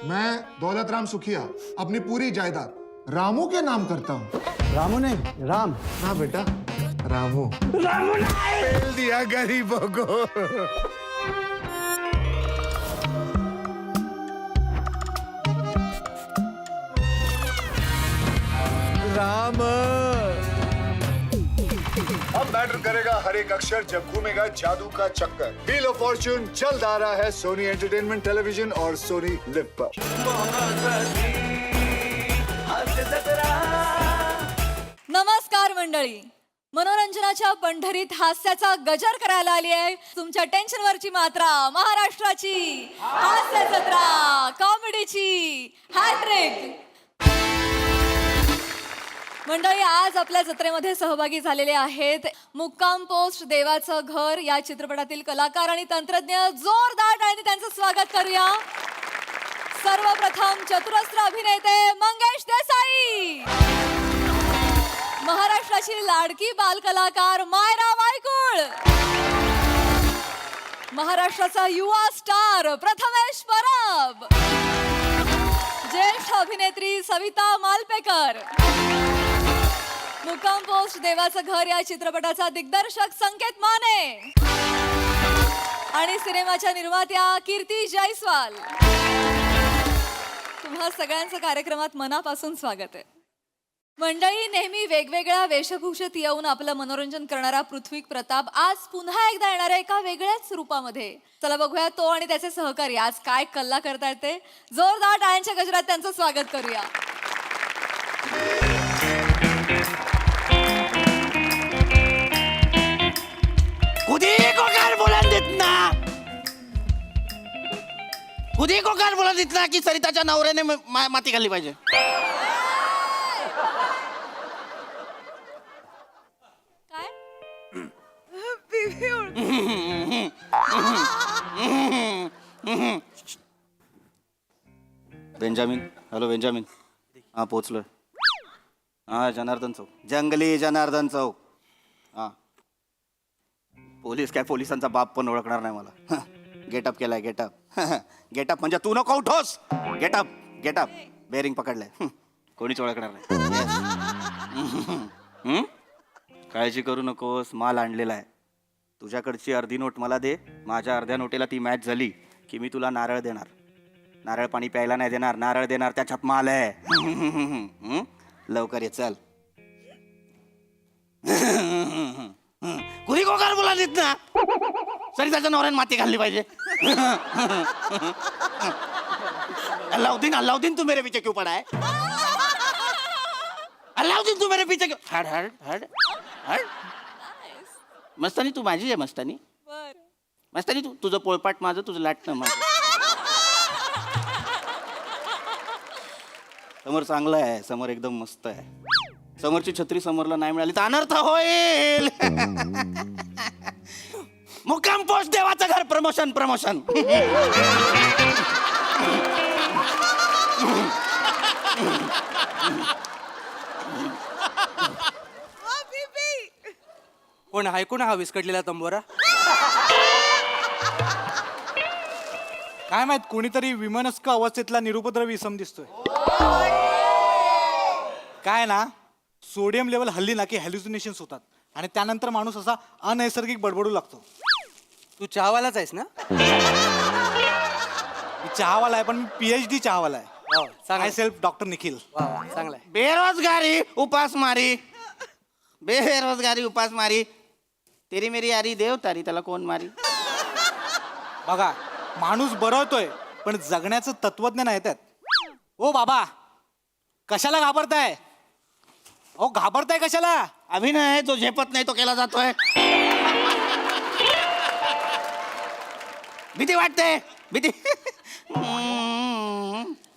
मैं दौलत राम सुखिया अपनी पूरी जायदाद रामू के नाम करता हूँ। रामू नहीं, राम। हाँ बेटा, रामू। रामू नहीं। पेल दिया गरीबों को। राम अब मैटर करेगा हर एक अक्षर जब घूमेगा जादू का चक्कर। व्हील ऑफ फॉर्च्यून जल्द आ रहा है सोनी एंटरटेनमेंट टेलीविजन और सोनी लिव पर। नमस्कार मंडळी, मनोरंजनाच्या पंढरीत हास्याचा गजर करायला आली आहे तुमच्या टेन्शनवरची मात्रा, महाराष्ट्राची हास्य जत्रा, कॉमेडीची हॅट्रिक। मंडळी, आज आपल्या जत्रेमध्ये सहभागी झालेले आहेत मुक्काम पोस्ट देवाचं घर या चित्रपटातील कलाकार आणि तंत्रज्ञ। जोरदार टाळ्यांनी त्यांचं स्वागत करूया। सर्वप्रथम चतुरस्र अभिनेते मंगेश देसाई, महाराष्ट्राची लाडकी बालकलाकार मायरा वायकुळ, महाराष्ट्राचा युवा स्टार प्रथमेश परब, ज्येष्ठ अभिनेत्री सविता मालपेकर, मुक्काम पोस्ट देवाचं घर या चित्रपटाचा दिग्दर्शक संकेत माने आणि सिनेमाच्या निर्मात्या कीर्ती जयस्वाल। तुम्हा सगळ्यांचं कार्यक्रमात मनापासून स्वागत आहे। मंडळी, नेहमी वेगवेगळ्या वेशभूषेत येऊन आपलं मनोरंजन करणारा पृथ्वी प्रताप आज पुन्हा एकदा येणार आहे एका वेगळ्याच रूपामध्ये। चला बघूया तो आणि त्याचे सहकारी आज काय कल्ला करतायत ते। जोरदार टाळ्यांच्या गजरात त्यांचं स्वागत करूया। खुदी को कार बोला इतना की सरिताच्या नवऱ्याने माती घालली पाहिजे। काय बेंजामिन, हॅलो बेंजामिन। हा पोचलोय। हा जनार्दन चौक, जंगली जनार्दन चौक। हा पोलीस काय, पोलिसांचा बाप पण ओळखणार नाही मला। गेटअप केलाय, गेटअप। गेटअप म्हणजे तू नको उठोस। गेटअप गेटअप बेरिंग पकडलंय, कोणीच ओळखणार नाही। काळजी करू नकोस, माल आणलेला आहे। तुझ्याकडची अर्धी नोट मला दे, माझ्या अर्ध्या नोटेला ती मॅच झाली की मी तुला नारळ देणार। नारळ पाणी प्यायला नाही देणार, नारळ देणार, त्याच्यात माल आहे। लवकर ये, चल। कुणी कोकार बोला देत ना, सरिताच्या नवऱ्याने माती घालली पाहिजे। अल्लाउद्दीन, अल्लाउद्दीन तू मेरे पीछे क्यों पड़ा है? अल्लाउद्दीन तू मेरे पीछे क्यों? हट हट हट हट। मस्तानी तू माझी आहे, मस्तानी मस्तानी तू, तुझं पोळपाट माझं, तुझं लाटणं माझं। समोर चांगलं आहे, समोर एकदम मस्त आहे। समोरची छत्री समोरला नाही मिळाली तर अनर्थ होईल। मुक्काम पोस्ट देवाचं घर प्रमोशन प्रमोशन। कोण आहे, कोण हा विस्कटलेला तंबोरा? काय माहित, कोणीतरी विमनस्क अवस्थेतला निरुपद्रवी इसम दिसतोय। काय ना, सोडियम लेवल हल्ली ना की हॅल्युसिनेशन्स होतात आणि त्यानंतर माणूस असा अनैसर्गिक बडबडू लागतो। तू चहावालाच आहेस ना? मी चहावाला आहे, पण मी PhD चहावाला आहे। चांगलं. I self doctor Nikhil. वा वा, चांगलं आहे। बेरोजगारी उपासमारी, बेरोजगारी उपासमारी, तेरी मेरी यारी देव तारी, त्याला कोण मारी? बघा, माणूस बरवतोय पण जगण्याचं तत्वज्ञान आहे त्यात। ओ बाबा, कशाला घाबरताय? ओ घाबरताय कशाला? अभिनय जो झेपत नाही तो केला जातोय। भीती वाटते, भीती।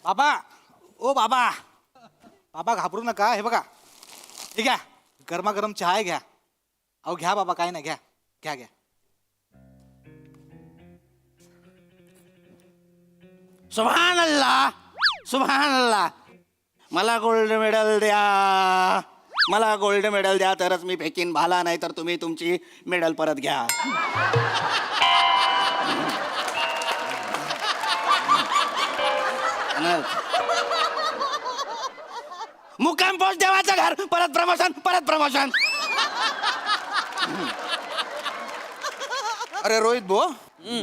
बाबा, ओ बाबा, बाबा घाबरू नका। हे बघा, हे घ्या, गरमागरम चहा आहे, घ्या। अहो घ्या बाबा, काय नाही, घ्या घ्या घ्या। सुभान अल्लाह, सुभान अल्लाह। मला गोल्ड मेडल द्या, मला गोल्ड मेडल द्या, तरच मी फेकीन भाला, नाही तर तुम्ही तुमची मेडल परत घ्या। मुक्काम पोस्ट देवाचं घर, परत प्रमोशन, परत प्रमोशन. अरे रोहित भाऊ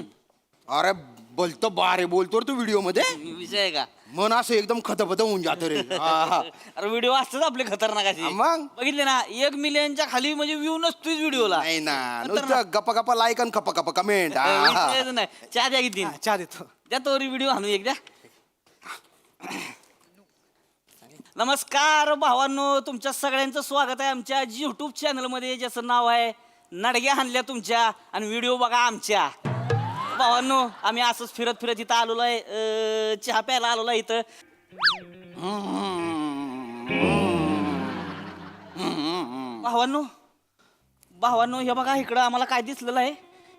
अरे बोलतो बारे बोलतो रे तू व्हिडिओ मध्ये विषय आहे का मन असं एकदम खतपत होऊन जातो रे हा. अरे व्हिडिओ असतात आपले खतरनाक असे मग? बघितले ना 1 मिलियनच्या खाली म्हणजे व्ह्यू नसतोच व्हिडिओला नाही ना नुसतं गप्पा गप्पा लाईक आणि खप्पा खप्पा कमेंट नाही चहा द्या किती चहा देतो द्या तोरी व्हिडिओ आणून एक द्या नमस्कार भावांनो तुमच्या सगळ्यांचं स्वागत आहे आमच्या YouTube चॅनलमध्ये ज्याचं नाव आहे नडग्या हाणल्या तुमच्या आणि व्हिडिओ बघा आमच्या भावांनो आम्ही असंच फिरत फिरत इथं आलेलो आहे चहा प्यायला आलेलो आहे इथं भावांनो हे बघा इकडं आम्हाला काय दिसलेलं आहे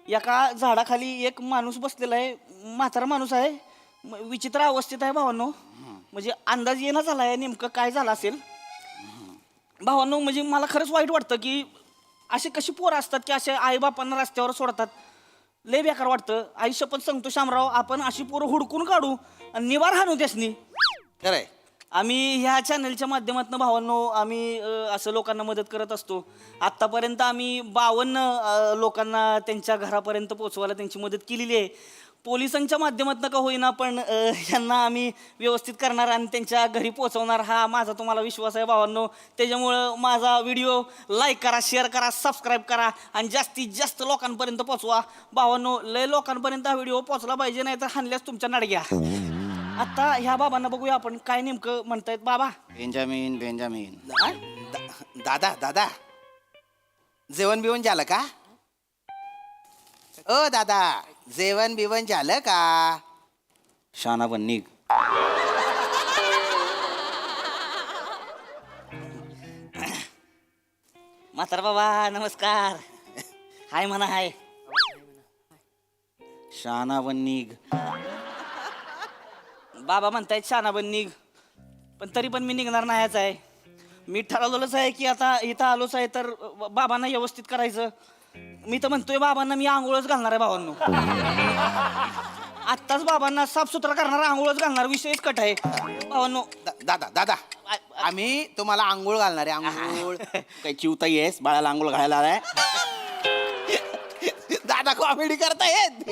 एका झाडाखाली एक माणूस बसलेला आहे म्हातारा माणूस आहे विचित्र अवस्थेत आहे भावांनो म्हणजे अंदाज येणं झाला आहे नेमकं काय झालं असेल भावांनो म्हणजे मला खरंच वाईट वाटतं की असे कशी पोरं असतात की असे आईबापांना रस्त्यावर सोडतात लय बेकार वाटतं आयुष्य पण सांगतो शामराव आपण अशी पोरं हुडकून काढू आणि निवार हाणू त्यासनी खरंय आम्ही ह्या चॅनलच्या माध्यमातून भावांनो आम्ही असं लोकांना मदत करत असतो आत्तापर्यंत आम्ही 52 लोकांना त्यांच्या घरापर्यंत पोहोचवायला त्यांची मदत केलेली आहे पोलिसांच्या माध्यमातून का होईना पण ह्यांना आम्ही व्यवस्थित करणार आणि त्यांच्या घरी पोहोचवणार हा माझा तुम्हाला विश्वास आहे भावांनो त्याच्यामुळं माझा व्हिडिओ लाईक करा शेअर करा सबस्क्राईब करा आणि जास्तीत जास्त लोकांपर्यंत पोहोचवा भावांनो लय लोकांपर्यंत हा व्हिडिओ पोहोचला पाहिजे नाही तर हाणल्यास तुमच्या नडग्या आता ह्या बाबांना बघूया आपण काय नेमकं म्हणतायत बाबा बेंजामिन बेंजामिन दादा दादा जेवण बिवण झालं का ओ दादा जेवण बिवण झालं का शाना पण निघ. म्हातारा बाबा नमस्कार हाय म्हणा हाय शाना पण निघ. बाबा म्हणतायत शानाबन निघ पण तरी पण मी निघणार नाहीच आहे मी ठरवलेलंच आहे की आता इथं आलोच आहे तर बाबांना व्यवस्थित करायचं मी तर म्हणतोय बाबांना मी आंघोळच घालणार आहे भावांनो आत्ताच बाबांना साफसुथरा करणार आंघोळच घालणार विषयच कट आहे भावांनो दादा दादा आम्ही तुम्हाला आंघोळ घालणार आहे आंघोळ काही चिवता येस बाळाला आंघोळ घालायला आलाय. दादा कॉमेडी करतायत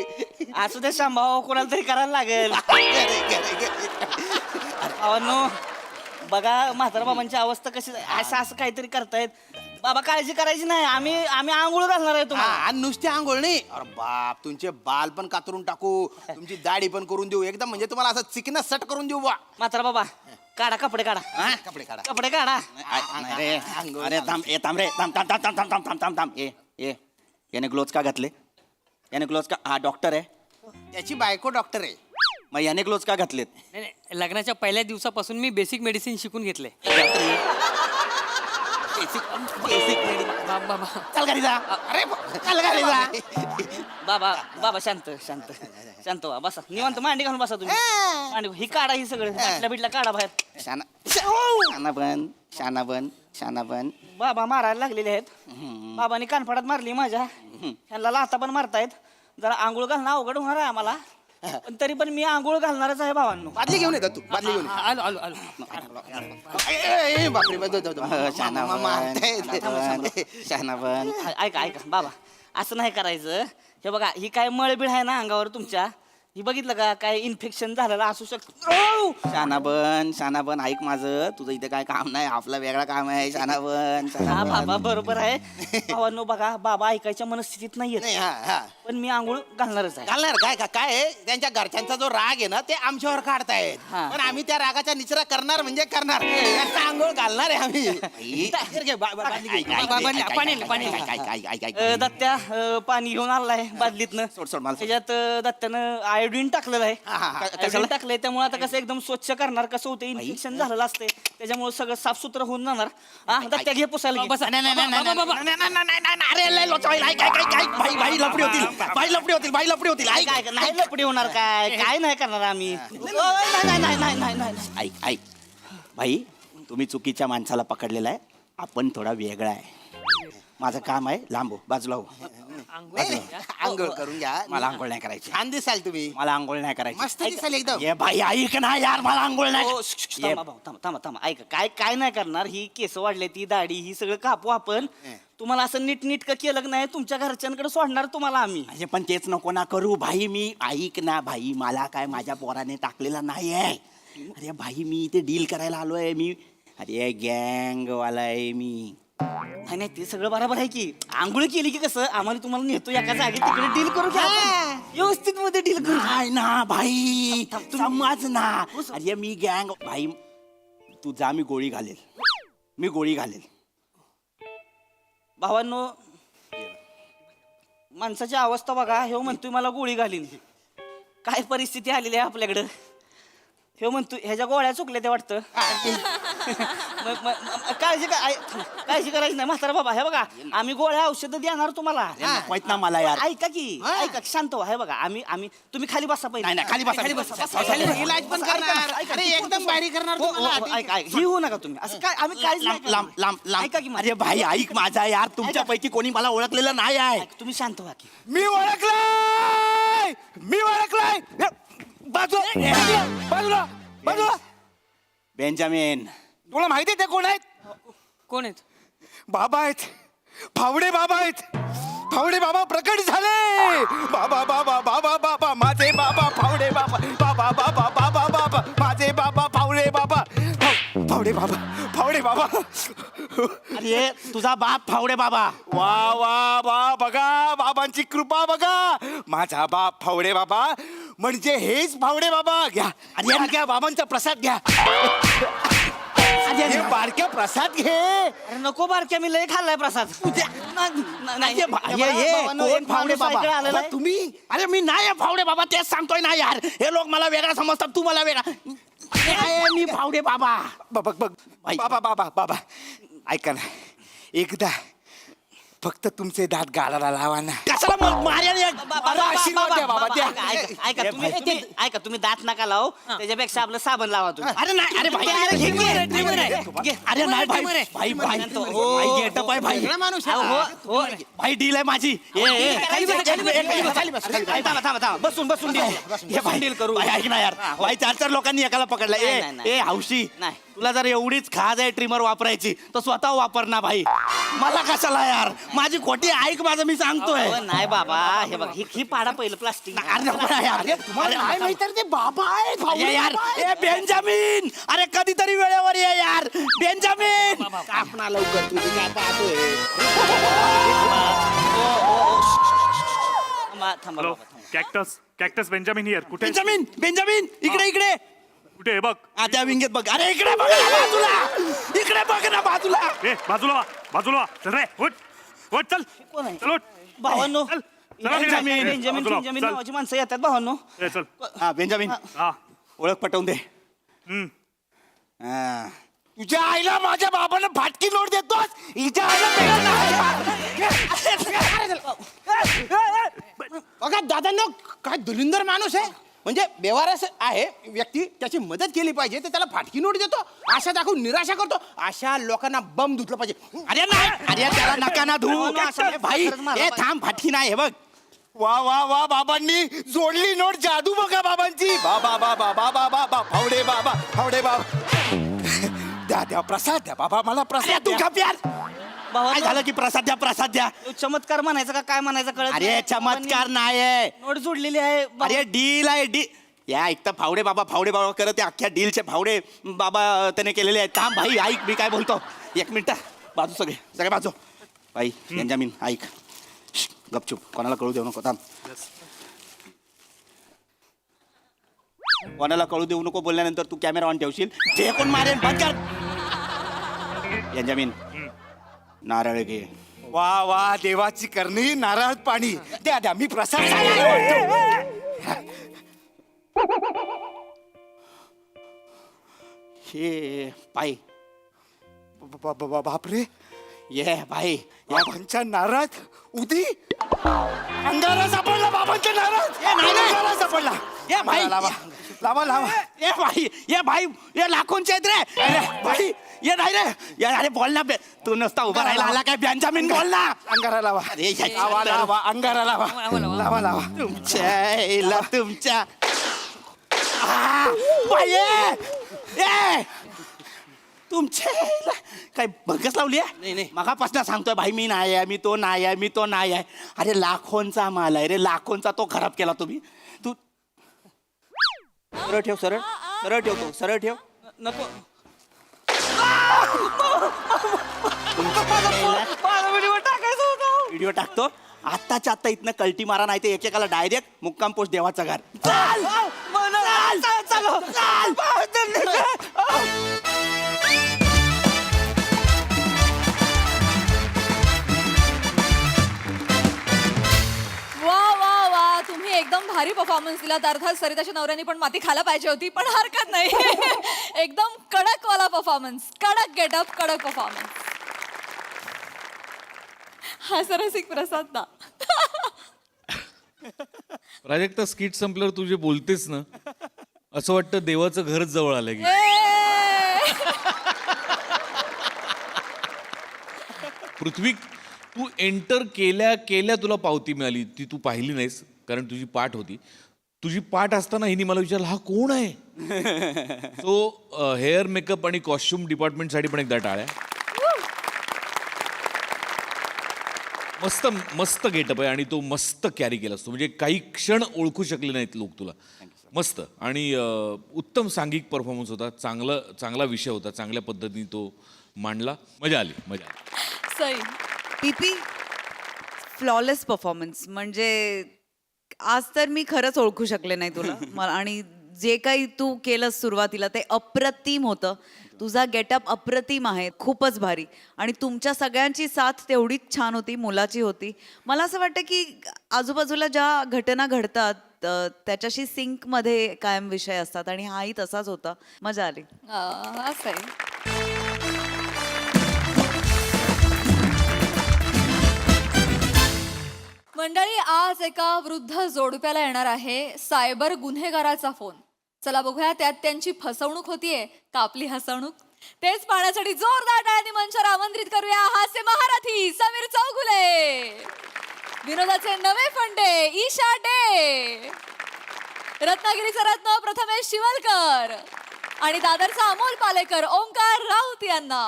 असू दे शांभाव कोणाला तरी करायला लागेल भावांनो बघा म्हातारा बाबांची अवस्था कशी असं असं काहीतरी करतायत बाबा काळजी करायची नाही आम्ही आंघोळ घालणार आहे तुम्हाला आणि नुसते आंघोळ नाही अरे बाप तुमचे बाल पण कातरून टाकू तुमची दाढी पण करून देऊ एकदम म्हणजे तुम्हाला असं चिकन सट करून देऊ बा म्हातारा बाबा काढा कपडे काढा कपडे काढा कपडे काढा नाही रे अरे थांब ए थांब रे थांब थांब थांब थांब थांब थांब थांब थांब ए ए याने ग्लोव्ज का घातले याने ग्लोव्ज का हा डॉक्टर आहे त्याची बायको डॉक्टर आहे मग याने ग्लोव्ज का घातलेत नाही नाही, लग्नाच्या पहिल्या दिवसापासून मी बेसिक मेडिसिन शिकून घेतले बाबा चल घरी जा अरे चल घरी जा बाबा बाबा शांत शांत शांत व्हा बसा निवांत मांडी घालून बसा तुम्ही मांडी ही काढा ही सगळं बाटल्या बिटल्या काढा बाहेर शाना शाना बन शाना बन शाना बन. बाबा मारायला लागलेले आहेत बाबांनी कानफडात मारली माझ्या ह्यांना लाथा पण मारतायत जरा आंघोळ घालणं अवघड होणार आहे आम्हाला पण तरी पण मी आंघोळ घालणारच आहे भावांनो बादली घेऊन येतात तू बादली घेऊन ये. आलो आलो आलो बापरे शाना बन शाना बन. ऐका ऐका बाबा असं नाही करायचं हे बघा ही काय मळबीळ आहे ना अंगावर तुमच्या ही बघितलं का काय इन्फेक्शन झालेलं असू शकतं शाना बन ऐक माझं तुझं इथे काय काम नाही आपलं वेगळं काम आहे शाना बन हा बाबा बरोबर आहे भावांनो बघा बाबा ऐकायच्या मनस्थितीत नाहीये नाही हा हा पण मी आंघोळ घालणारच आहे घालणार काय काय आहे, त्यांच्या घरच्यांचा जो राग आहे ना ते आमच्यावर काढतायत हा. पण आम्ही त्या रागाचा निचरा करणार म्हणजे करणार त्यांचा आंघोळ घालणार आहे आम्ही दत्त्या पाणी घेऊन आलाय बादलीतनं सोड, सोड, मला सोड. त्याच्यात दत्त्यानं आयोडीन टाकलेलं आहे हा, हा, हा. आयोडीन टाकलंय त्यामुळे आता कसं एकदम स्वच्छ करणार कसं होतं इन्फेक्शन झालेलं असते त्याच्यामुळे सगळं साफसुथरं होऊन जाणार हा दत्त्या घे पुसायला घे. बसा. बाई लपडी होतील काय काय नाही लपडी होणार काय काय नाही करणार आम्ही नाही नाही नाही नाही नाही ऐक ऐक भाई तुम्ही चुकीच्या माणसाला पकडलेला आहे आपण थोडा वेगळा आहे माझं काम आहे लांब हो, बाजूला हो. आंघोळ करून घ्या मला आंघोळ नाही करायची. छान दिसाल तुम्ही मला आंघोळ नाही करायची. मस्त दिसाल एकदम. ये बाई ऐक ना यार, मला आंघोळ नाही. ओ, श्श, श्श, थांबा भाऊ, थांबा ऐका काय नाही करणार. ही केस वाढले, ती दाढी, ही सगळं कापू आपण. तुम्हाला असं नीटनीटकं केलं नाही, तुमच्या घरच्यांकडे सोडणार तुम्हाला आम्ही. अरे पण तेच नको ना करू भाई. मी ऐक ना भाई, मला काय माझ्या पोराने टाकलेला नाही आहे. अरे भाई मी इथे डील करायला आलोय. मी अरे गँगवाला आहे मी. नाही ते सगळं बरोबर आहे की. आंघोळ केली की कसं आम्हाला तुम्हाला नेतो एका जागी, तिकडे डील करू द्या आपण. व्यवस्थित मध्ये डील करू. नाही ना भाई, समज ना. अरे मी गँग भाई, तू जा, मी गोळी घालेल. भावांनो, माणसाची अवस्था बघा. हे म्हणतोय मला गोळी घालीन. काय परिस्थिती आलेली आहे आपल्याकडं. हे म्हणतो ह्याच्या गोळ्या चुकल्या ते वाटतं. काळजी करायची नाही म्हातारा बाबा. हे बघा आम्ही गोळ्या औषधं देणार तुम्हाला. माहित ना मला यार. ऐका शांत व्हा. हे बघा आम्ही तुम्ही खाली बसा पहिले. नाही खाली बसा. इलाज पण करणार. अरे एकदम भारी करणार तुम्हाला. ऐका ही होऊ नका तुम्ही असं काय. आम्ही काहीच नाही करणार. लांब. ऐका की अरे भाई ऐक माझा यार, तुमच्यापैकी कोणी मला ओळखलेलं नाही आहे. तुम्ही शांत व्हा की. मी ओळखलाय. बाजूला. बेंजामिन. तुला माहिती आहे ते कोण आहेत? कोण आहेत? बाबा आहेत. फावडे बाबा प्रकट झाले. बाबा माझे बाबा फावडे बाबा माझे बाबा फावडे बाबा. अरे तुझा बाप फावडे बाबा. वा बघा बाबांची कृपा बघा. माझा बाप फावडे बाबा म्हणजे हेच फावडे बाबा. घ्या घ्या बाबांचा प्रसाद घ्या. अरे बारक्या प्रसाद घे. अरे नको बारक्या, मी लय खाल्लाय प्रसाद. कोण फावडे बाबा? तुम्ही? अरे मी नाही आहे फावडे बाबा, तेच सांगतोय ना यार. हे लोक मला वेगळा समजतात, तू मला वेगळा. मी फावडे बाबा. बघ बाबा ऐका ना, एकदा फक्त तुमचे दात गालाला लावा ना. कशाला मार्याने आशीर्वाद द्या बाबा, द्या. ऐका तुम्ही दात नका लावू. त्याच्यापेक्षा आपलं साबण लावा तुम्ही. अरे नाही, अरे भाई अरे नाही भाई गेटअप आहे भाई. भाई डील आहे माझी. थांबा बसून डील करू. ऐक ना यार, भाई 4 लोकांनी एकाला पकडला. ए हौशी, नाही. तुला जर एवढीच खाज आहे ट्रिमर वापरायची तर स्वतः वापर ना भाई. मला कशाला यार, माझी खोटी ऐक माझं, मी सांगतोय. नाही बाबा, हे बघ ही पाडा पहिलं प्लास्टिक. ते बाबा आहे यार. ए बेंजामिन, अरे कधीतरी वेळेवर ये यार बेंजामिन. आपणा लवकर तुझी काय पाहतोय. थांबा. Cactus Benjamin here. कुठे बेंजामिन इकडे कुठे बघ. त्या विंगेत बघ. अरे इकडे बघ ना बाजूला. ए बाजूला चल रे. उठ चल. चल उठ भावांनो, चल. चला तिकडे. बाजूला. बेंजामिन चल. नावाची माणसं येतात भावांनो. ए, चल. हा बेंजामिन, हा. ओळख पटवून दे. हम्म. हा. तुझ्या आईला माझ्या बाबाला फाटकी नोट देतोस. हिच्या आईला बघा दादांनो, काय दलिंदर माणूस आहे. म्हणजे व्यवहारास आहे व्यक्ती, त्याची मदत केली पाहिजे तर त्याला फाटकी नोट देतो, आशा दाखवून निराशा करतो. अशा लोकांना बम धुतलं पाहिजे. अरे नाही, अरे त्याला नका ना धू. ए, भाई ए थांब, फाटकी नाही हे बघ. वा बाबांनी जोडली नोट. जादू बघा बाबांची. बाबा फावडे बाबा द्या प्रसाद द्या बाबा, मला अरे प्रसाद तू द्या. गप यार. काय झालं की प्रसाद द्या. चमत्कार म्हणायचं का काय म्हणायचं कळत अरे नाही. चमत्कार नाही. नोट जोडलेली आहे. अरे डील आहे डी. या एक तर फावडे बाबा करत ते अख्ख्या डीलचे फावडे बाबा त्याने केलेले आहेत. थांब भाई ऐक, मी काय बोलतो. 1 मिनिट बाजू, सगळे बाजू. भाई बेंजामिन ऐक, गपचूप, कोणाला कळू देऊ नको. थांब, कोणाला कळू देऊ नको. बोलल्यानंतर तू कॅमेरा ऑन ठेवशील. जे कोण मारेल बंद कर. बेंजामिन नारळ घे. वा देवाची करणी. नारळ पाणी द्या. मी प्रसाद हे पाय. बापरे, ये भाई. बाबांच्या नारात उदी अंगारा सापडला. बाबांच्या नारात नाही. अंगारा सापडला. ये भाई. लावा. लावा लावा. ये भाई ये लाखोंचे आहेत रे. अरे भाई ये नाही रे. अरे बोल ना तू नुसता उभा राहिला आला काय बेंजामिन बोल ना. अंगारा लावा. अरे लावा लावा अंगारा लावा. लावा लावा. तुमच्या बाई ए तुमच्या काय भगस लावली आहे. नाही. मगापासून सांगतोय भाई मी नाही आहे, मी तो नाही आहे, मी तो नाही आहे. अरे लाखोंचा माल आहे रे, लाखोंचा. तो खराब केला तुम्ही. तू सरळ ठेव, सरळ सरळ ठेवतो, सरळ ठेव. नको व्हिडिओ टाकतो आत्ताच्या आत्ता. इथनं कल्टी मारा, नाही ते एकेकाला डायरेक्ट मुक्काम पोस्ट देवाचा घर. चाल वा वा वा, तुम्ही एकदम भारी परफॉर्मन्स दिलात. अर्थात सरिताच्या नवऱ्याने पण माती खायला पाहिजे होती, पण हरकत नाही. एकदम कडक वाला परफॉर्मन्स, कडक गेटअप, कडक परफॉर्मन्स. हा सरसिक प्रसाद ना. प्राजक्ता स्किट संपल्यावर तू जे बोलतेस ना, असं वाटतं देवाचं घरच जवळ आलं की. पृथ्वी, तू एंटर केल्या केल्या तुला पावती मिळाली. ती तू पाहिली नाहीस कारण तुझी पाठ होती. तुझी पाठ असताना हिने मला विचारलं हा कोण आहे. सो हेअर मेकअप आणि कॉस्ट्युम डिपार्टमेंटसाठी पण एकदा टाळ्या. मस्त मस्त गेटअप आहे आणि तो मस्त कॅरी केला असतो. म्हणजे काही क्षण ओळखू शकले नाहीत लोक तुला. मस्त. आणि उत्तम सांघिक परफॉर्मन्स होता. चांगला विषय होता. चांगल्या पद्धतीने तो मांडला. मजा आली, मजा आली. सई पीपी फ्लॉलेस परफॉर्मन्स. म्हणजे आज तर मी खरंच ओळखू शकले नाही तुला. आणि जे काही तू केलंस सुरुवातीला ते अप्रतिम होतं. तुझा गेटअप अप्रतिम आहे, खूपच भारी. आणि तुमच्या सगळ्यांची साथ तेवढीच छान होती, मुलाची होती. मला असं वाटतं की आजूबाजूला ज्या घटना घडतात त्याच्याशी सिंकमध्ये कायम विषय असतात आणि हाही तसाच होता. मजा आली. असं आहे. मंडळी, आज एका वृद्ध जोडप्याला येणार आहे सायबर गुन्हेगाराचा फोन. चला बघूया त्यात त्यांची फसवणूक होतीये का आपली हसवणूक. तेच पाहण्यासाठी जोरदार टाळ्यांनी मंचावर आमंत्रित करूया हास्य महारथी समीर चौगुले, विनोदाचे नवे फंडे ईशा डे, रत्नागिरीचा रत्न प्रथमेश शिवलकर आणि दादरचा अमोल पालेकर ओंकार राऊत यांना.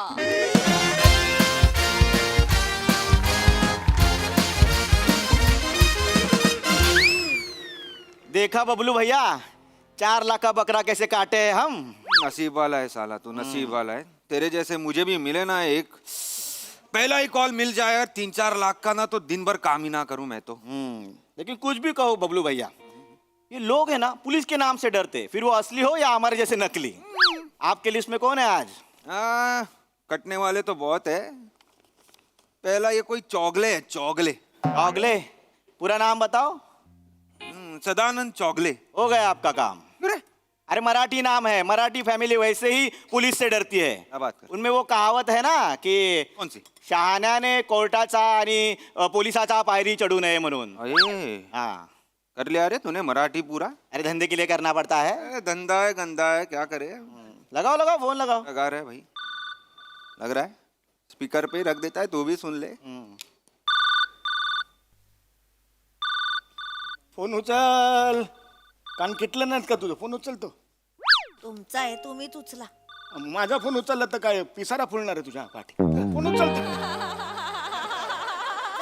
देखा बबलू भैया, 4 लाख का बकरा कैसे काटे हैं हम. नसीब वाला है साला तू, नसीब वाला है. तेरे जैसे मुझे भी मिले ना एक, पहला ही कॉल मिल जाए और 3-4 लाख का ना, तो दिन भर काम ही ना करूं मैं तो. लेकिन कुछ भी कहो बबलू भैया, ये लोग है ना पुलिस के नाम से डरते, फिर वो असली हो या हमारे जैसे नकली. आपके लिस्ट में कौन है आज. कटने वाले तो बहुत है. पहला ये कोई चौगले है, चौगले. चौगले, पूरा नाम बताओ. सदानंद चौगले. हो गया आपका काम. अरे मराठी नाम है, मराठी फैमिली वैसे ही पुलिस से डरती है. क्या बात कर. उनमें वो कहावत है ना की कौन सी. शहाण्याने कोर्टाचा आणि पोलिसाचा पायरी चढू नये म्हणून. हाँ कर लिया रे तूने मराठी पूरा. अरे धंधे के लिए करना पड़ता है. धंधा है गंदा है, क्या करे. लगाओ लगाओ फोन लगाओ. लगा रहे भाई, लग रहा है. स्पीकर पे रख देता है, तू भी सुन ले. फोन उचल. कान किटलं नाहीत का तुझं. फोन उचलतो. तुमचा आहे, तुम्हीच उचला. माझा फोन उचलला तर काय पिसारा फुलणार आहे तुझ्या पाठी. फोन उचलतो.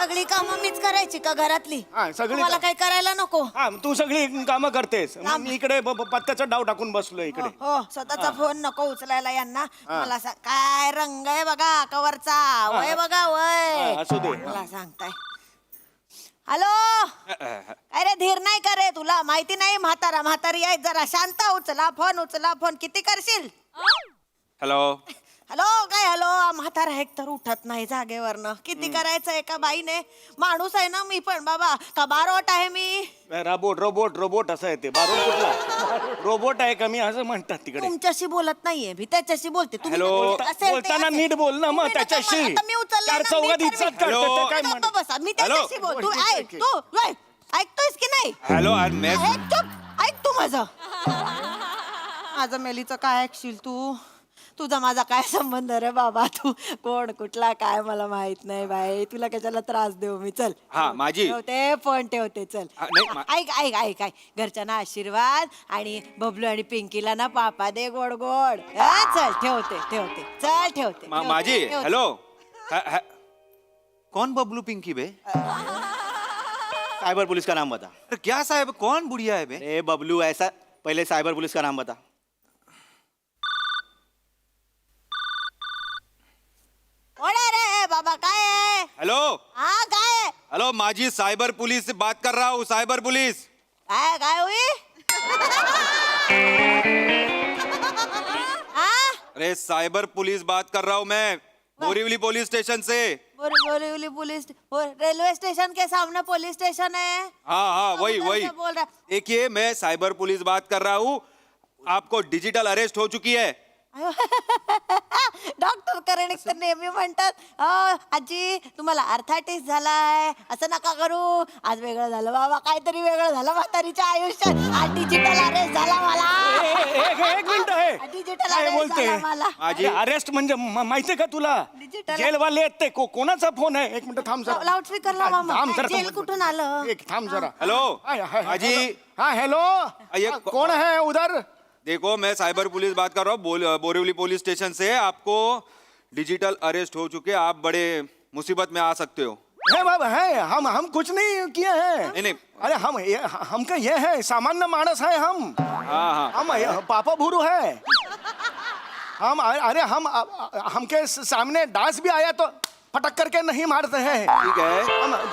सगळी कामं मीच करायची का घरातली. हा सगळी मला काही करायला नको. हा तू सगळी कामं करतेस. मी इकडे पत्त्याचा डाव टाकून बसलो इकडे. हो स्वतःचा फोन नको उचलायला यांना. मला काय रंग आहे बघा कवरचा. वय बघा वय. असू दे. मला सांगताय. हॅलो. अरे धीर नाही करे तुला माहिती नाही. म्हातारी आहे जरा शांत. उचला फोन, उचला फोन. किती करशील. हेलो. हॅलो काय हॅलो. म्हातारा एक तर उठत नाही जागेवरनं. किती करायचं एका बाईने. माणूस आहे ना मी पण बाबा. का बारोट आहे मी. रोबोट असं आहे ते. बारोट कुठला रोबोट आहे का मी असं म्हणतात तिकडे. तुमच्याशी बोलत नाहीये मी त्याच्याशी बोलते. तुम्ही हॅलो. असेल ते बोलताना असेल. नीट बोल ना मग तुम्ही नका त्याच्याशी. आता मी उचलला चार ना, चौघात मी इज्जत करते. करतो काय गप्प म्हण. बसा. मी त्याच्याशी बोल. तू ऐक. तू ऐकतोयस की नाही. हेलो. मैं ऐक चुप. ऐक तू माझं. माझं मेलीचं काय ऐकशील तू? तुझा माझा काय संबंध रे बाबा? तू कोण कुठला काय मला माहित नाही बाई. तुला कशाला त्रास देऊ मी? चल हा, माझी. ठेवते फोन ठेवते. चल ऐक ऐक ऐक ऐक घरच्यांना आशीर्वाद आणि बबलू आणि पिंकीला ना पापा दे गोड गोड. चल ठेवते ठेवते. चल ठेवते माझी. ठेवते. हेलो कौन बबलू पिंकी बे? साइबर पुलिस का नाम बता. अरे क्या साहब, कौन बुढ़िया है बे? ए बबलू, ऐसा पहले साइबर पुलिस का नाम बता. कोण आहे रे बाबा? काय आहे? हेलो हा काय आहे? हेलो, माझी साइबर पुलिस से बात कर रहा हूँ. Cyber police. काय काय हुई? अरे साइबर पुलिस बात कर रहा हूँ मैं, बोरीवली पुलिस स्टेशन से. बोरीवली पुलिस रेलवे स्टेशन के सामने पुलिस स्टेशन है. हाँ हाँ, वही उधर वही. से बोल रहा. देखिए, मैं साइबर पुलिस बात कर रहा हूँ. आपको डिजिटल अरेस्ट हो चुकी है. डॉक्टर करणिक तर नेहमी म्हणतात आजी तुम्हाला अर्थाटिस झालाय, असं नका करू. आज वेगळं झालं बाबा, काहीतरी वेगळं झालं म्हातारीच्या आयुष्यात. आज डिजिटल अरेस्ट झाला मला. एक मिनिट आहे. डिजिटल काय अरेस्ट बोलते? झाला मला. माझी अरेस्ट म्हणजे माहितीये का तुला? Digital- जेलवाले आहेत ते. कोणाचा फोन आहे? एक मिनिट थांब जरा. लाऊडस्पीकर लावा मग. थांब जरा. जेल कुठून आलं? एक थांब जरा. हेलो हाय, माझी. हाँ हेलो. ये कौन है उधर? देखो, मैं साइबर पुलिस बात कर रहा हूँ, बोरीवली पुलिस स्टेशन से. आपको डिजिटल अरेस्ट हो चुके. आप बड़े मुसीबत में आ सकते हो. है बाबा है. हम कुछ नहीं किए हैं. नहीं नहीं. अरे हमका ये है, सामान्य मानस है हम. हाँ हाँ. हम पापा भूरू है. हम अरे हमके सामने डांस भी आया तो फटक करके नहीं मारते हैं. ठीक है.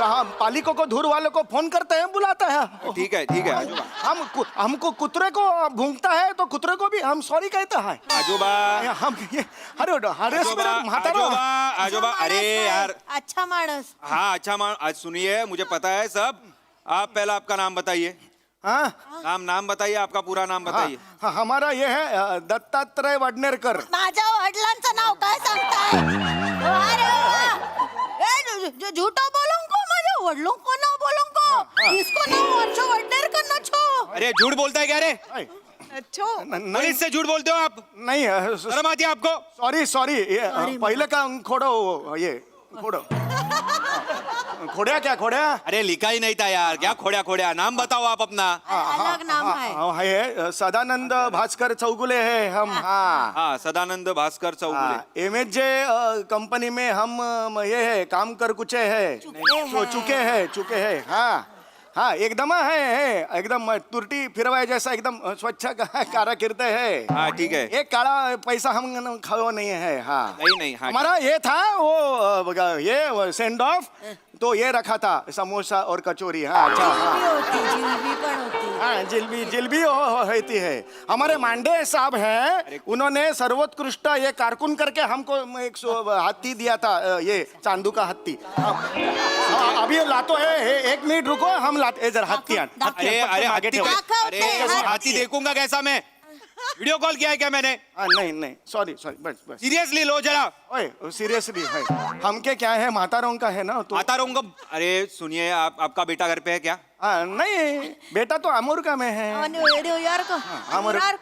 हम पालिकों को धूर वालों को फोन करते हैं, बुलाते हैं. ठीक है ठीक है. आजोबा. हमको कुतरे को भूंगता है तो कुतरे को भी हम सॉरी कहते हैं. आजोबा. हम ये अरे आजोबा आजोबा आजोबा. अरे यार. अच्छा माणस. हाँ अच्छा आज सुनिए, मुझे पता है सब. आप पहला आपका नाम बताइए. हाँ नाम बताइए, आपका पूरा नाम बताइए. हाँ, हमारा ये है दत्तात्रय वडनेरकर. माझ्या वडिलांचं नाव काय सांगताय? अरे वा. झूठा बोलूंगा, माझ्या वडिलों को ना बोलूंगा. इसको नाम वर्ष वडनेरकर ना छो. अरे झूठ बोलता है क्या रे? नहीं पुलिस से झूठ बोलते हो आप? नहीं शर्म आती है आपको? सॉरी पहले का खोड़ो. ये खोड़ो. खोड़िया क्या खोड़िया? अरे लिखा ही नहीं था यार. क्या खोड्या. नाम बताओ आप अपना. अलग नाम है. है सदानंद भास्कर चौगुले है हम. हाँ हाँ, सदानंद भास्कर चौगुले. MHJ कंपनी में हम ये है काम कर कुचे है. चुके हैं. हाँ एकदम है एकदम तुरटी फिरवाए जैसा एकदम स्वच्छ कार्य करते हैं. हाँ ठीक है. एक काला पैसा हम खाओ नहीं है. हाँ नहीं. हाँ हमारा ये था वो ये सेंड ऑफ तो ये रखा था समोसा और कचौरी. हाँ अच्छा. जिलेबी पण होती. हाँ जिलबी होती है. हमारे मांडे साहब हैं, उन्होंने सर्वोत्कृष्ट ये कारकुन करके हमको एक हाथी दिया था, ये चांदू का हाथी. अभी लातो है. एक मिनट रुको, हम लाते जरा हाथी. अरे आगे ठेवो. अरे हाथी देखूंगा कैसा मैं? वीडियो कॉल किया है क्या मैंने? नहीं सॉरी बस. सीरियसली लो जरा. ओए सीरियसली है. हमके क्या है, मातारों का है ना तो. मातारों का. अरे सुनिए, आपका बेटा घर पे है क्या? नहीं बेटा तो अमेरिका में है. न्यूयॉर्क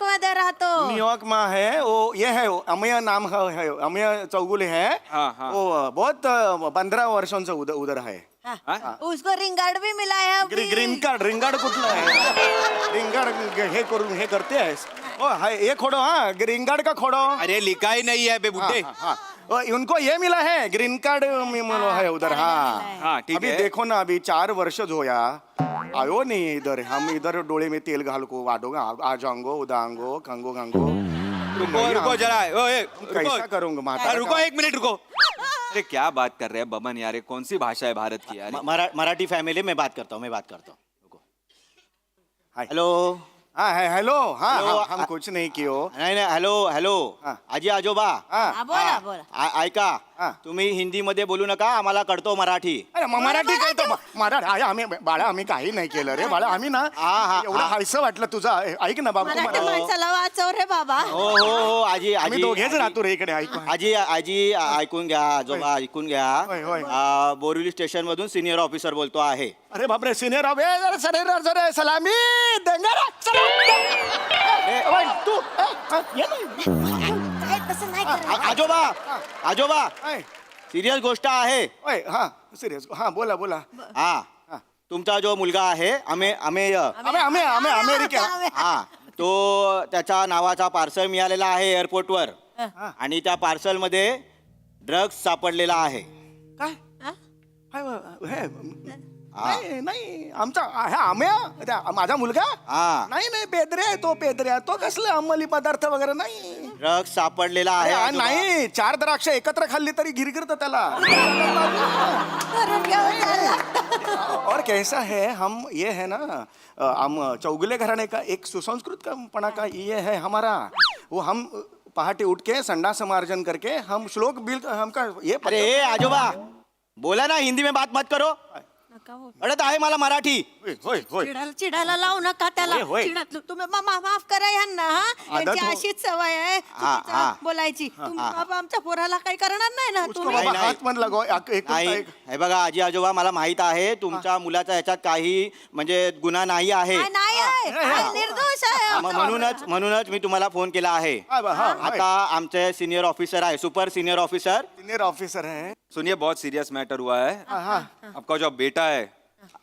मध्ये राहतो. न्यूयॉर्क में है वो. ये है अमय नाम है, अमय चौगुले है. हाँ. वो बहुत 15 वर्षों से उधर है. उसको रिंग गार्ड भी मिला है अभी. ग्रीन कार्ड कुठला आहे? ग्रीन कार्ड हे करून हे करते आहेस. ये खोडो. हाँ ग्रीन कार्ड का खोडो. अरे लिखा ही नहीं है बे बुड्ढे. उनको ये मिला है ग्रीन कार्ड मिला है उधर. हाँ ठीक अभी है. देखो ना, अभी 4 वर्ष होया आयो नहीं इधर. हम इधर डोळे में तेल घाल को वाडोगा आ जाऊंगो उदांगो खंगो गांगो. रुको जरा. कैसा करूंगा माता. रुको 1 मिनट रुको. अरे क्या बात कर रहे हैं बमन यार? कौन सी भाषा है भारत की यार? मराठी फैमिली में बात करता हूँ. रुको. हेलो. हाँ है हेलो. हाँ हम कुछ नहीं कियो. नाही हेलो. आजी आजोबा. बोला. ऐका, तुम्ही हिंदी मध्ये बोलू नका, आम्हाला कळतो मराठी. अरे मराठी करतो. मराठी आम्ही बाळा आम्ही काही नाही केलं रे बाळा. आम्ही ना एवढं हायसं वाटलं तुझं. ऐक ना बाबा. मराठी माणसाला वाचव रे बाबा. हो आजी आम्ही दोघेच राहतो रे इकडे. ऐक आजी ऐकून घ्या. आजोबा ऐकून घ्या. बोरिवली स्टेशन मधून सिनियर ऑफिसर बोलतो आहे. अरे बापरे सिनियर सलामी देंगे रे. तू ये ना. काय तसं नाही करायचं. आजोबा आजोबा ओय, सिरियस गोष्ट आहे. ओय, हा सिरियस हा बोला बोला. हा तुमचा जो मुलगा आहे आम्ही अमेरिकेला. हा तो त्याच्या नावाचा पार्सल मिळालेला आहे एअरपोर्टवर आणि त्या पार्सल मध्ये ड्रग्ज सापडलेला आहे. काय नाही नाही आमचा माझा मुलगा नाही नाही पेदरे तो पेदऱ्या तो कसले अंमली पदार्थ वगैरे नाही. ड्रग्ज सापडलेला आहे अरे, आजोबा. नाही 4 द्राक्ष एकत्र खाल्ली तरी गिरगिरत त्याला. और कैसा है हम ये है ना हम चौगुले घराने का एक सुसंस्कृत पना का ये है हमारा वो हम पहाटे उठ के संडास मार्जन करके हम श्लोक बिल हमका ये अरे ए, आजोबा बोला ना हिंदी में बात मत करो. अडत आहे मला मराठी. होय होय चिडायला लावू नका त्याला. होय. तुम्ही माफ करा यांना. हा आदत यांची हो. अशीच सवय आहे चुकीचं बोलायची. तुम्ही बाबा आमच्या पोराला काही करणार नाही ना उसको तुम्ही. बाबा नाही. हात मन लगो एक नाही हे बघा आजी आजोबा मला माहित आहे तुमच्या मुलाचा याच्यात काही म्हणजे गुन्हा नाही आहे. नाही आहे. हा, निर्दोष आहे आमचा म्हणूनच मी तुम्हाला फोन केला आहे. आता आमचे सिनियर ऑफिसर आहे super senior officer senior officer है. सुनिए बहुत सीरियस मैटर हुआ है. आपका जो बेटा है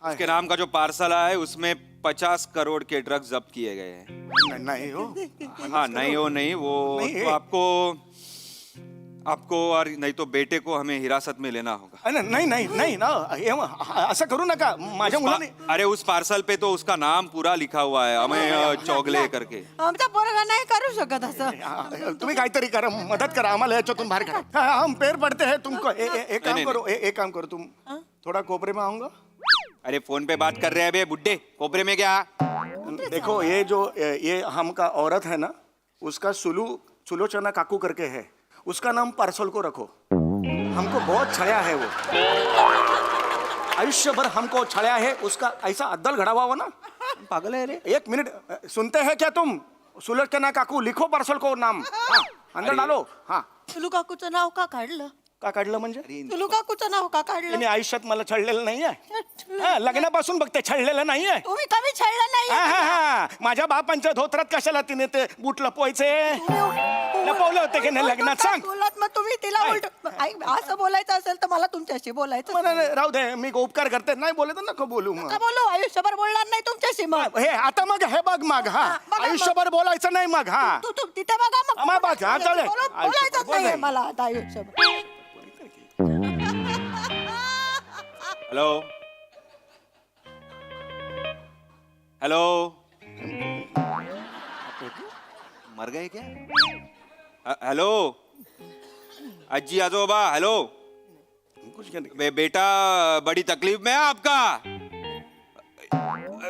उसके नाम का जो पार्सल आया है उसमें 50 करोड़ के ड्रग्स जब्त किए गए हैं. नहीं हो. हाँ नहीं हो नहीं वो नहीं, तो आपको और नहीं तो बेटे को हमें हिरासत में लेना होगा. नहीं नहीं नहीं ना असं करू नका माझ्या मुलाने. अरे उस पार्सल पे तो उसका नाम पूरा लिखा हुआ है हमें चौगले करके. आमचा पोरगा नाही करू शकत असं. तुम्ही काहीतरी करा मदत करा आम्हाला याच्यातून बाहेर काढा. हम पैर पडते हैं तुमको. एक काम करो एक काम करो तुम थोड़ा कोपरे में आऊंगा. अरे फोन पे बात कर रहे हैं बे बुड्ढे कोपरे में क्या. देखो ये हम का औरत है ना उसका सुलोचना काकू करके है उसका नाम पार्सल को रखो. हमको बहुत छाया है वो आयुष्यभर हमको छाया है उसका ऐसा अद्दल घड़ा हुआ ना. पागल है रे. एक मिनट सुनते हैं क्या तुम. सुलोचना काकू लिखो पार्सल को नाम. अंदर डालो. हाँ तुलू काकूचं नाव का काढलं. का काढलं म्हणजे तुलू काकूचं नाव का काढलं. त्यांनी आयुष्यात मला छळलेलं नाहीये. लग्नापासून बघते छळलेलं नाहीये. तुम्ही कमी छळलं नाही. माझ्या बापांच्या धोत्रात कशाला तिने ते बूट लपवायचे लपवले होते की नाही लग्नात सांग. बोलत मग तुम्ही तिला उलट असं बोलायचं असेल तर मला तुमच्याशी बोलायचं. नाही, राहू दे मी उपकार करते नाही बोलत नको बोलू मग. का बोलू आयुष्यभर बोलणार नाही तुमच्याशी मग. हे आता मग हे बघ मग हा बघा, आयुष्यभर बोलायचं नाही मग. हा तू तू तिथे बघा मग. मग बघ, हा, चालेल. बोलायचंच बोल नाही नाही. मला आता आयुष्यभर. हेलो हेलो मर गए क्या. हेलो अज्जी आजोबा हेलो. बेटा बड़ी तकलीफ में है आपका.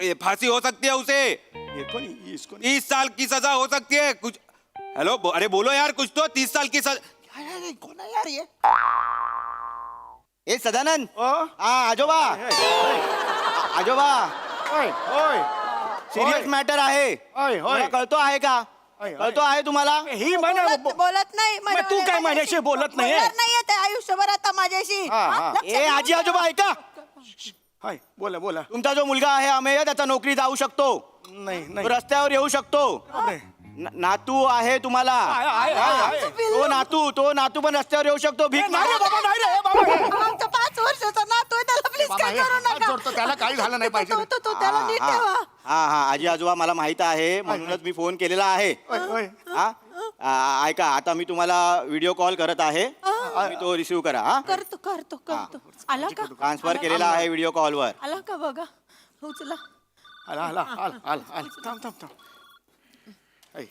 ये फांसी हो सकती है उसे. ये कोण इसको 30 साल की सजा हो सकती है कुछ. हेलो अरे बोलो यार कुछ तो. 30 साल की सजा. कोण आहे यार ये. ए सदानंद ओ हा आजोबा आजोबा ओय ओय सिरियस मॅटर आहे. ओय मला ओय कळतो आहे का. कळतो आहे तुम्हाला. ही म्हणे बोलत नाही मग तू काय माझ्याशी बोलत नाहीये? बोलणार नाहीये ते आयुष्यभर आता माझ्याशी. हा, हा. हा, लक्षात ए आजी आजोबा ऐका हाय बोला बोला. तुमचा जो मुलगा आहे अमेय त्याचा नोकरी जाऊ शकतो. नाही तो नाही रस्त्यावर येऊ शकतो. बापरे. नातू आहे तुम्हाला. आहे. तो नातू पण रस्त्यावर येऊ शकतो. भीक नाही रे बाबा नाही रे बाबा. आमचा 5 वर्षाचा नातू आहे त्याला प्लीज बाबा, काय हे करू हात नका. जोडतो, त्याला काही झालं नाही पाहिजे. तो त्याला नीट ठेवा. हा हा आजी आजोबा मला माहित आहे म्हणूनच मी फोन केलेला आहे. ओय ओय हा ऐका आता मी तुम्हाला व्हिडिओ कॉल करत आहे. तुम्ही तो रिसिव्ह करा. हा करतो आला का. ट्रान्सफर केलेला आहे व्हिडिओ कॉलवर. आला का बघा. उचला. आला आला आला आला थांब थांब थांब. ऐ.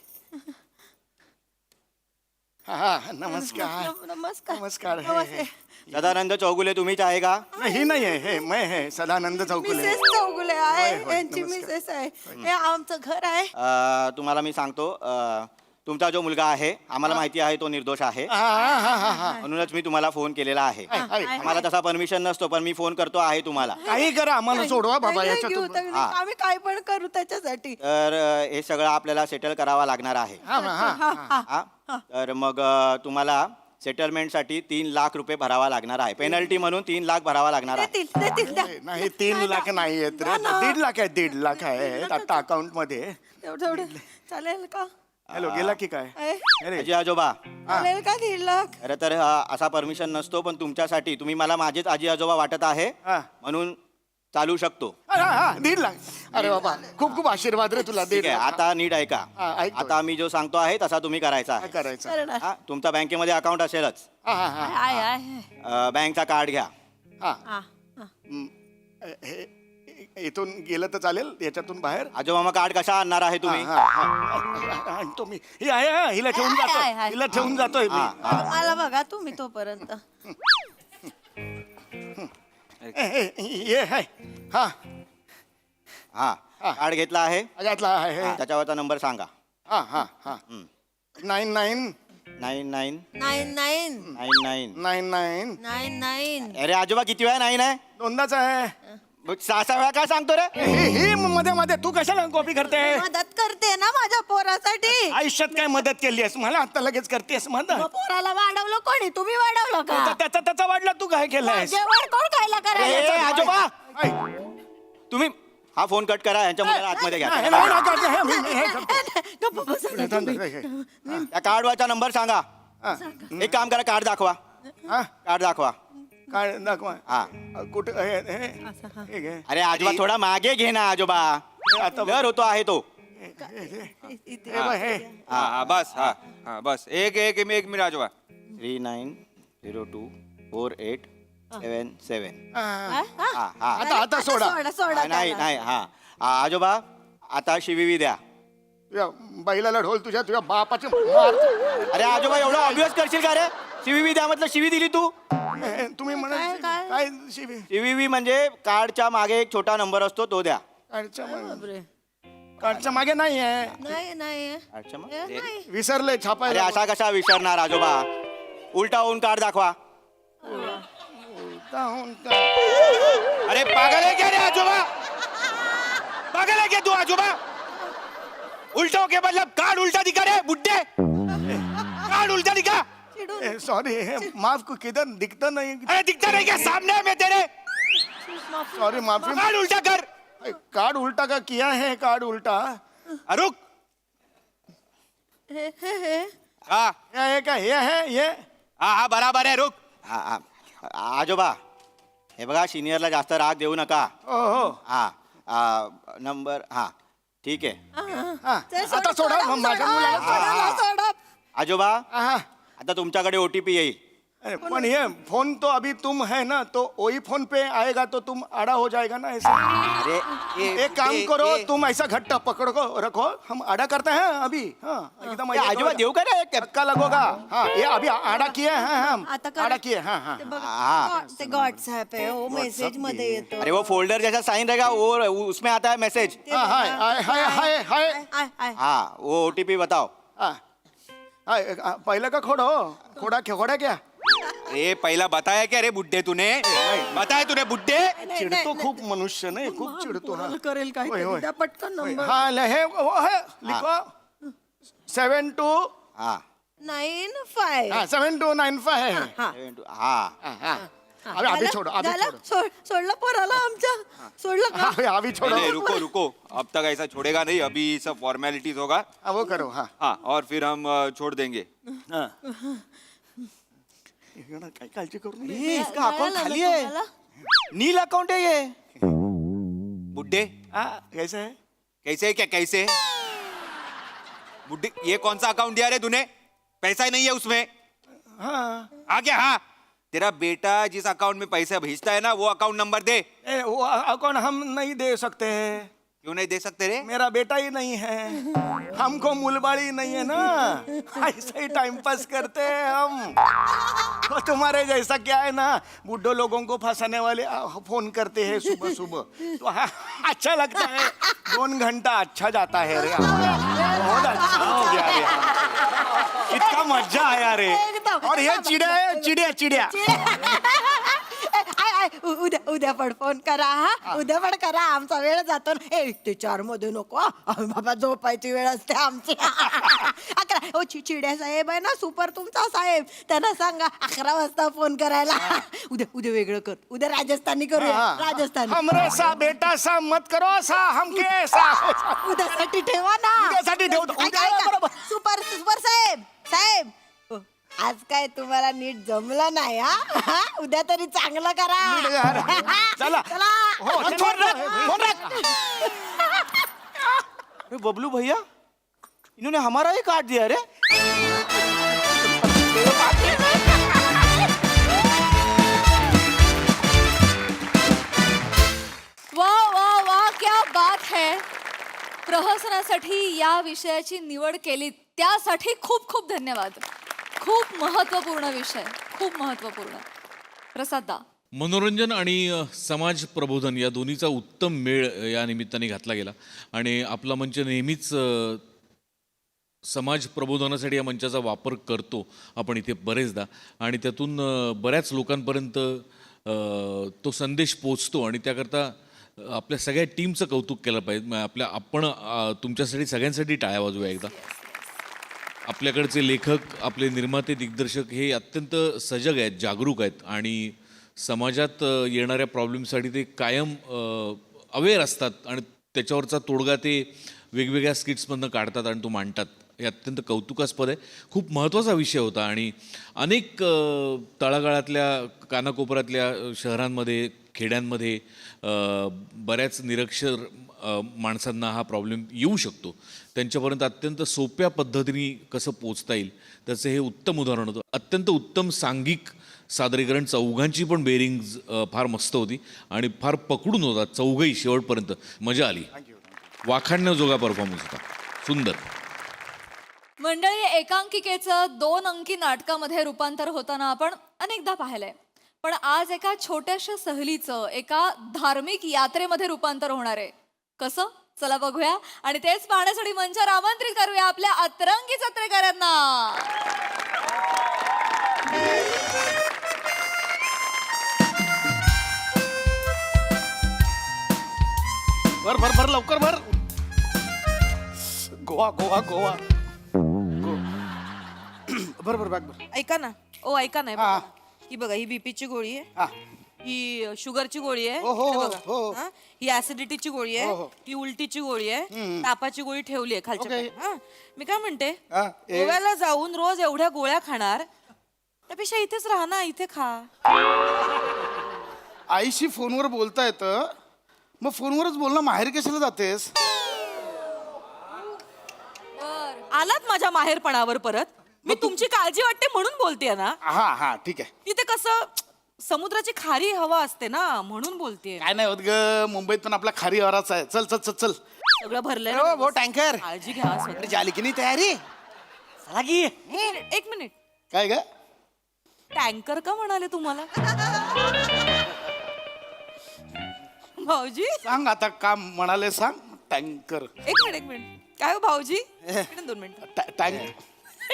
हा नमस्कार नमस्कार. नमस्कार नमस्ते. सदानंद चौगुले तुम्हीच आहे का. ही नाही आहे हे मैं है सदानंद चौगुले. मिसेस चौगुले आहे. होय, होय, यांची नमस्कार. मिसेस आहे. हे आमचं घर आहे. तुम्हाला मी सांगतो तुमचा जो मुलगा आहे आम्हाला माहिती आहे तो निर्दोष आहे. म्हणूनच मी तुम्हाला फोन केलेला आहे. आम्हाला तसा परमिशन नसतो पण मी फोन करतो आहे तुम्हाला. काही करा आम्हाला सोडवा बाबा नाही, याच्यातून. घेऊ तर आम्ही काय पण करू त्याच्यासाठी. तर हे सगळं आपल्याला सेटल करावा लागणार आहे. हा तर मग तुम्हाला सेटलमेंटसाठी 3 लाख रुपये भरावा लागणार आहे. पेनल्टी म्हणून 3 लाख भरावा लागणार आहे. देतील द्या. नाही 3 लाख नाही आहेत रे 1.5 लाख आहे 1.5 लाख आहे आता अकाउंट मध्ये. तेवढं चालेल का? हॅलो गेला की काय? अरे आजी आजोबा, चालेल का 1.5 लाख? खरं तर असा परमिशन नसतो, पण तुमच्यासाठी तुम्ही मला माझेच आजी आजोबा वाटत आहे हा. म्हणून चालू शकतो. हा, हा, 1.5 लाख. अरे बाबा खूप खूप आशीर्वाद रे तुला. ठीक 1.5 आहे, लाख. आता नीट ऐका. हा, ऐकतोय. आता मी जो सांगतो आहे तसा तुम्ही करायचा काय आहे. करायचं? करणार. हा, तुमचा बँकेमध्ये अकाउंट असेलच. हा, हा, हा, आहे आहे. बँकचा कार्ड घ्या. हा. हा, हा. इथून गेलं तर चालेल याच्यातून बाहेर. आजोबा मग कार्ड कशा आणणार आहे तुम्ही? हा, हा, हा. आणतो मी. ही आहे हा, हिला ठेवून आहे, जातो आहे. हिला ठेवून जातोय मी. मला बघा तुम्ही तोपर्यंत. ये आहे हा हा, कार्ड घेतला आहे. यातला आहे. त्याच्यावरचा नंबर सांगा. हा हा हा 99 99 99 99. 99 99. अरे आजोबा किती वेळा नाही नाही दोनदाच आहे. 6 वेळा काय सांगतो रे? ही मध्ये मध्ये तू कशाला कॉपी करते? मदत करते ना माझ्या पोरासाठी. आयुष्यात काय मदत केली आहेस मला आता लगेच करतेस मग मदत? पोराला वाढवलं कोणी? तुम्ही वाढवलं का? त्याचा वाढला तू काय केलंयस? जेवण कोण खायला ए, करायला? आजोबा ऐ, तुम्ही हा फोन कट करा, यांच्या मुलाला आतमध्ये घ्या. नाही, नाही, नाही, करते, हे, मी हे करतो. गप्प बसा ना तुम्ही. त्या कार्डवरचा नंबर सांगा. हा, एक काम करा, कार्ड दाखवा. हा, कार्ड दाखवा. काय दाखवा हा. कुठे हे घे. अरे आजोबा थोडा मागे घे ना आजोबा. आता घर होतो आहे तो. हे बघ, हे. हाँ हाँ बस हाँ हाँ बस एक मिनट आजोबा 39024877. हा. हा हा. आता सोडा. सोडा नाही नाही हा. आजोबा आता शिविवी द्या. तुझ्या बैलाला ढोल तुझ्या बापाचे मार. अरे आजोबा एवढं ऑब्वियस करशील का रे? शिविवी द्या म्हटलं शिवी दिली तू. तुम्ही म्हणा काय? काय शिवी शिविवी म्हणजे कार्डच्या मागे एक छोटा नंबर असतो तो द्या. काढच्या मागे नाही आहे. नाही नाही कार्डच्या मागे? नाही. विसरले अरे छापायला. असा कसा विसरणार आजोबा? उलटा होऊन कार्ड दाखवा. अरे पागल है क्या रे आजोबा? पागल है क्या तू आजोबा? उल्टा हो के मतलब कार्ड उल्टा दिखा रे बुड्ढे. कार्ड उल्टा दिखा. सॉरी माफ को किधर दिखता नहीं. अरे दिखता नहीं क्या? सामने है मैं तेरे. सॉरी माफी. कार्ड उल्टा कर. कार्ड उल्टा का किया है कार्ड उल्टा. रुक. हाँ ये का ये है ये. हाँ हाँ बराबर है रुक. आजोबा हे बघा, सिनियरला जास्त राग देऊ नका. हो हा नंबर हा ठीक आहे. आता सोडा माझ्या मुलाला. सोडा. आजोबा हाँ. आता तुमच्याकडे OTP येईल. पण ये फोन तो अभी तुम है ना तो वही फोन पे आएगा तो तुम आड़ा हो जाएगा ना ऐसे. अरे एक काम करो तुम ऐसा घट्टा पकड़ को रखो हम आड़ा करते हैं अभी. हाँ एकदम आजोबा देऊ का रे? धक्का लगोगा. हाँ ये अभी आड़ा किए हैं हम. आता कर. आड़ा किए हाँ हाँ. ते बघ, हा. ते व्हॉट्सअप आहे हो मेसेज मध्ये येतो. अरे वो फोल्डर जैसा साइन रहेगा वो उसमें आता है मैसेज. हाँ हाय हाय हाय हाय हाय. I, I. हाँ वो OTP बताओ. हाँ हाय पहले का खोड़ा क्या. ए पहला बताया क्या रे बुड्ढे तूने? बताया तूने बुड्ढे? चिडतो खूप मनुष्य नाही खूप चिडतो. हा करेल काय होय, होय. त्या पटकन नंबर. हाँ हे वो है लिखो 72. हाँ 95. हाँ 7295 है. हाँ हाँ अभी छोड़ो अभी झालं? छोड़ो. सोडलं पोराला आमच्या. सोडलं का? अभी छोड़ो. नहीं, रुको रुको अब तक ऐसा छोड़ेगा नहीं. अभी सब फॉर्मेलिटीज होगा. हाँ, वो करो. हाँ हाँ और फिर हम छोड़ देंगे. काय काळजी करू नये. ये इसका अकाउंट खाली है. नील अकाउंट है ये. बुड्ढे हाँ कैसे है. कैसे है क्या? कैसे बुड्ढे ये कौन सा अकाउंट दिया रे तूने? पैसा ही नहीं है उसमें. हाँ आ गया. हाँ तेरा बेटा जिस अकाउंट में पैसा भेजता है ना वो अकाउंट नंबर दे. वो अकाउंट हम नहीं दे सकते हैं. क्यों नहीं दे सकते रे? मेरा बेटा ही नहीं है. हमको मूलबाड़ी नहीं है ना ऐसे ही टाइम पास करते हैं हम. तो तुम्हारे जैसा क्या है ना बुड्ढो लोगों को फंसाने वाले फोन करते हैं सुबह सुबह. तो हाँ, अच्छा लगता है. 2 घंटा अच्छा जाता है रे. बहुत अच्छा हो गया रे. इतना मजा आया रे. एकदम. और ये चिड़िया है चिड़िया चिड़िया. काय उद्या उद्या पण फोन करा हा उद्या पण करा आमचा वेळ जातो ना ते 4 मध्ये नको बाबा झोपायची वेळ असते आमची 11 ओ चिड्या साहेब आहे ना सुपर तुमचा साहेब त्यांना सांगा 11 वाजता फोन करायला उद्या उद्या वेगळं कर उद्या राजस्थानी करूया राजस्थानी हमरे सा बेटा सा मत करो सा हमके सा उद्यासाठी ठेवा ना उद्यासाठी ठेवतो. ऐका, ऐका. सुपर सुपर साहेब साहेब आज काय तुम्हाला नीट जमलं नाही हा उद्या तरी चांगलं करा चला. चला फोन रख. अरे बबलू भैया इन्होंने हमारा ही काट दिया रे वा वा वा क्या बात है प्रहसनासाठी या विषयाची निवड केली त्यासाठी खूप खूप धन्यवाद खूप महत्वपूर्ण विषय खूप महत्वपूर्ण प्रसादा मनोरंजन आणि समाज प्रबोधन या दोन्हीचा उत्तम मेळ या निमित्ताने घातला गेला आणि आपला मंच नेहमीच समाज प्रबोधनासाठी या मंचाचा वापर करतो आपण इथे बरेचदा आणि त्यातून बऱ्याच लोकांपर्यंत तो संदेश पोचतो आणि त्याकरता आपल्या सगळ्या टीमचं कौतुक केलं पाहिजे आपण तुमच्यासाठी सगळ्यांसाठी टाळ्या वाजवूया एकदा आपल्याकडचे लेखक आपले निर्माते दिग्दर्शक हे अत्यंत सजग आहेत जागरूक आहेत आणि समाजात येणाऱ्या प्रॉब्लेमसाठी ते कायम अवेअर असतात आणि त्याच्यावरचा तोडगा ते वेगवेगळ्या स्किट्समधनं काढतात आणि तो मांडतात हे अत्यंत कौतुकास्पद आहे खूप महत्त्वाचा विषय होता आणि अनेक तळागाळातल्या कानाकोपऱ्यातल्या शहरांमध्ये खेड्यांमध्ये बऱ्याच निरक्षर माणसांना हा प्रॉब्लेम येऊ शकतो त्यांच्यापर्यंत अत्यंत सोप्या पद्धतीने कसं पोचता येईल त्याचं हे उत्तम उदाहरण होतं अत्यंत उत्तम सांघिक सादरीकरण चौघांची पण बेरिंग्ज फार मस्त होती आणि फार पकडून होता चौघही शेवटपर्यंत मजा आली वाखाणण्याजोगा परफॉर्मन्स होता सुंदर मंडळी एकांकिकेचं 2 अंकी नाटकामध्ये रूपांतर होताना आपण अनेकदा पाहिलंय पण आज एका छोट्याशा सहलीचं एका धार्मिक यात्रेमध्ये रूपांतर होणार आहे कसं चला बघूया आणि तेच पाहण्यासाठी मंचावर आमंत्रित करूया आपल्या अतरंगी जत्रेकरांना भर भर भर लवकर भर गोवा गोवा गोवा भर भर बॅग भर ऐका ना ओ ऐका ना हा. ही बघा ही बीपीची गोळी आहे हा. ही शुगरची गोळी आहे हो, हो, हे हो, बघा. हो. हा? ही ऍसिडिटीची गोळी हो, आहे हो. ही उलटीची गोळी आहे तापाची गोळी ठेवली आहे खालच्या ओके. पायात. हा मी काय म्हणते हा, गोव्याला जाऊन रोज एवढ्या गोळ्या खाणार त्यापेक्षा इथेच राहा ना इथे खा आईशी फोनवर बोलता येतं मग फोनवरच बोलणं माहेर कशाला जातेस आलात माझ्या माहेरपणावर परत मी तुमची काळजी वाटते म्हणून बोलतेय ना हा हा ठीक आहे तिथे कसं समुद्राची खारी हवा असते ना म्हणून बोलतेय काय नाही होत ग मुंबईत पण आपला खारी वाराचा आहे चल चल चल चल सगळं भरलंय हो, ना हो, टँकर काळजी घ्या स्वतःची. झाली की नाही तयारी चला की एक मिनिट काय ग टँकर का म्हणाले तुम्हाला भाऊजी सांग आता काम म्हणाले सांग टँकर एक मिनिट काय हो भाऊजी एक मिनिट, 2 मिनिट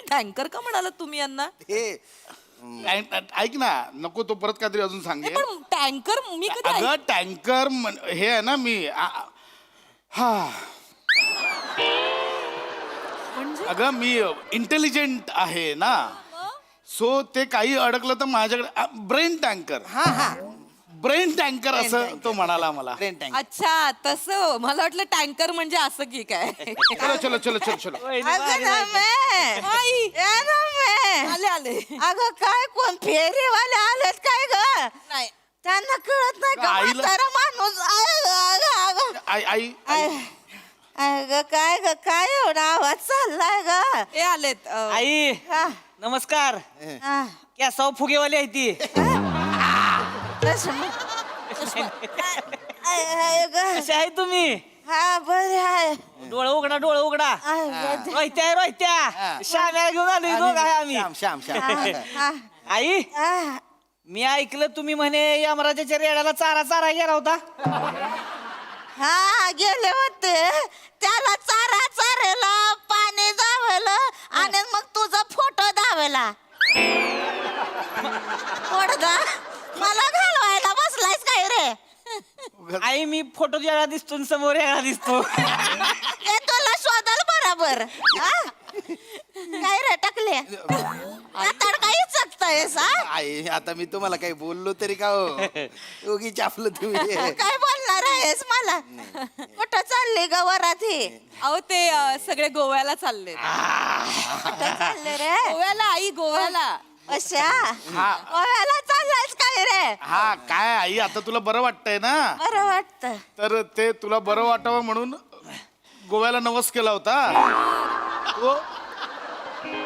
टँकर का म्हणालात तुम्ही यांना ऐक ना नको तो परत काहीतरी अजून सांगे पण टँकर मी कधी अगं टँकर हे आहे ना मी हा म्हणजे अगं मी इंटेलिजंट आहे ना सो ते काही अडकलं तर माझ्याकडे ब्रेन टँकर ब्रेन टँकर असं तो म्हणाला मला अच्छा तसं मला वाटलं टँकर म्हणजे असं की काय चलो चलो चलो चलो चलो आले आले अगं काय कोण फेरीवाले आलेत काय ग नाही त्यांना कळत नाही का आईला- म्हातारा माणूस आई आई अगं काय ग काय एवढा आवाज चाललाय ग ते आलेत आई नमस्कार कॅसाव फुगेवाली आहे ती कसे आहे तुम्ही हा बरे आहे डोळं उघडा रोहित्या रोहित्या श्याम्याला घेऊन आलो दोघं आहे आम्ही श्याम श्याम आई मी ऐकलं तुम्ही म्हणे यमराजाच्या रेड्याला चारा गेला होता हा गेले होते त्याला चारा चारेला पाणी दावलं आणि मग तुझा फोटो दावला मला घालवायला बसला आई मी फोटो वेगळा दिसतो आणि समोर वेगळा दिसतो. हे तुला शोधाल बरोबर हा? काय रे टाकले आता काही चकतायस हा आई आता मी तुम्हाला काही बोललो तरी का हो उगीच आपलं तुम्ही काय बोलणार आहेस मला कुठं चालले गवरात हे अहो ते सगळे गोव्याला चालले कुठं चालले रे गोव्याला आई गोव्याला अशा गोव्याला चाललायस काय रे हा काय आई आता तुला बरं वाटतंय ना बरं वाटतं तर ते तुला बरं वाटावं म्हणून गोव्याला नवस केला होता तो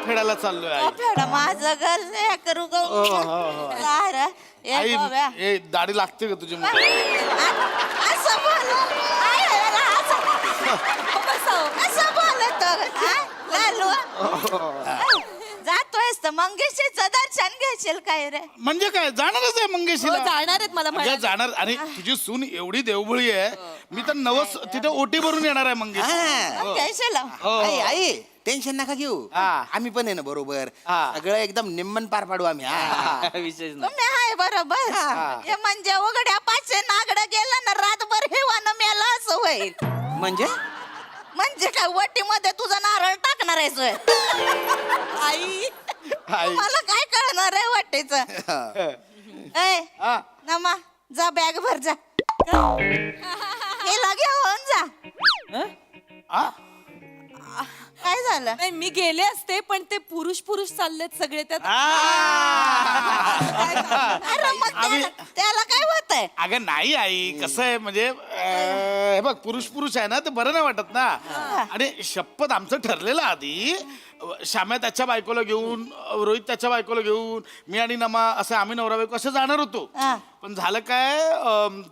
फेडायला चाललोय आई. फेडा माझं गल नाही करू आई गोव्या ए, दाढी लागते का तुझी मुलं? असं बोल असं बोलतो लालू जातोयस तर मंगेशीचं दर्शन घेशील काय रे म्हणजे काय जाणारच आहे मंगेशीला जाणार आहेत मला अगं, म्हणाले. जाणार आणि तुझी सून एवढी देवभळी आहे मी तर नवस तिथे ओटी भरून येणार आहे मंगेशी घेशील आई आई टेन्शन नका घेऊ आम्ही पण आहे ना बरोबर सगळं एकदम निम्मन पार पाडू आम्ही विशेष नाही. तुम्ही हाय बरोबर हे म्हणजे उघड्या पाचशे नागड गेला ना रातभर हेवानं मेला असं होईल म्हणजे काय वटीमध्ये तुझा नारळ टाकणार आहेस होय? आई मला काय कळणार आहे वाटेच नमा जा बॅग भर जा हिला घेऊन जा काय झालं नाही मी गेले असते पण ते पुरुष चाललेत सगळे त्यात अरे मग त्याला काय होतंय अगं नाही आई कसं आहे म्हणजे हे बघ पुरुष आहे ना ते बरं नाही वाटत ना आणि शपथ आमचं ठरलेलं आधी श्याम्या त्याच्या बायकोला घेऊन रोहित त्याच्या बायकोला घेऊन मी आणि नमा असं आम्ही नवरा बायको असं जाणार होतो पण झालं काय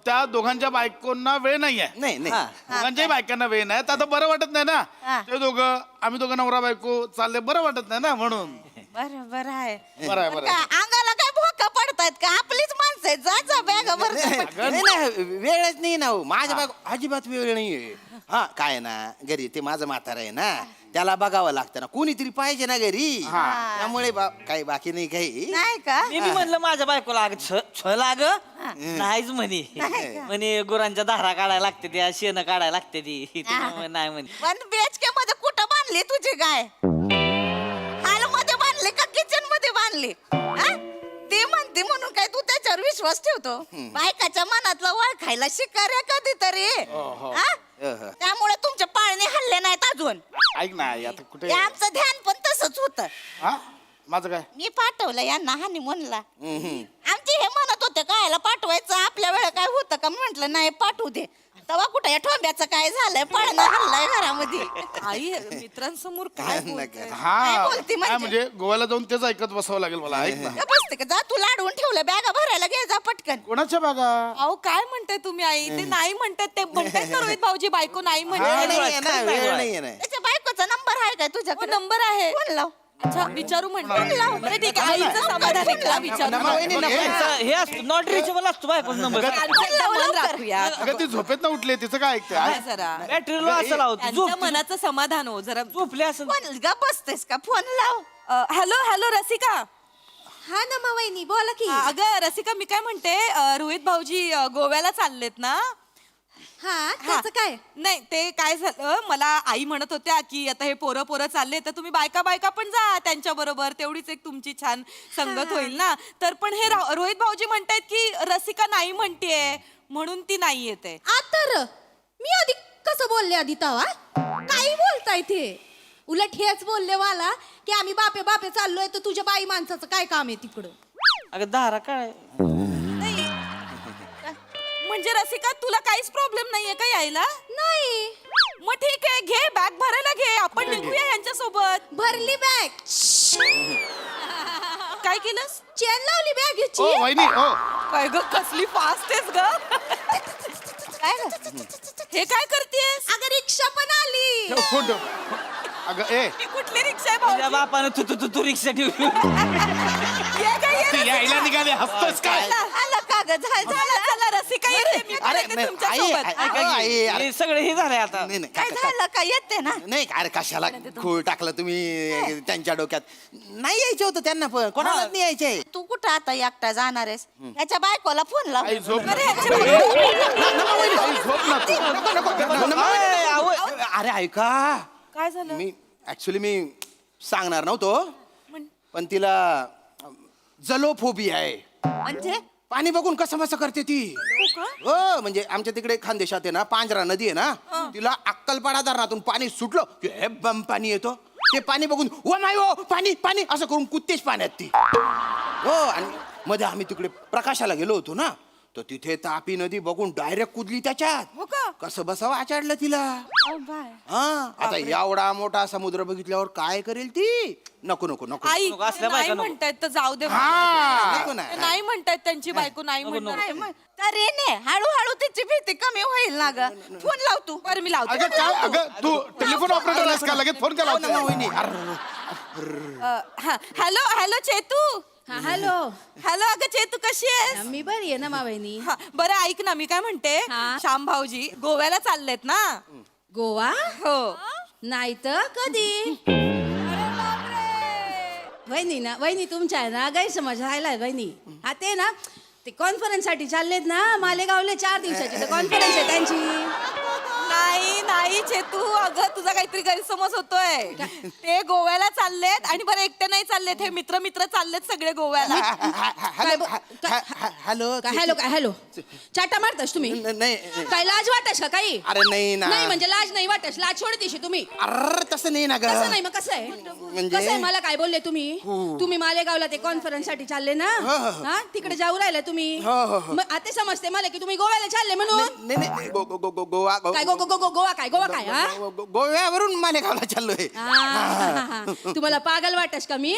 त्या दोघांच्या बायकोंना वेळ नाहीये नाही दोघांच्याही बायकांना वेळ नाही तर आता बरं वाटत नाही ना ते आम्ही दोघं नवरा बायको चालले बरं वाटत नाही ना म्हणून बरोबर आहे बरं आहे बरं आहे. अंगाला काय भोका पडतायत का आपलीच माणसं आहेत जा बॅग भर नाही वेळच नाही ना हो माझ्या बायको अजिबात वेळ नाहीये हा काय ना घरी ते माझं म्हातारा आहे ना त्याला बघावं लागतं ना कोणीतरी पाहिजे ना घरी त्यामुळे काही बाकी नाही काही नाही का मी बी म्हणलं माझ्या बायकोला लाग नाहीच म्हणे गुरांच्या धारा काढायला लागते त्या शेण काढायला लागते ती नाही म्हणे पण बेचके मध्ये कुठं बांधली तुझी गाय हाल मध्ये बांधली का किचन मध्ये बांधली ती म्हणते म्हणून काय तू त्याच्यावर विश्वास ठेवतो बायकाच्या मनातलं ओळखायला शिकार्या कधीतरी त्यामुळे तुमचे पाळणे हल्ले नाहीत अजून ऐक ना आई, आता कुठे हे आमचं ध्यान पण तसंच होतं हा माझं काय मी पाठवलं यांना हानी म्हणला आमचे हे म्हणत होते कायला पाठवायचं आपल्या वेळा काय होतं का म्हंटल नाही पाठवू दे तेव्हा कुठं या ठोंब्याचं काय झालंय पळणं हल्लाय घरामध्ये आई मित्रांसमोर काय बोलते? हा बोलती म्हणजे? काय म्हणजे गोव्याला जाऊन तेच ऐकत बसावं लागेल मला ऐक ना का बसते का जा तू लाडवून ठेवलं बॅगा भरायला घे जा पटकन कोणाच्या बागा अहो काय म्हणताय तुम्ही आई ते नाही म्हणतात ते म्हणतात ना रोहित भाऊजी बायको नाही वेळ म्हणते नाहीये ना वेळ नाहीये ना त्याच्या बायकोचा नंबर आहे काय तुझ्याकडे नंबर आहे फोन लाव अच्छा विचारू म्हणतो बरं ठीक आहे आईचं समाधान आहे का? विचारू हे असतो नॉट रिचेबल असतो बायको नंबर त्यांचं मन राखूया अगं ती झोपेत ना उठले तिचं काय ऐकते काय जरा बॅटरी लो असं लावतो त्यांच्या मनाचं समाधान हो जरा झोपले असं फोन ग बसतेस का फोन लाव हॅलो रसिका हा ना वहिनी बोला की अगं रसिका मी काय म्हणते रोहित भाऊजी गोव्याला चाललेत ना हा त्याचं काय नाही ते काय झालं मला आई म्हणत होत्या की आता हे पोरं चालले तर तुम्ही बायका पण जा त्यांच्या बरोबर तेवढीच एक तुमची छान संगत होईल ना तर पण हे रोहित भाऊजी म्हणतायत की रसिका नाही म्हणतेय म्हणून ती नाही येते तर मी आधी कसं बोलले आधी तवा काही बोलताय ते उलट हेच बोलले मला की आम्ही बापे चाललोय तर तुझ्या बाई माणसाचं काय काम आहे तिकडं अगं धारा काय म्हणजे रसिका तुला काहीच प्रॉब्लेम नाहीये का यायला नाही मग ठीक आहे घे बॅग भरायला घे आपण निघूया यांच्या सोबत भरली बॅग काय केलंस चेन लावली ओ बॅगची वहिनी ओ काय ग कसली फास्ट आहेस ग काय ग? हे काय करतेस अगं रिक्षा पण आली ठेव, फोन ठेव अगं ए कुठली रिक्षा आहे तुझ्या बापानं तू रिक्षा ठेवली ती यायला निघाली हसतोस काय चला रसिका येते मी अरे पण नाही, तुमच्या आई, सोबत. आई, आई, अरे, हे सगळं हे झालंय आता नाही, नाही, काय काय- झालं काय येते ना नाही अरे कशाला खूळ टाकलं तुम्ही त्यांच्या डोक्यात नाही यायचं होतं त्यांना पण कोणालाच नाही यायचंय तू कुठं आता एकटा जाणार आहेस याच्या बायकोला फोन लाव आई, झोप अरे, नको. ह्याच्या बायकोला- आई, झोप ना तू. अरे ऐका काय झालं मी ऍक्च्युली मी सांगणार नव्हतो पण तिला जलोफोबिया आहे म्हणजे पाणी बघून कसं बसं करते ती हो म्हणजे आमच्या तिकडे खानदेशात आहे ना पांजरा नदी आहे ना तिला अक्कलपाडा धरणातून पाणी सुटलं की हे बम पाणी येतो ते पाणी बघून ओ माय ओ पाणी पाणी असं करून कुत्तेच पाण्यात ती हो आणि मध्ये आम्ही तिकडे प्रकाशाला गेलो होतो ना तर तिथे तापी नदी बघून डायरेक्ट कुदली त्याच्यात हो का कसं बसावं आचाडलं तिला हा आता एवढा मोठा समुद्र बघितल्यावर काय करेल ती नको नको नको आई नको, असल्या नाही बायका नको. म्हणतायत तर जाऊ दे हा, नको ना. नाही म्हणतायत त्यांची बायको नाही म्हणणार अरे ने हळूहळू तिची भीती कमी होईल ना ग फोन लाव तू बरं मी लावतो अगं काय अगं तू टेलिफोन ऑपरेटर आहेस का लगेच फोन केला हो ना, होता? वहिनी. अर्र. Hello hello Chetu hello hello अगं चेतू कशी आहेस मी बरी आहे ना मावैनी हा, बरं ऐक ना मी काय म्हणते हा? श्याम भाऊजी गोव्याला चाललेत ना गोवा हो नाही तर कधी वहिनी ना वहिनी तुमच्या आहे ना गैरसमज राहिलाय वहिनी हा ते ना ते कॉन्फरन्स साठी चाललेत ना मालेगावले 4 दिवसाची तर कॉन्फरन्स आहे त्यांची नाही नाही चेतू अगं तुझा काहीतरी गैरसमज होतोय ते गोव्याला चाललेत आणि बरं एकटे नाही चाललेत हे मित्र मित्र चाललेत सगळे गोव्याला हॅलो हॅलो काय हॅलो काय हॅलो चाटा मारतास तुम्ही नाही काय लाज वाटस का काही अरे नाही ना नाही म्हणजे लाज नाही वाटस लाज सोडतीशी तुम्ही अरे तसं नाही ना ग कसं नाही मग कसं आहे म्हणजे? कसं आहे मला काय बोलले तुम्ही तुम्ही मालेगावला ते कॉन्फरन्स साठी चालले ना हा तिकडे जाऊ राहिले तुम्ही हो, हो, हो. मग आता समजते मला की तुम्ही गोव्याला चालले म्हणून नाही नाही गो गो गो गो गोवा काय गो गो गो गो गोवा काय गोवा काय हा गोव्यावरून मालेगावला चाललोय हा. तुम्हाला पागल वाटस का मी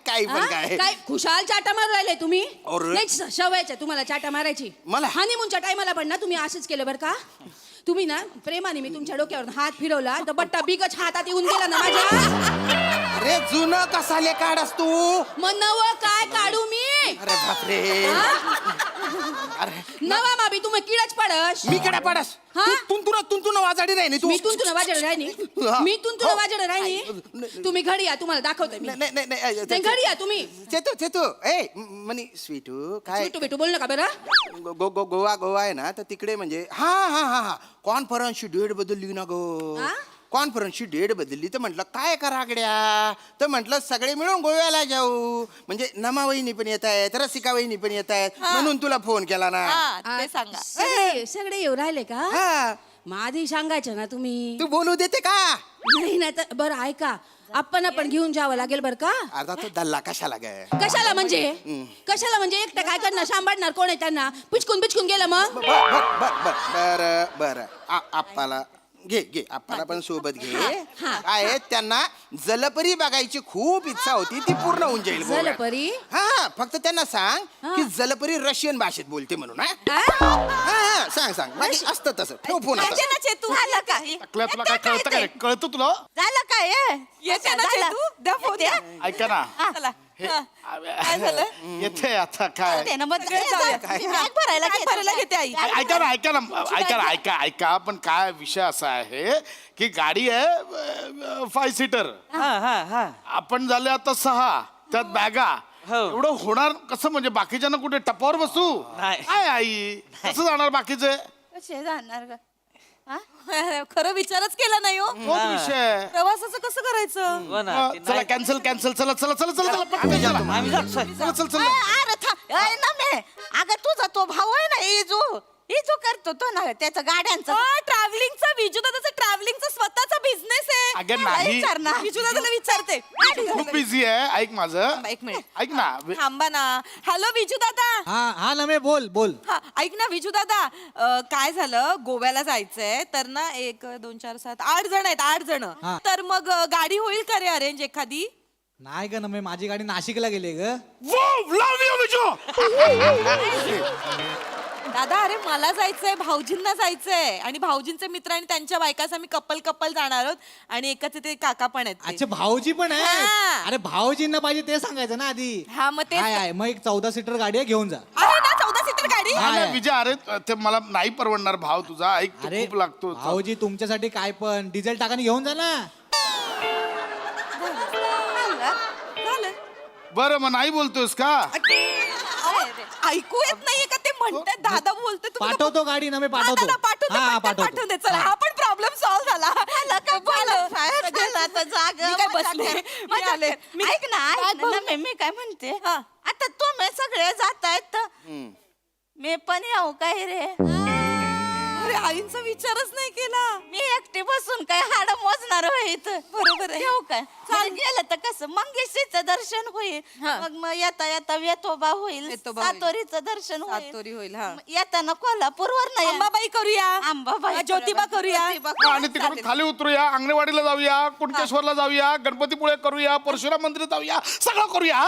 काही पण हा? काय काय खुशाल चाटा मारू राहिले तुम्ही अरे. नाही सवयच्या तुम्हाला चाटा मारायची मला? हनीमूनच्या टायमाला पण ना तुम्ही असंच केलं बरं का तुम्ही ना प्रेमाने मी तुमच्या डोक्यावर हात फिरवला तर बट्टा बिगच हातात येऊन गेला ना माझ्या अरे जुनं कसाले काढस तू मग नव काय काढू मी अरे बापरे अरे नवा माबी तुम्ही किडच पडस मी कडे पडस हा? तुंतुन वाजाडी राहिनी तू मी तुंतुन वाजड राहिनी हा. मी तुंतुन हो. वाजड राहिनी तुम्ही घडी या तुम्हाला दाखवते मी नाही नाही नाही नाही, घडी या तुम्ही चेतू चेतू ए मनी स्वीटू काय बिटू बिटू बोल नका बरं गो गो गोवा गोवा आहे ना तर तिकडे म्हणजे हा हा हा हा कॉन्फरन्सची डेट बदलली ना गो हा? कॉन्फरन्सची डेट बदलली तर म्हटलं काय करा गड्या तर म्हटलं सगळे मिळून गोव्याला जाऊ म्हणजे नमा वहिनी पण येत आहेत रसिका वहिनी पण येत आहेत म्हणून तुला फोन केला ना हा, ते सांगा सगळे येऊ राहिले का हा मग आधी सांगायचं ना तुम्ही तू बोलू देते का नाही ना तर बरं ऐका आपण घेऊन जावं लागेल बरं का अर्धा तो दल्ला कशाला गे कशाला म्हणजे एकटं काय करणार सांभाळणार कोण आहे त्यांना पिचकून गेलं मग बर बर आप्पाला घे घे आप्पाला पण सोबत घे हा. काय आहे, त्यांना जलपरी बघायची खूप इच्छा होती ती पूर्ण होऊन जाईल गोव्यात. जलपरी? हा फक्त त्यांना सांग की जलपरी रशियन भाषेत बोलते म्हणून हा? हा सांग सांग बाकी असतं तसं ठेव फोन आता. येते ना चेतू आला का टकल्या, तुला काय कळतं काय कळतं तुला झालं काय येते ना चेतू द्या फोन द्या ऐका ना चला हे काय झालं येथे आता काय दे ना मग बॅग भरायला घेते आई ऐका ना ऐका ना ऐका ना ऐका ऐका पण काय विषय असा आहे की गाडी आहे 5 सीटर हा हा हा आपण झाले आता 6 त्यात बॅगा हो. एवढं होणार कसं म्हणजे बाकीच्यांना कुठे टपावर बसू नाही. काय आई कसं जाणार बाकीचे कसे जाणार ग खरं विचारच केला नाही हो तोच विषय प्रवासाचं कसं करायचं हो ना ते चला नाही. कॅन्सल कॅन्सल चला चला चला चला चला पटकन चला. आम्ही जातोय. चला चल चल अगं तुझा तो भाऊ आहे ना इजू करतो तो ना त्याचं गाड्यांचं ट्रॅव्हलिंगचा विजू दादाचं ट्रॅव्हलिंगचा स्वतःचा बिझनेस आहे अगं, नाही. विचार ना विजू दादाला विचारते खूप बिझी आहे ऐक माझं एक मिनिट ऐक ना थांबा ना हॅलो विजू दादा हा हा ना मे बोल बोल हा ऐक ना विजू दादा काय झालं गोव्याला जायचंय तर ना 1 2 4 7 8 जण आहेत 8 जण हा. तर मग गाडी होईल का रे अरेंज एखादी नाही ग ना मे माझी गाडी नाशिकला गेली ग लव यू विजू दादा अरे मला जायचंय भाऊजींना जायचंय आणि भाऊजींचे मित्र आणि त्यांच्या बायकाच आम्ही कपल जाणार आहोत आणि एकाचे ते काका पण आहेत ते. अच्छा भाऊजी पण आहे हा. अरे भाऊजींना पाहिजे ते सांगायचं ना आधी हा मग ते आहे मग एक 14 सीटर गाडी आहे घेऊन जा आहे ना 14 सीटर गाडी हा. नाही, विजय अरे ते मला नाही परवडणार भाव तुझा ऐक तू अरे खूप लागतो भाऊजी तुमच्यासाठी काय पण डिझेल टाकाने घेऊन जा ना झालं बरं मग नाही बोलतोस का ऐकू येत नाहीये का ते म्हणतात दादा बोलते पाठवतो गाडी ना मी पाठवतो पाठवतो हा पाठवून दे चला हा पण प्रॉब्लेम सॉल्व्ह झाला मी काय बसले मी आले ऐक ना मी काय म्हणते आता तुम्ही सगळे जातायत मी पण येऊ काय रे अरे आईंचा विचारच नाही केला मी एकटी बसून काय हाड मोजणार होईत बरोबर आहे. येऊ काय चाल गेलं तर कसं मंगेशीचं दर्शन होईल मग येता येता वेतोबा होईल वेतोबा होईल. सातोरीचं दर्शन होईल सातोरी होईल हा येताना कोल्हापूरवर नाही अंबाबाई करूया अंबाबाई ज्योतिबा करूया आणि तिकडून खाली उतरूया अंगणवाडीला जाऊया कुणकेश्वरला जाऊया गणपतीपुळे करूया परशुराम मंदिरात जाऊया सगळं करूया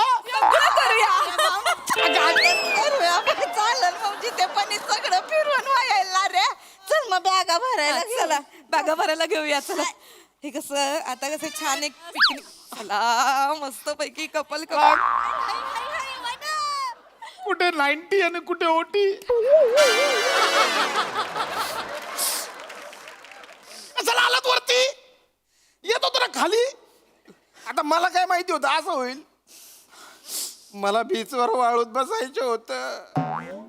चालेल मग जिथे पण सगळं फिरून व्हायला रे चल मग बॅगा भरायला चला बागा भरायला घेऊया चला हे कसं आता कसं छान एक पिकनिक चला मस्त पैकी कपल कुठे 90 आणि कुठे ओटी चला आलात वरती येतो तुला खाली आता मला काय माहिती होतं असं होईल मला बीचवर वाळूत बसायचं होतं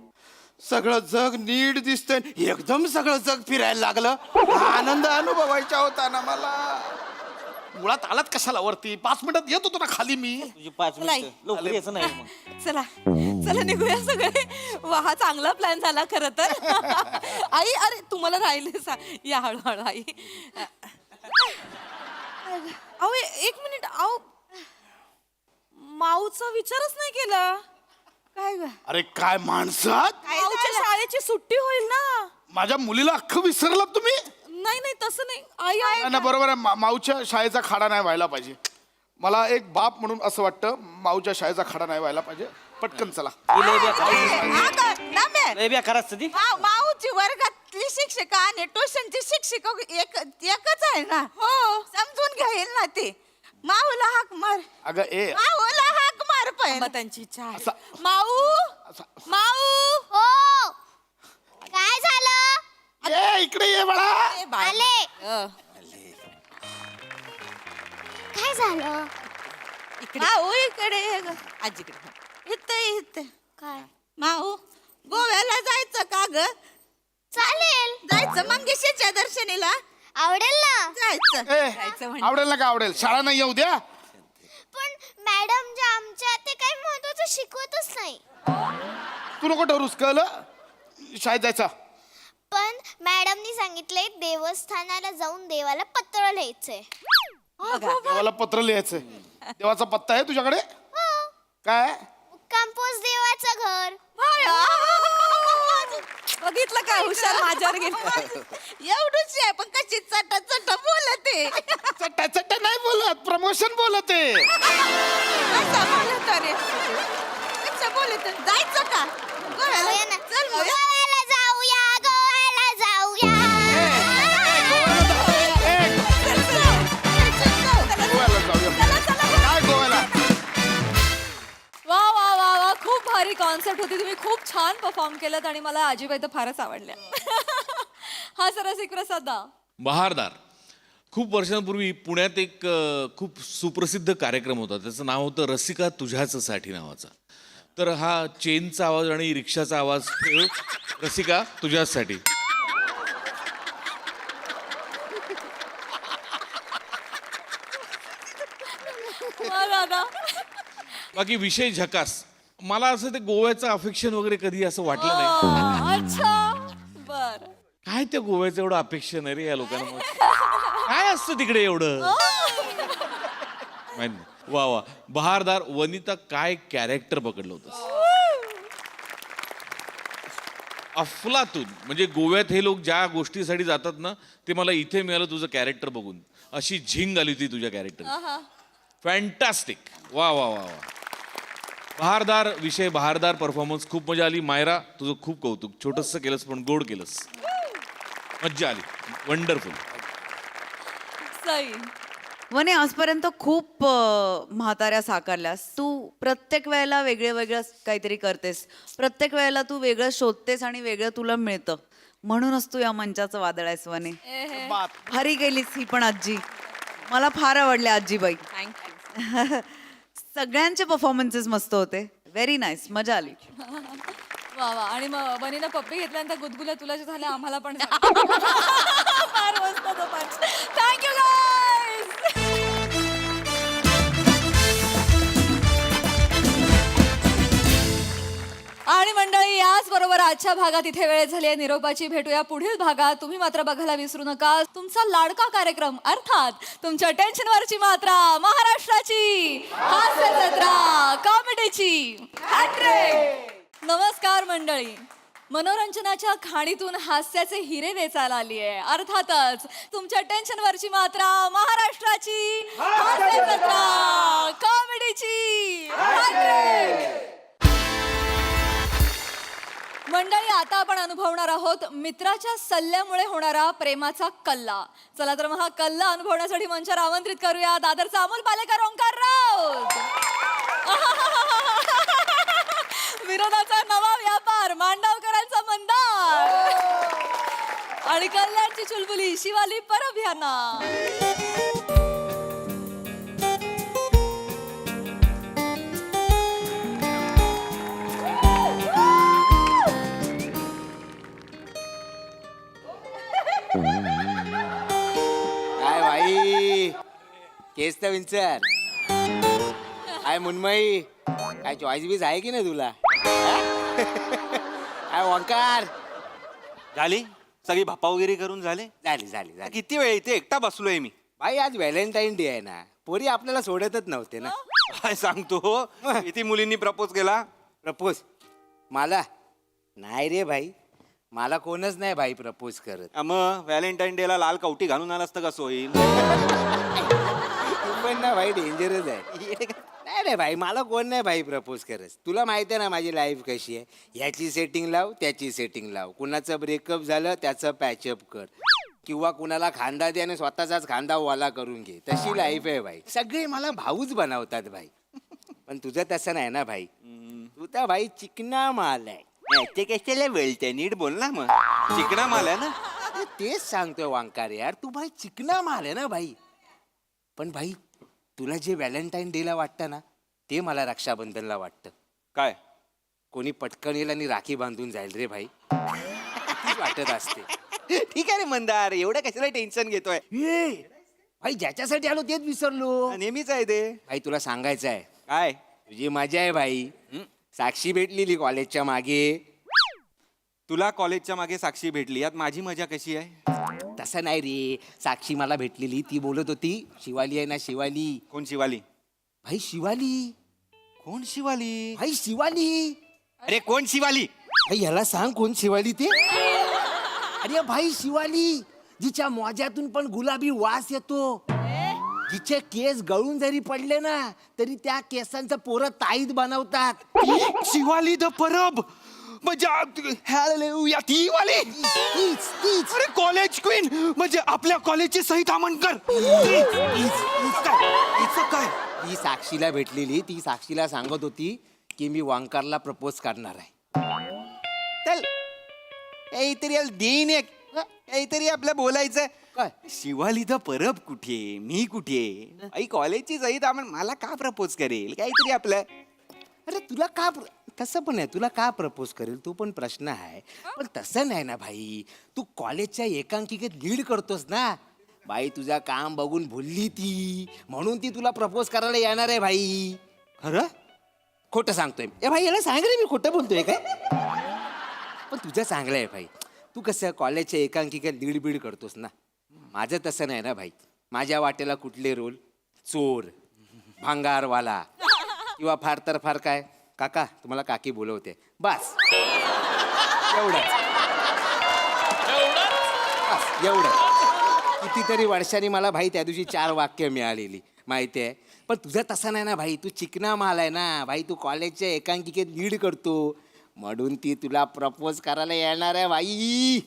सगळं जग नीट दिसतंय एकदम सगळं जग फिरायला लागलं हा आनंद अनुभवायचा होता ना मला मुळात आलात कशाला वरती 5 मिनिटात येतो तुला खाली मी तुझी 5 मिनिटं लवकर यायचं नाही मग चला चला निघूया सगळे वा हा चांगला प्लॅन झाला खरं तर आई अरे तुम्हाला राहिले या हळूहळू आई अहो एक मिनिट अहो माऊचा विचारच नाही केला काय ग अरे काय माणसात माऊच्या शाळेची सुट्टी होईल ना माझ्या मुलीला अख्खं विसरलात तुम्ही नाही नाही तसं नाही आई आई नाही, नाही, बरोबर आहे माऊच्या शाळेचा खाडा नाही व्हायला पाहिजे मला एक बाप म्हणून असं वाटतं माऊच्या शाळेचा खाडा नाही व्हायला पाहिजे पटकन चला लय बेकार असतं ती माऊची वर्गातली शिक्षिका आणि ट्युशनची शिक्षिका एकच आहे ना हो समजून घेईल ना ती माऊला हाक मार अगं ए माऊला हाक मार पण त्यांची इच्छा आहे असा- माऊ माऊ हो काय झालं ए इकडे ये बाळा आले काय झालं माऊ इकडे ये ग. आजीकडे इथे काय माऊ गोव्याला जायचं का ग चालेल जायचं मंगेशीच्या दर्शनीला आवडेल ना जायचं ए आवडेल ना का आवडेल शाळा नाही येऊ द्या पण मॅडम जे आमच्या ते काही महत्वाचं शिकवतच नाही तू नको ठरूस कळलं शाळेत जायचा पण मॅडमनी सांगितलंय देवस्थानाला जाऊन देवाला पत्र लिहायचंय देवाला पत्र लिहायचंय देवाचा पत्ता आहे तुझ्याकडे काय कंपोज देवाचं घर बघितलं काय हुशार माझ्यावर गेलं एवढंच आहे पण कशी चट चट बोलते चट्टा चट्टा नाही बोलत प्रमोशन बोलत आहे कसं बोलत रे कसं बोलत जायचं का गोव्याला चल गोव्याला जाऊया गोव्याला जाऊया गोव्याला जाऊया काय गोव्याला वा वा वा वा खूप भारी कॉन्सर्ट होती तुम्ही खूप छान परफॉर्म केलं आणि मला आजीबाई तर फारच आवडल्या हा सरसिक प्रसाद बहारदार खूप वर्षांपूर्वी पुण्यात एक खूप सुप्रसिद्ध कार्यक्रम होता त्याचं नाव होतं रसिका तुझ्याचसाठी नावाचा तर हा चेनचा आवाज आणि रिक्षाचा आवाज ठेव रसिका तुझ्यासाठी दादा बाकी विषय झकास मला असं ते गोव्याचं अफेक्शन वगैरे कधी असं वाटलं नाही अच्छा बर काय त्या गोव्याचं एवढं अपेक्षण आहे रे या लोकांना काय असतं तिकडे एवढं माहित नाही. वा वा बहारदार वनिता काय कॅरेक्टर पकडलं होतं अफलातून म्हणजे गोव्यात हे लोक ज्या गोष्टीसाठी जातात ना ते मला इथे मिळालं तुझं कॅरेक्टर बघून अशी झिंग आली होती तुझ्या कॅरेक्टर फॅन्टॅस्टिक वा वा वा वा बहारदार विषय, बहारदार परफॉर्मन्स, खूप मजा आली. मायरा, तुझं खूप कौतुक. छोटंसं केलंस पण गोड केलंस. मज्जा आली. वंडरफुल. सई. वने आजपर्यंत खूप म्हाताऱ्या साकारल्यास. तू प्रत्येक वेळेला वेगळं वेगळं काहीतरी करतेस. प्रत्येक वेळेला तू वेगळं शोधतेस आणि वेगळं तुला मिळतं. म्हणूनच तू या मंचाचं वादळ आहेस वने. भारी गेलीस ही पण आजी. मला फार आवडले आजीबाई. थँक्यू. सगळ्यांचे परफॉर्मन्सेस मस्त होते. Very nice. मजा आली. वा वा. आणि मग बनीनं पप्पी घेतल्यानंतर गुदगुल्या तुला जे झाल्या आम्हाला पण फार मस्त तो पंच. Thank you guys. आणि मंडळी, याच बरोबर आजच्या भागात इथे वेळ झाली आहे निरोपाची. भेटूया पुढील भागात. तुम्ही मात्र बघायला विसरू नका तुमचा लाडका कार्यक्रम, अर्थात तुमच्या टेन्शनवरची मात्रा, महाराष्ट्राची हास्य जत्रा, कॉमेडीची हॅट्रिक. नमस्कार मंडळी. मनोरंजनाच्या खाणीतून हास्याचे हिरे वेचायला आली आहे. अर्थातच तुमच्या टेन्शनवरची मात्रा, महाराष्ट्राची हास्य जत्रा, कॉमेडीची हॅट्रिक. मंडळी, आता आपण अनुभवणार आहोत मित्राच्या सल्ल्यामुळे होणारा प्रेमाचा कल्ला. चला तर मग हा कल्ला अनुभवण्यासाठी मंचावर आमंत्रित करूया दादरचा अमोल पालेकर, ओंकार राऊत. विरोधाचा नवा व्यापार, मांडवकरांचा मंदार आणि कल्याणची चुलबुली शिवाली परब यांना. काय भाई, केस तर विंचर. काय मुन्मयी, काय चॉईस बीस आहे की नाही तुला? काय ओंकार, झाली सगळी भापावगिरी करून झाले? झाली झाली झाली. किती वेळ इथे एकटा बसलोय मी. भाई आज व्हॅलेंटाईन डे आहे ना, पोरी आपल्याला सोडतच नव्हते ना. काय सांगतो? किती मुलींनी प्रपोज केला? प्रपोज मला नाही रे भाई, मला कोणच नाही भाई प्रपोज करत. मग व्हॅलेंटाईन डे ला लाल कवटी घालून आला असतं कसं होईल? तू पण ना भाई डेंजरच आहे. नाही रे भाई, मला कोण नाही भाई प्रपोज करत. तुला माहिती आहे ना माझी लाईफ कशी आहे. ह्याची सेटिंग लाव, त्याची सेटिंग लाव, कुणाचं ब्रेकअप झालं त्याचं पॅचअप कर, किंवा कुणाला खांदा दे आणि स्वतःचाच खांदा वाला करून घे. तशी लाईफ आहे भाई. सगळे मला भाऊच बनवतात भाई. पण तुझं तसं नाही ना भाई. तू तर भाई चिकना माल आहे. ते कशाला बोलते? नीट बोल ना. मग चिकना माल आहे ना. अरे तेच सांगतोय वांकार यार, तू भाई चिकना माल आहे ना भाई. पण भाई तुला जे व्हॅलेंटाईन डेला वाटतं ना, ते मला रक्षाबंधनला वाटतं. काय? कोणी पटकन येईल आणि राखी बांधून जाईल रे भाई. वाटत असते. ठीक आहे रे मंदार, एवढं कशाला टेन्शन घेतोय? भाई ज्याच्यासाठी आलो तेच विसरलो. नेहमीच आहे ते. भाई तुला सांगायचं आहे. काय? तुझी मजा आहे भाई. साक्षी भेटलेली कॉलेजच्या मागे. तुला कॉलेजच्या मागे साक्षी भेटली, यात माझी मजा कशी आहे? तसं नाही रे, साक्षी मला भेटलेली, ती बोलत होती शिवाली आहे ना शिवाली. कोण शिवाली? भाई शिवाली. कोण शिवाली? भाई शिवाली. अरे कोण शिवाली? भाई याला सांग कोण शिवाली ते. अरे भाई शिवाली, जिच्या मोज्यातून पण गुलाबी वास येतो, जिचे केस गळून जरी पडले ना तरी त्या केसांचं पोरं ताईत बनवतात. शिवाली द परब. म्हणजे ती वाली. अरे कॉलेज क्वीन, म्हणजे आपल्या कॉलेजची सई तामणकर. काय? ती साक्षीला भेटलेली, ती साक्षीला सांगत होती की मी वांकारला प्रपोज करणार आहे. चल काहीतरी देईन एक, काहीतरी आपलं बोलायचं. काय? शिवाली द परब कुठे, मी कुठे? आई कॉलेजची सई तामण मला का प्रपोज करेल? काहीतरी आपलं. अरे तुला का तसं पण आहे, तुला का प्रपोज करेल तो पण प्रश्न आहे. पण तसं नाही ना भाई, तू कॉलेजच्या एकांकिकेत लीड करतोस ना भाई. तुझा काम बघून भुलली ती, म्हणून ती तुला प्रपोज करायला येणार आहे भाई. खरं? खोटं सांगतोय ए भाई, याला सांग रे मी खोटं बोलतोय काय. पण तुझं चांगलं आहे भाई, तू कसं कॉलेजच्या एकांकिकेत लीड बीड करतोस ना. माझं तसं नाही ना भाई. माझ्या वाटेला कुठले रोल? चोर, भांगारवाला, किंवा फार तर फार काय काका, तुम्हाला काकी बोलवते, बस एवढंच. एवढं. कितीतरी वर्षांनी मला भाई त्या दिवशी 4 वाक्य मिळालेली माहिती आहे. पण तुझं तसं नाही ना भाई, तू चिकना माल आहे ना भाई, तू कॉलेजच्या एकांकिकेत लीड करतो म्हणून ती तुला प्रपोज करायला येणार आहे भाई.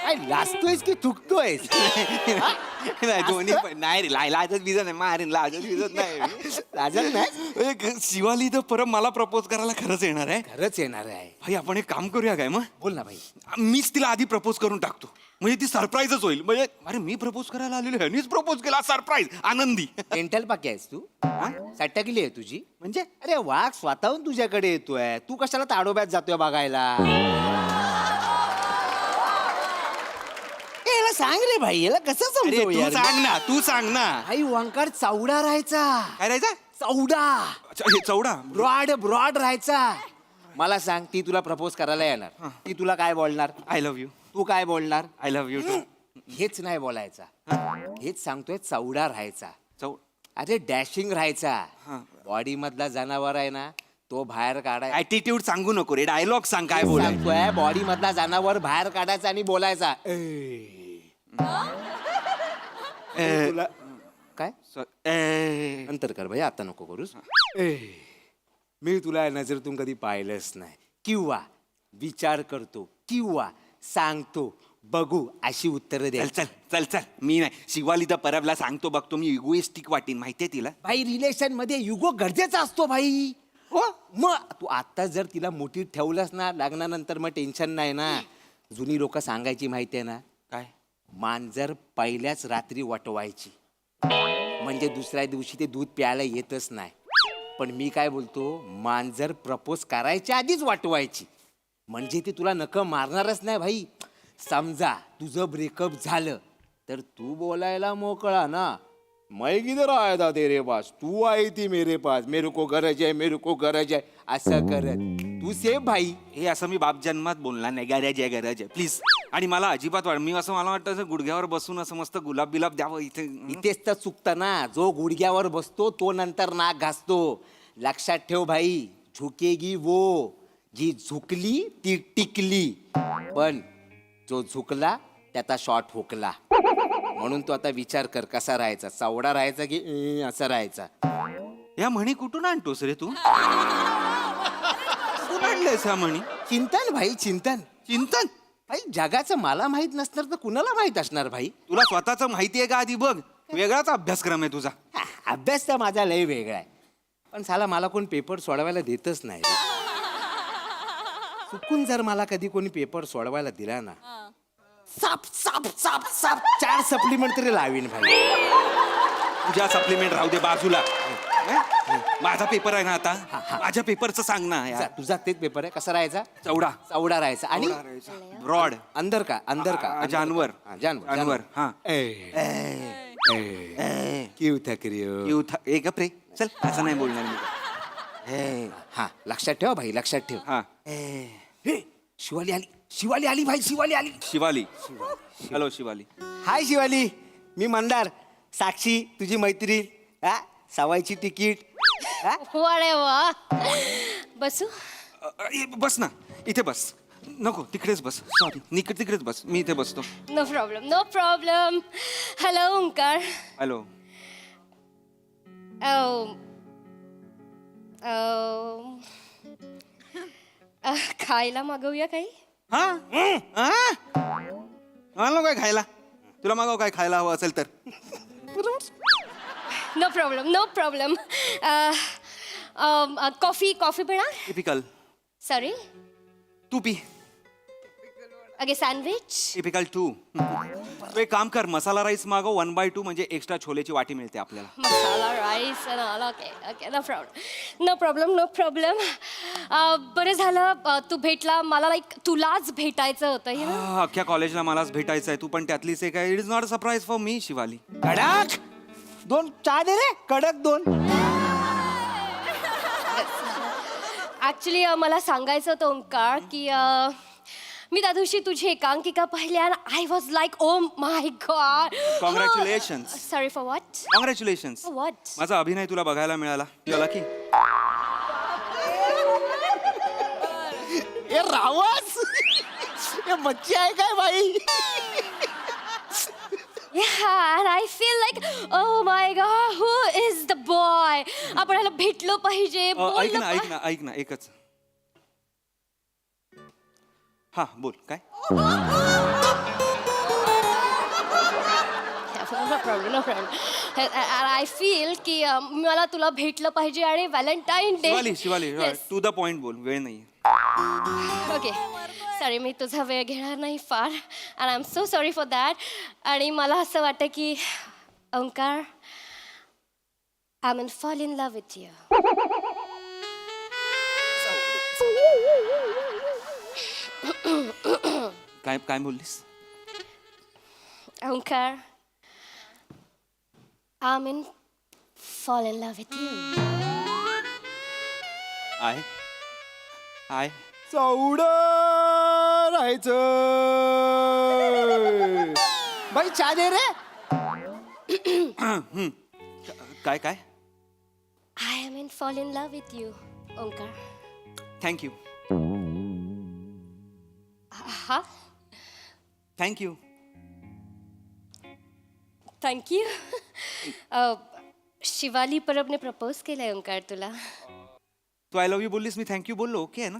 काय लाजतोयस की थुकतोयस? नाही दोन्ही पण नाही रे लाजत बिजत नाही मारेन लाजत बिजत नाही लाजत नाही? शिवाली तर परत मला प्रपोज करायला खरंच येणार आहे. खरंच येणार आहे. भाई आपण एक काम करूया काय मग बोल ना भाई. मीच तिला आधी प्रपोज करून टाकतो म्हणजे ती सरप्राईजच होईल. म्हणजे अरे मी प्रपोज करायला आलेलो ह्यानीच प्रपोज केला सरप्राईज आनंदी. मेंटल पाकी आहेस तू? सट्टाकिली आहे तुझी? म्हणजे अरे वाघ स्वतःहून तुझ्याकडे येतोय, तू कशाला ताडोब्यात जातोय बघायला? याला सांग रे भाई, याला कसं अरे समजू तू यार? सांग ना तू सांग ना भाई ओंकार चौडा राहायचा. काय राहायचा चौडा हे चौडा ब्रॉड ब्रॉड राहायचा. मला सांग, ती तुला प्रपोज करायला येणार, ती तुला काय बोलणार? I love you. तू काय बोलणार? I love you too. हेच नाही बोलायचा, हेच सांगतोय चौडा राहायचा. अरे डॅशिंग राहायचा. बॉडी मधला जनावर आहे ना तो बाहेर काढाय. ऍटिट्यूड सांगू नको रे डायलॉग सांग काय बोलायचं. सांगतोय बॉडी मधला जनावर बाहेर काढायचा आणि बोलायचा. तुला काय नंतर कर भाई, आता नको करूस. मी तुला नजरेतून कधी पाहिलंच नाही, किंवा विचार करतो किंवा सांगतो बघू अशी उत्तरं द्या. चल चल चल चल मी नाही शिवाली तर परबला सांगतो बघतो मी इगोइस्टिक वाटीन माहितीये तिला. भाई रिलेशन मध्ये युगो गरजेचा असतो भाई. हो मग तू आता जर तिला मोठीत ठेवलंस ना लग्नानंतर मग टेन्शन नाही ना. जुनी लोक सांगायची माहितीये ना काय, मांजर पहिल्याच रात्री वटवायची म्हणजे दुसऱ्या दिवशी ते दूध प्यायला येतच नाही. पण मी काय बोलतो, मांजर प्रपोज करायच्या आधीच वाटवायची म्हणजे ती तुला नख मारणारच नाही भाई. समजा तुझं ब्रेकअप झालं तर तू बोलायला मोकळा ना, मैं किधर आया था तेरे पास, तू आई थी मेरे पास, मेरे को गरज है मेरे को गरज है असं करत तू सेफ भाई. हे असं मी बाप जन्मात बोलणार नाही. गरज आहे प्लीज. आणि मला अजिबात वाट मी असं मला वाटतं असं गुडघ्यावर बसून असं मस्त गुलाब बिलाब द्यावं इथे. इथेच तर चुकतं ना, जो गुडघ्यावर बसतो तो नंतर नाक घासतो. लक्षात ठेव भाई, झुकेगी वो जी झुकली ती टिकली, पण जो झुकला त्याचा शॉट हुकला. म्हणून तू आता विचार कर कसा राहायचा, चवडा राहायचा की असा राहायचा. या म्हणी कुठून आणतोस रे तू? कुठून आणलेस ह्या म्हणी? चिंतन भाई चिंतन. चिंतन भाई जगाचं मला माहित नसणार तर कुणाला माहित असणार भाई? तुला स्वतःच माहिती आहे का आधी बघ. वेगळाच अभ्यासक्रम आहे तुझा. अभ्यास तर माझा लय वेगळा आहे, पण साला मला कोण पेपर सोडवायला देतच नाही. चुकून जर मला कधी कोणी पेपर सोडवायला दिला ना, साप साप साप साप 4 सप्लिमेंट तरी लावीन भाई. तुझ्या सप्लिमेंट राहू दे बाजूला. माझा पेपर आहे ना आता, माझ्या पेपरचं सांग ना यार. तुझा तेच पेपर आहे. कसा राहायचा? चौडा चौडा राहायचा. आणि ब्रॉड अंदर का जानवर जानवर. हा क्यू थक रही हो? एक रे चल असं नाही बोलणार मी. हा लक्षात ठेव भाई, लक्षात ठेव. हा शिवाली आली, शिवाली आली भाई, शिवाली आली. शिवाली. हॅलो शिवाली. हाय शिवाली, मी मंदार. साक्षी तुझी मैत्री. हा सवायची तिकीट. अरे वा, बसू. बस ना इथे बस. नको तिकडेच बस. सॉरी तिकडेच बस. मी इथे बसतो. No problem no problem. Hello Omkar. Hello. खायला मागवूया काही? मला काय खायला? तुला मागव काय खायला हवं असेल तर. No problem no problem. Coffee coffee पिणार? टिपिकल. सॉरी. तू पी. अगे सँडविच. टिपिकल 2. तू एक काम कर, मसाला राईस मागव 1/2 म्हणजे एक्स्ट्रा छोलेची वाटी मिळते आपल्याला. Masala rice. Okay okay no problem no problem no problem. बरं झालं तू भेटला मला. लाईक तुलाच भेटायचं होतं. अख्ख्या कॉलेजला मलाच भेटायचं आहे. तू पण त्यातलीच एक आहे. It is not a surprise for me Shivali. कडक 2 चहा दे रे. कडक 2. ऍक्च्युली मला सांगायचं होतं ओंकार की मी त्या दिवशी तुझी एकांकिका पाहिली आणि I was like oh my God. Congratulations. Sorry for what? Congratulations. What? माझा अभिनय तुला बघायला मिळाला. You lucky. हे रावस हे मच्छी आहे काय भाई? Yeah, and I feel like, oh my God, who is the boy? आपण ह्याला भेटलो पाहिजे, ऐक बोललं ना ऐक ना ऐक ना एकच हा बोल काय No problem, no problem. I feel की मला तुला भेटलं पाहिजे आणि Valentine day. Shivali Shivali to the point बोल वेळ नाही ओके सॉरी मी तुझा वेळ घेणार नाही फार and I am so sorry for that. आणि मला असं वाटतं की Omkar I am in fall in love with you. काय काय बोललीस Omkar I am in fall in love with you. आहे आहे चौडं राहायचं बाई चहा दे रे. काय काय I am in fall in love with you Omkar. Thank you हा थँक्यू थँक्यू. शिवाली परबने प्रपोज केलंय ओंकार तुला. तू आय लव्ह यू बोललीस मी थँक्यू बोललो ओके आहे ना.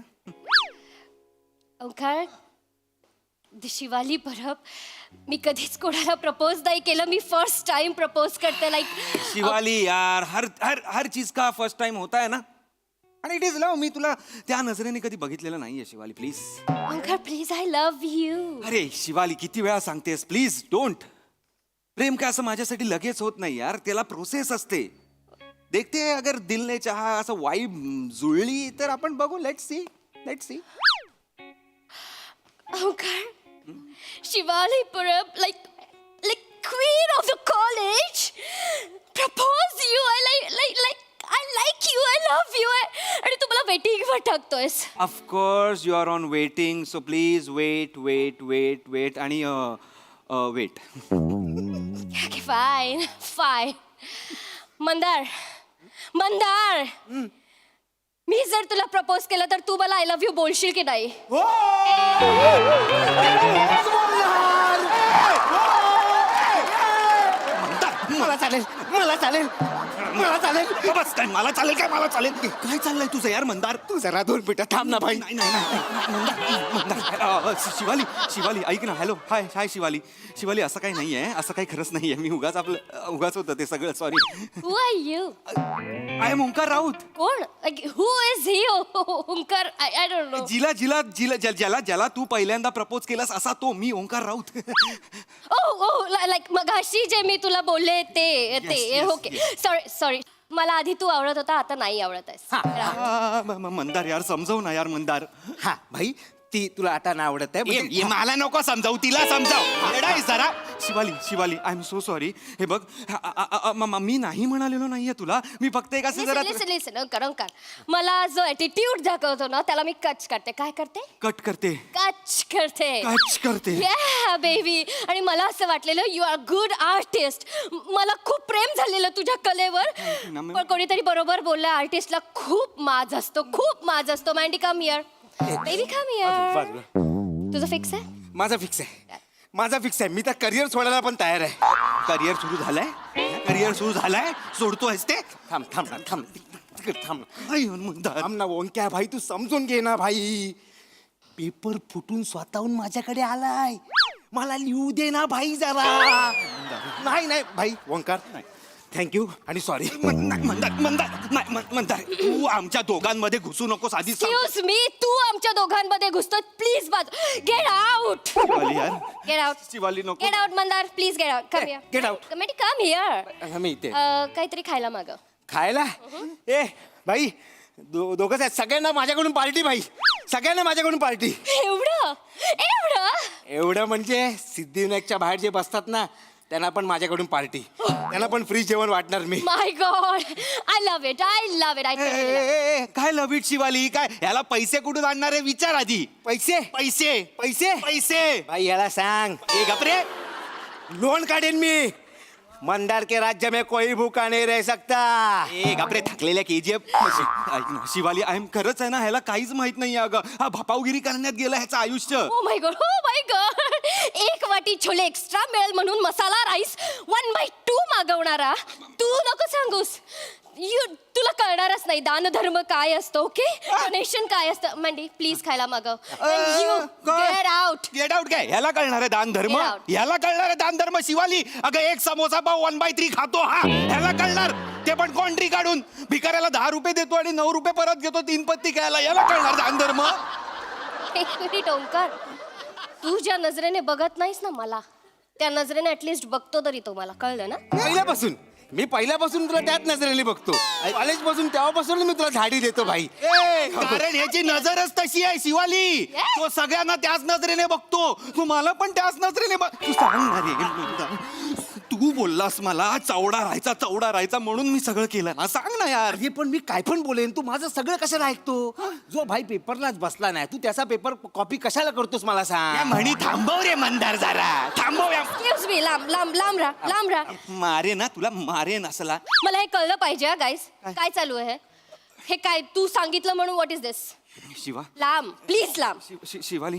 ओंकार शिवाली परब मी कधीच कोणाला प्रपोज नाही केलं. मी फर्स्ट टाइम प्रपोज करते लाईक. शिवाली यार हर हर हर चीज का फर्स्ट टाइम होता है ना आणि इट इज लव. मी तुला त्या नजरेने कधी बघितलेलं नाहीये Shivali please. Omkar please I love you. अरे शिवाली किती वेळा सांगतेस प्लीज डोंट. प्रेम काय असं माझ्यासाठी लगेच होत नाही यार त्याला प्रोसेस असते. देखते अगर दिल ने चाहा असं वाईब जुळली तर आपण बघू. Let's see let's see. Omkar Shivali Parab like queen of the college propose you. I like you, I love you. आणि तू मला वेटिंग वर टाकतोयस. Of course you are on waiting so please wait wait wait wait आणि wait. Okay fine fine. Mandar Mandar मी जर तुला propose केलं तर तू मला आय लव्ह यू बोलशील की नाही. मला चालेल मला चालेल मला चालेल. बस काय मला चालेल काय मला चालेल काय चाललंय तुझं यार मंदार. तू जरा 2 मिनिटं थांब ना भाई. नाही नाही नाही मंदार शिवाली शिवाली ऐक ना हॅलो हाय हाय शिवाली शिवाली असं काही नाही आहे असं काही खरंच नाही आहे. मी उगाच होतं ते सगळं sorry. Who are you. I am Omkar Raut. कोण who is he Omkar. I don't know. जिला जिला जिला ज्याला ज्याला तू पहिल्यांदा प्रपोज केलास असा तो मी ओंकार राऊत. ओ लाईक मगाशी जे मी तुला बोलले ते yes, ओके सॉरी सॉरी. मला आधी तू आवडत होता आता नाही आवडत आहेस. मंदार यार समजव ना यार मंदार. हा भाई ती तुला आता नाही आवडत आहे. ये मला नको समजावू तिला समजाव जरा. Shivali Shivali I am so sorry. हे बघ मी नाही म्हणालेलो नाहीये तुला. मी फक्त एक असं जरा लिसन ओंकार मला जो ॲटिट्यूड दाखवतो ना त्याला मी कच करते. काय करते. कट करते कच करते. कच करते. या बेबी. आणि मला असं वाटलेलं यू आर गुड आर्टिस्ट. मला खूप प्रेम झालेलं तुझ्या कलेवर. पण कोणीतरी बरोबर बोललं आर्टिस्टला खूप माज असतो. Mindy come here baby come here. तुझं फिक्स आहे. माझा फिक्स आहे. मी तर करिअर सोडायला पण तयार आहे. करिअर सुरू झालाय सोडतोयस ते. थांब थांब थांब थांब थांब ना ओंक्या भाई तू समजून घे ना भाई. पेपर फुटून स्वतःहून माझ्याकडे आलाय. मला लिहू दे ना भाई जरा. नाही नाही भाई ओंकार थँक्यू आणि सॉरी. मंदार तू आमच्या दोघांमध्ये घुसू नकोस आधी. Excuse me. तू आमच्या दोघांमध्ये घुसतो please. Get out. Get out. Shivali नको. Get out Mandar please. Get out. Come here. Get out. Come here. मी इथे काहीतरी खायला माग. खायला ए भाई दोघंच आहेत. सगळ्यांना माझ्याकडून पार्टी भाई. सगळ्यांना माझ्याकडून पार्टी. एवढं म्हणजे सिद्धिविनायकच्या बाहेर जे बसतात ना त्यांना पण माझ्याकडून पार्टी. त्यांना पण फ्री जेवण वाटणार मी. माय गॉड आय लव्ह इट. काय लव्ह इट शिवाली. काय याला पैसे कुठून आणणार आहे विचार आधी. पैसे पैसे पैसे पैसे भाई याला सांग ए गपरे. लोन काढेन मी. मंदार के राज्य में कोई भूखा नहीं रह सकता. ए बापरे थकलेल्या KGF. शिवाली आय एम खरंच आहे ना ह्याला काहीच माहित नाही अगं हा भपावगिरी करण्यात गेलं ह्याचं आयुष्य. Oh my God, oh my God. एक वाटी छोले एक्स्ट्रा मिळेल म्हणून मसाला राईस 1/2 मागवणारा तू नको सांगूस. तुला कळणारच नाही दानधर्म काय असतो. ओके, डोनेशन काय असतं. मंडी प्लीज खायला मागव. Gate out. गेट आउट काय ह्याला कळणार आहे दान धर्म. Get out. ह्याला कळणार आहे दान धर्म. शिवाली अगं एक समोसा पाव 1/3 खातो हा ह्याला कळणार. ते पण कॉन्ट्री काढून भिकाऱ्याला 10 रुपये देतो आणि 9 रुपये परत घेतो 3 पत्ती खायला. याला कळणार दान धर्म. एक मिनिट ओंकार, तू ज्या नजरेने बघत नाहीस ना मला त्या नजरेने ऍटलिस्ट बघतो तरी तो. मला कळलं ना. पहिल्यापासून तुला त्याच नजरेने बघतो. कॉलेज पासून तेव्हापासून मी तुला झाडी देतो भाई. कारण ह्याची नजरच तशी आहे शिवाली. तो सगळ्यांना त्याच नजरेने बघतो. तू मला पण त्याच नजरेने बघ. तू सांग ना रे तू बोललास मला चौडा राहायचा म्हणून मी सगळं केलं ना. सांग ना यार. अरे पण मी काय पण बोलेन तू माझं सगळं कशाला ऐकतो. जो भाई पेपरलाच बसला नाही तू त्याचा पेपर कॉपी कशाला करतोस मला या सांग. म्हणी थांबव रे मंदार जरा थांबव. एक्सक्यूज मी, लांब लांब लांब राहा, लांब राहा. मारे ना तुला मारेन असला. मला हे कळलं पाहिजे गाईस. काय चालू आहे हे काय तू सांगितलं म्हणून व्हॉट इज दिस. शिवा लांब प्लीज लांब. शिवाली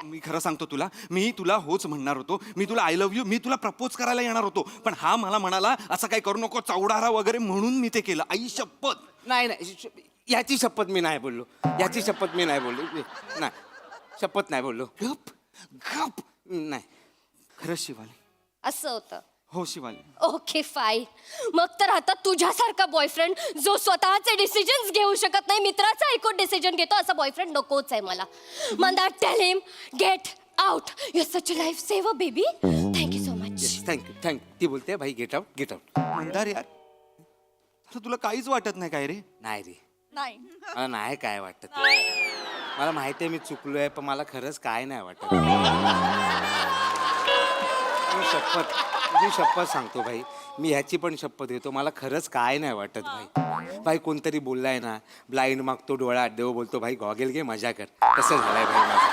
मी खरं सांगतो तुला मी तुला होच म्हणणार होतो. मी तुला आय लव्ह यू मी तुला प्रपोज करायला येणार होतो पण हा मला म्हणाला असं काही करू नको चौडारा वगैरे म्हणून मी ते केलं. आई शपथ. नाही याची शपथ मी नाही बोललो. नाही शपथ नाही बोललो. गप नाही खरंच शिवाली. असं होतं. हो शिवाली. Okay fine. मग तर आता तुझ्यासारखा बॉयफ्रेंड जो स्वतःचे डिसिजन्स घेऊ शकत नाही मित्राचा ऐकून डिसिजन घेतो असा बॉयफ्रेंड नकोच आहे मला. Mandar tell him get out. You are such a life saver baby. Thank you so much. Thank you ती बोलते भाई गेट आउट. मंदार यार अरे तुला काहीच वाटत नाही काय रे. नाही रे नाही मला नाही काय वाटत. मला माहिती आहे मी चुकलोय पण मला खरंच काय नाही वाटत. तुझी शपथ सांगतो भाई मी ह्याची पण शपथ घेतो मला खरंच काय नाही वाटत भाई. भाई कोणतरी बोललाय ना ब्लाइंड मागतो डोळा देव बोलतो भाई गॉगल घे मजा कर. तसं झालंय भाई माझं.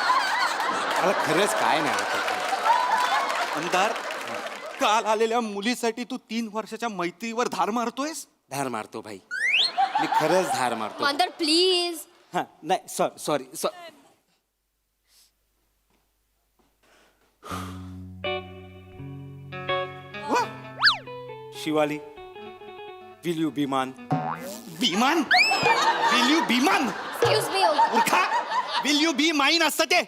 मला खरंच काय नाही वाटत. मंदार काल आलेल्या मुलीसाठी तू 3 वर्षाच्या मैत्रीवर धार मारतोयस. धार मारतो भाई मी खरंच धार मारतो. मंदार प्लीज. हा नाही सॉरी. शिवाली विल यू विमान. विल यू बी मान. Excuse me Omkar. मूर्खा विल यू बी माइन असतं ते.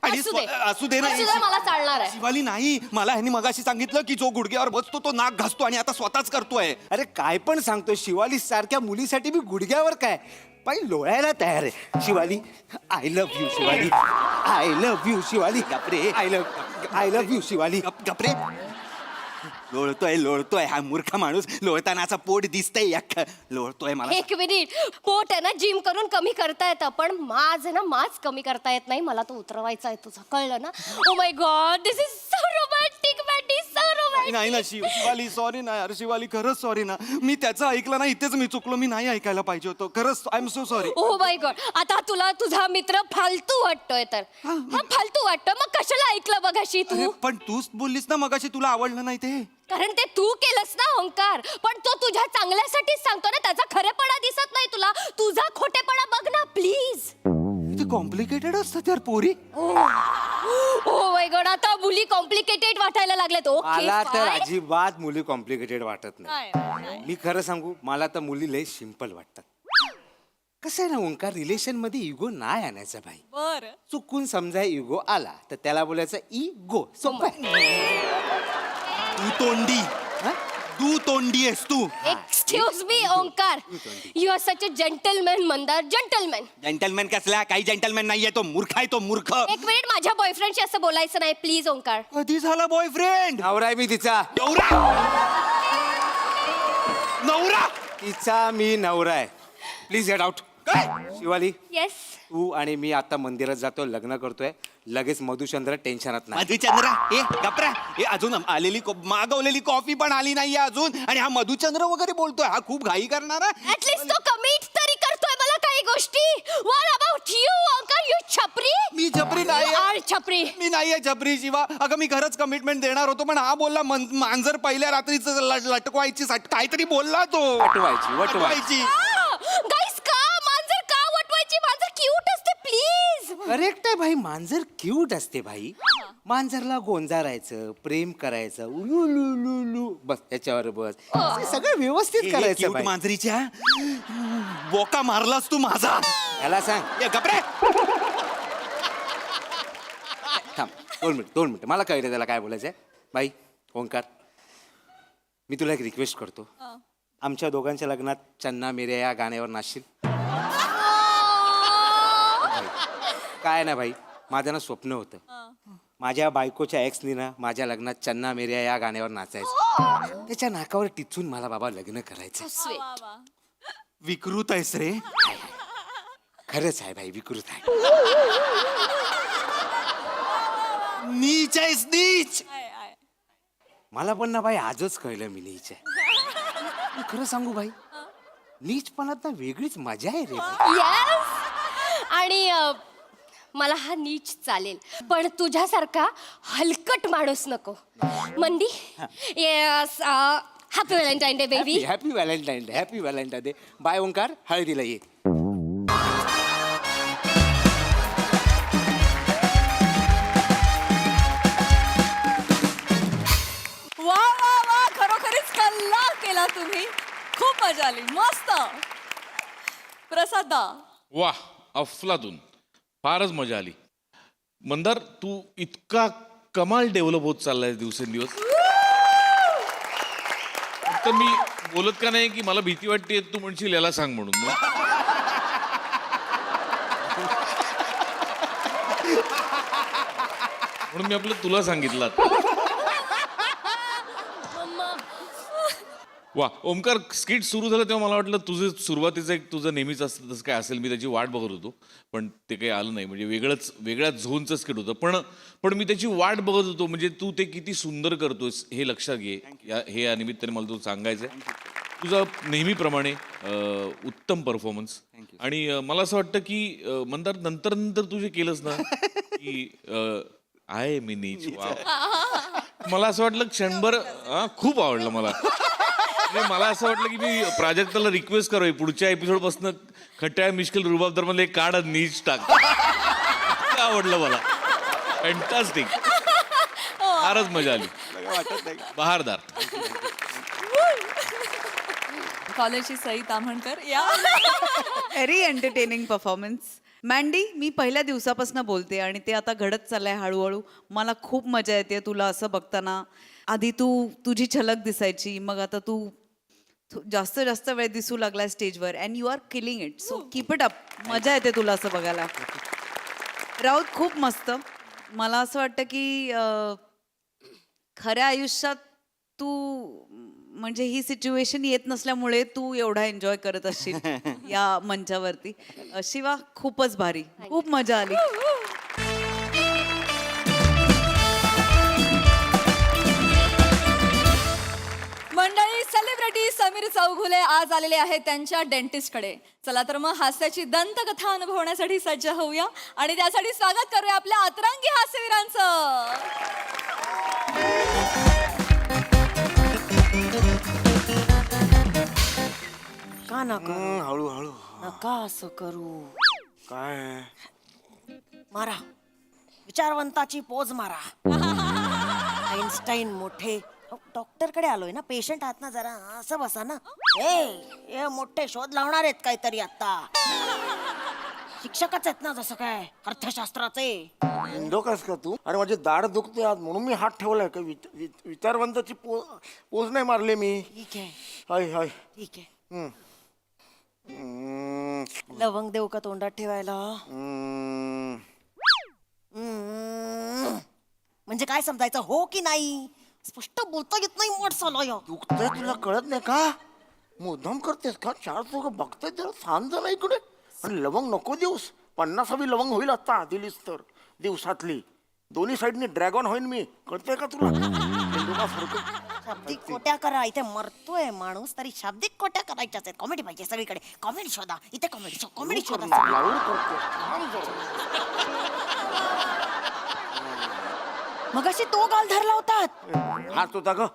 आणि असू दे. असू दे ना. असू दे, मला चालणार आहे. शिवाली नाही मला ह्यानी मगाशी सांगितलं की जो गुडघ्यावर बसतो तो नाक घासतो आणि आता स्वतःच करतोय. अरे काय पण सांगतो शिवाली सारख्या मुलीसाठी मी गुडघ्यावर काय पाई लोळायला तयार आहे. Shivali I love you Shivali. I love you Shivali. गपरे. I love you Shivali. गपरे. लोळतोय हा मूर्ख माणूस. लोळताना असं पोट दिसतंय अख्खं. लोळतोय मला. एक मिनिट. पोट आहे ना जिम करून कमी करता येतं पण माज आहे ना माज कमी करता येत नाही. मला तो उतरवायचा आहे तुझं कळलं ना. Oh my God this is so romantic Maddy so romantic. नाही ना शिवाली सॉरी ना यार. शिवाली खरंच सॉरी ना. मी त्याचं ऐकलं ना इथेच मी चुकलो. मी नाही ऐकायला पाहिजे होतं खरंच. I am so sorry. Oh my God आता तुला तुझा मित्र फालतू वाटतोय तर हा फालतू वाटतं मग कशाला ऐकलं बघाशी अरे तू. पण तूच बोललीस ना मगाशी तुला आवडलं नाही ते. कारण ते तू केलंस ना ओंकार. पण तो तुझ्या चांगल्यासाठीच सांगतो ना. त्याचा खरेपणा दिसत नाही तुला. तुझा खोटेपणा बघ ना प्लीज. ते कॉम्प्लिकेटेड असतात यार पोरी. ओ माय गॉड आता मुली कॉम्प्लिकेटेड वाटायला लागलेत. ओके मला तर फाईन. अजिबात मुली कॉम्प्लिकेटेड वाटत नाही. मी खरं सांगू मला तर मुली लय सिंपल वाटतात. कसं आहे ना ओंकार रिलेशन मध्ये इगो नाही आणायचा भाई. बरं चुकून समजा इगो आला तर त्याला बोलायचं इगो. सोपं तू तोंडी. तू तोंडी आहेस तू. Excuse me Omkar. You are such a gentleman Mandar. Gentleman कसला काही जेंटलमॅन नाहीये तो. मूर्ख आहे तो मूर्ख. एक मिनिट माझ्या बॉयफ्रेंडशी असं बोलायचं नाही प्लीज ओंकार. कधी झाला बॉयफ्रेंड. नवरा आहे मी तिचा. नवरा तिचा मी नवरा आहे. Please get out. Shivali yes तू आणि मी आता मंदिरात जातो लग्न करतोय लगेच मधुचंद्र टेन्शनात नाही. मधुचंद्र ए गपरा. हे अजून आलेली मागवलेली कॉफी पण आली नाहीये अजून आणि हा मधुचंद्र वगैरे बोलतोय. हा खूप घाई करणारा. ऍटलीस्ट तो कमिट तरी करतोय मला काही गोष्टी? What about you, Onkar? You छपरी? मी छपरी नाही You are छपरी. मी नाहीये छपरी शिवा. अगं मी खरंच कमिटमेंट देणार होतो, पण हा बोलला मांजर पहिल्या रात्रीच लटकवायची काहीतरी बोलला तो. वटवायची. गाईस, का मांजर का वटवायची? मांजर क्यूट असते, प्लीज. करेक्ट आहे भाई, मांजर क्यूट असते भाई. मांजरला गोंजारायचं, प्रेम करायचं, उलू लू लू लू, बस याच्यावर बस. हे सगळं व्यवस्थित करायचं क्यूट भाई. मांजरीच्या बोका मारलास तू माझा. याला सांग. ए, गप्रे. थांब 2 मिनिट मला कळलं त्याला काय बोलायचंय. बाई ओंकार, मी तुला एक रिक्वेस्ट करतो. आमच्या दोघांच्या लग्नात चन्ना मेरे या गाण्यावर नाचशील? काय ना भाई, माझं ना स्वप्न होतं, माझ्या बायकोच्या एक्सनी ना माझ्या लग्नात चन्ना मेरे या गाण्यावर नाचायचं. त्याच्या नाकावर टिचून मला बाबा लग्न करायचं. विकृत आहेस रे. खरंच आहे भाई, विकृत आहे. नीच आहेस नीच. मला पण ना भाई आजच कळलं मी नीच आहे. खरं सांगू भाई, नीचपणात ना वेगळीच मजा आहे रे. Yes. आणि मला हा नीच चालेल, पण तुझ्यासारखा हलकट माणूस नको. मंदी, yes, happy Valentine day baby. Happy Valentine day, happy Valentine day. Bye Omkar, हळदीला ये. वा वा वा, खरोखरीच कल्ला केला तुम्ही. खूप मजा आली, मस्त. प्रसादा, वा, अफलातून. फारच मजा आली. मंदार, तू इतका कमाल डेव्हलप होत चाललाय दिवसेंदिवस. फक्त मी बोलत का नाही की मला भीती वाटते, तू म्हणशील याला सांग म्हणून. म्हणून मी आपलं तुला सांगितलं. वा, ओमकार, स्किट सुरू झालं तेव्हा मला वाटलं तुझं सुरुवातीचं एक तुझं नेहमीच असतं तसं काय असेल, मी त्याची वाट बघत होतो, पण ते काही आलं नाही. म्हणजे वेगळ्या झोनचं स्किट होतं, पण मी त्याची वाट बघत होतो. म्हणजे तू ते किती सुंदर करतोस हे लक्षात घे. हे या निमित्ताने मला तुला सांगायचंय. तुझा नेहमीप्रमाणे उत्तम परफॉर्मन्स. आणि मला असं वाटतं की मंदार, नंतर तू जे केलंस ना की आहे मी नीच, मला असं वाटलं क्षणभर खूप आवडलं मला. मला असं वाटलं की मी प्राजक्ताला रिक्वेस्ट करावी पुढच्या एपिसोड पासून खट्या मिश्किल रुबाबदार मध्ये काढ नीच टाक. आवडलं मला. फॅन्टास्टिक. फारच मजा आली. बहारदार. कॉलेजची सई ताम्हणकर या. Very entertaining performance. मँडी, मी पहिल्या दिवसापासून बोलते आणि ते आता घडत चाललंय हळूहळू. मला खूप मजा येते तुला असं बघताना. आधी तुझी झलक दिसायची, मग आता तू जास्त वेळ दिसू लागलाय स्टेजवर. And you are killing it. So keep it up. मजा येते तुला असं बघायला. राऊत, खूप मस्त. मला असं वाटतं की खऱ्या आयुष्यात तू म्हणजे ही सिच्युएशन येत नसल्यामुळे तू एवढा एन्जॉय करत असशील या मंचावरती. शिवा, खूपच भारी, खूप मजा आली. मंडळी, सेलिब्रिटी समीर चौघुले आज आलेले आहेत त्यांच्या डेंटिस्टकडे. चला तर मग हास्याची दंतकथा अनुभवण्यासाठी सज्ज होऊया आणि त्यासाठी स्वागत करूया आपल्या अतरंगी हास्यवीरांचं. का नका हळूहळू. नका असं करू. काय मारा, विचारवंताची पोज मारा. आईन्स्टाईन मोठे. डॉक्टरकडे आलोय ना, पेशंट आहात ना, जरा असं बसा ना. ए मोठे शोध लावणार आहेत काहीतरी आता. शिक्षकच आहेत ना, जसं काय अर्थशास्त्राचे. इंडोकास का तू? अरे माझी दाढ दुखते आज म्हणून मी हात ठेवलाय का? विचारवंताची पोज नाही मारले मी. ठीक आहे, हाय हाय. ठीक आहे. लवंग देऊ का तोंडात ठेवायला? म्हणजे काय समजायचं, हो की नाही? स्पष्ट बोलता येत नाही. मोठ चालू दुखतंय तुला कळत नाही का? मुद्दाम करतेस का? 4 लोक बघताय जरा सांग जरा इकडे. आणि लवंग नको देऊस. 50वी लवंग होईल आता दिलीस तर दिवसातली. दोन्ही साईडनी ड्रॅगन होईन मी. कळतंय का तुला? शाब्दिक कोट्या करा. इथे मरतोय माणूस तरी शाब्दिक कोट्या करायच्याच आहेत. कॉमेडी पाहिजे सगळीकडे. कॉमेडी शोधा इथे. कॉमेडी शोधा. मगाशी तो गाल धरला होता. हात होता ग.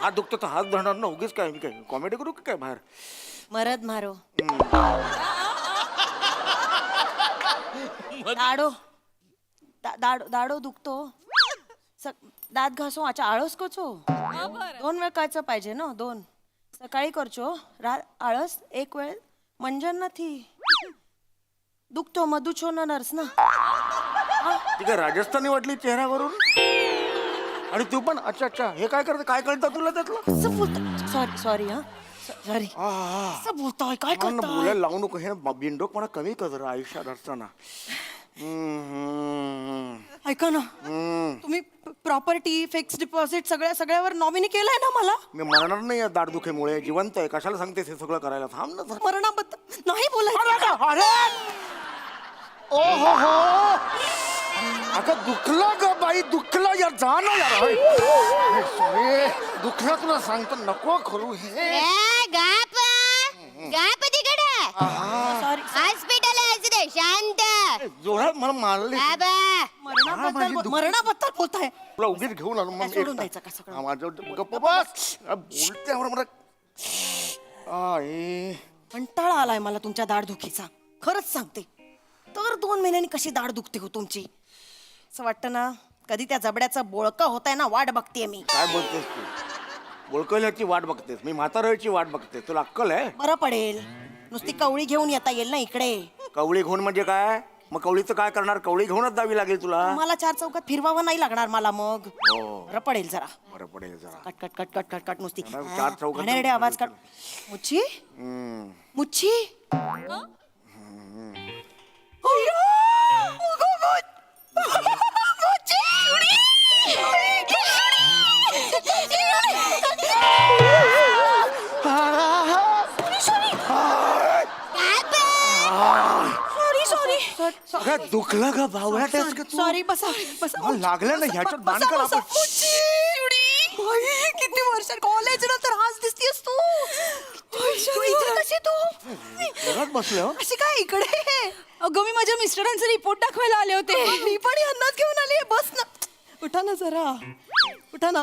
हात दुखतो तर हात धरणार ना उगीच. काय कॉमेडी करू का काय बाहेर? मरद मारो. दाडो दुखतो. दात घासो. अच्छा आळस कचो. 2 वेळ कायचं पाहिजे ना. 2 सकाळी करचो. आळस 1 वेळ मंजन नाही दुखतो. मधुछो ना नर्स ना. ती काय राजस्थानी वाटली चेहऱ्यावरून? आणि तू पण अच्छा हे काय करते? काय कळतं तुला त्यातलं? सॉरी हा सॉरी. असं बोलतोय काय करतोय? बोलायला लावू नको. हे बिंडोकपणा कमी कर जरा आयुष्यात असताना. ऐका ना तुम्ही प्रॉपर्टी फिक्स डिपॉझिट सगळ्यावर नॉमिनी केलंय ना मला. मी मरणार नाही दाढदुखीमुळे. जिवंत आहे. कशाला सांगतेस हे सगळं करायला? थांब ना जरा. मरणाबद्दल नाही बोलायचं. ओ हो अगं दुखलं ग बाई. दुखलं यार. जा ना यार. सॉरी दुखलं तुला सांगतो. नको करू हे. हॉस्पिटल आहे शांत. जोरात मला मारले. मरणाबद्दल बोलताय. तुला उगीच घेऊन आलो मग. सोडून द्यायचं का सगळं? माझं गप्प बस. बोलते मला. कंटाळा आलाय मला तुमच्या दाढदुखीचा. खरंच सांगते. तर 2 महिन्यांनी कशी दाढ दुखते हो तुमची. असं वाटतं ना कधी त्या जबड्याचं बोळकं होत आहे ना वाट बघतेय मी. काय बोलतेस तू? बोलकल्याची वाट बघतेस? मी म्हाताऱ्याची वाट बघते. तुला अक्कल आहे? बरं पडेल. नुसती कवळी घेऊन येता येईल ना इकडे. कवळी घेऊन म्हणजे काय? मग कवळीचं काय करणार? कवळी घेऊनच जावी लागेल तुला. मला 4 चौकात फिरवावं नाही लागणार मला मग. बरं पडेल जरा. बरं पडेल जरा. Cut cut cut cut cut cut नुसती 4 चौकात घाणेरडे आवाज काढ. मुच्छी मुच्छी. अय्यो! मुच्छी! सॉरी दुखलं का भावला? सॉरी बसा बसा. लागलं ना ह्याच्यात बांध कर आपण. किती वर्ष कॉलेज नंतर हाच दिसतीस तू. इथे कशी तू घरात बसलो. अशी काय इकडे? अगं मी माझ्या मिस्टरांचे रिपोर्ट दाखवायला आले होते. मी पण यांनाच घेऊन आले. बस ना. उठा ना जरा. उठा ना.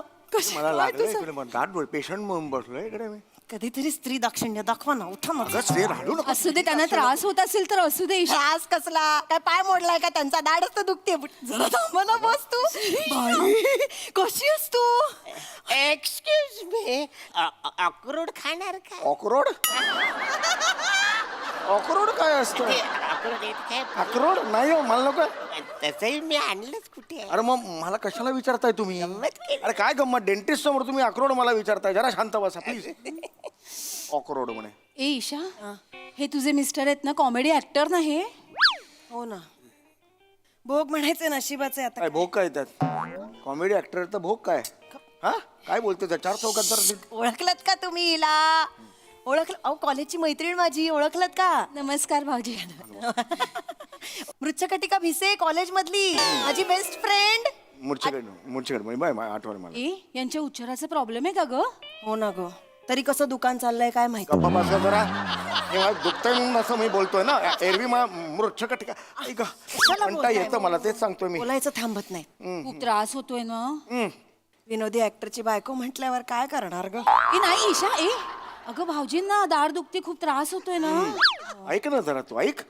मला लागलं इकडे. दाट डोळे पेशंट म्हणून बसलोय इकडे मी. कधीतरी स्त्री दाक्षिण्य दाखवा ना. उठा ना. राहू नका. असू दे. त्यांना त्रास होत असेल तर असू दे. त्रास कसला? काय पाय मोडलाय का त्यांचा? दाढच तर दुखते. जरा थांबा ना. बस तू. कशी आहेस तू? एक्सक्यूज मी, अक्रोड खाणार का? अक्रोड? अक्रोड काय असतं? अक्रोड नाही हो मला नको. तसंही मी आणलंच कुठे. अरे मग मला कशाला विचारताय तुम्ही? अरे काय गंमत? डेंटिस्ट समोर तुम्ही अक्रोड मला विचारताय? जरा शांत बसा प्लीज. अक्रोड म्हणे. ए ईशा हे तुझे मिस्टर आहेत ना कॉमेडी ऍक्टर ना हे? हो ना. भोग म्हणायचे नशिबाचे आता. काय भोग काय त्यात? कॉमेडी ऍक्टर तर भोग काय? हा काय बोलतो त्या 4 चौकात? तर ओळखलत का तुम्ही हिला? ओळखलं? अहो कॉलेजची मैत्रीण माझी. ओळखलत का? नमस्कार भाऊजी. मृच्छकटिका भिसे कॉलेज मधली माझी बेस्ट फ्रेंड. मुर्चीकडे बाय आठवण मला. ए यांच्या उच्चाराचा प्रॉब्लेम आहे का ग? हो ना ग. तरी कसं दुकान चाललंय काय माहिती. गप्पा बसा जरा. हे मला दुखतंय म्हणून असं मी बोलतोय ना. एरवी मूर्छकटिका म्हणता येतं मला. तेच सांगतोय मी. बोलायचं थांबत नाही. खूप त्रास होतोय ना. विनोदी ऍक्टरची बायको म्हटल्यावर काय करणार ग? नाही ईशा. ए अगं भाऊजींना दाढ दुखते. खूप त्रास होतोय ना. ऐक ना जरा तू. ऐक.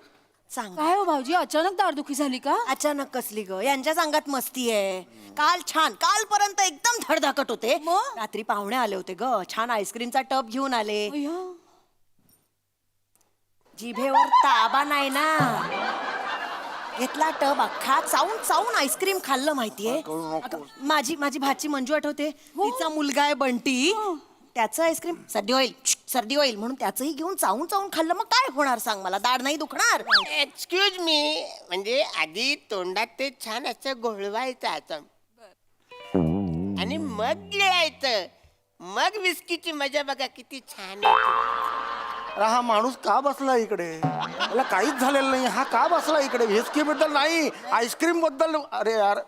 सांग. काय हो भाऊजी अचानक दाढदुखी झाली का? अचानक कसली ग? यांच्या सांगात मस्ती आहे. काल छान. कालपर्यंत एकदम धडधाकट होते. रात्री पाहुणे आले होते ग. छान आईस्क्रीमचा टब घेऊन आले. जिभेवर ताबा नाही ना. घेतला टब अख्खा. चावून आईस्क्रीम खाल्लं माहितीये. माझी भाची मंजू आठवते. तिचा मुलगा आहे बंटी. त्याचं आईस्क्रीम सर्दी होईल म्हणून त्याचंही घेऊन चावून खाल्लं. मग काय होणार सांग मला? दाढ नाही दुखणार? एक्सक्यूज मी, म्हणजे आधी तोंडात ते छान असं घोळवायचं असं आणि मग गिळायचं. मग विस्कीची मजा बघा किती छान येते. अरे हा माणूस का बसला इकडे? मला काहीच झालेलं नाही. हा का बसला इकडे? व्हिस्की बद्दल नाही, आईस्क्रीम बद्दल. अरे यार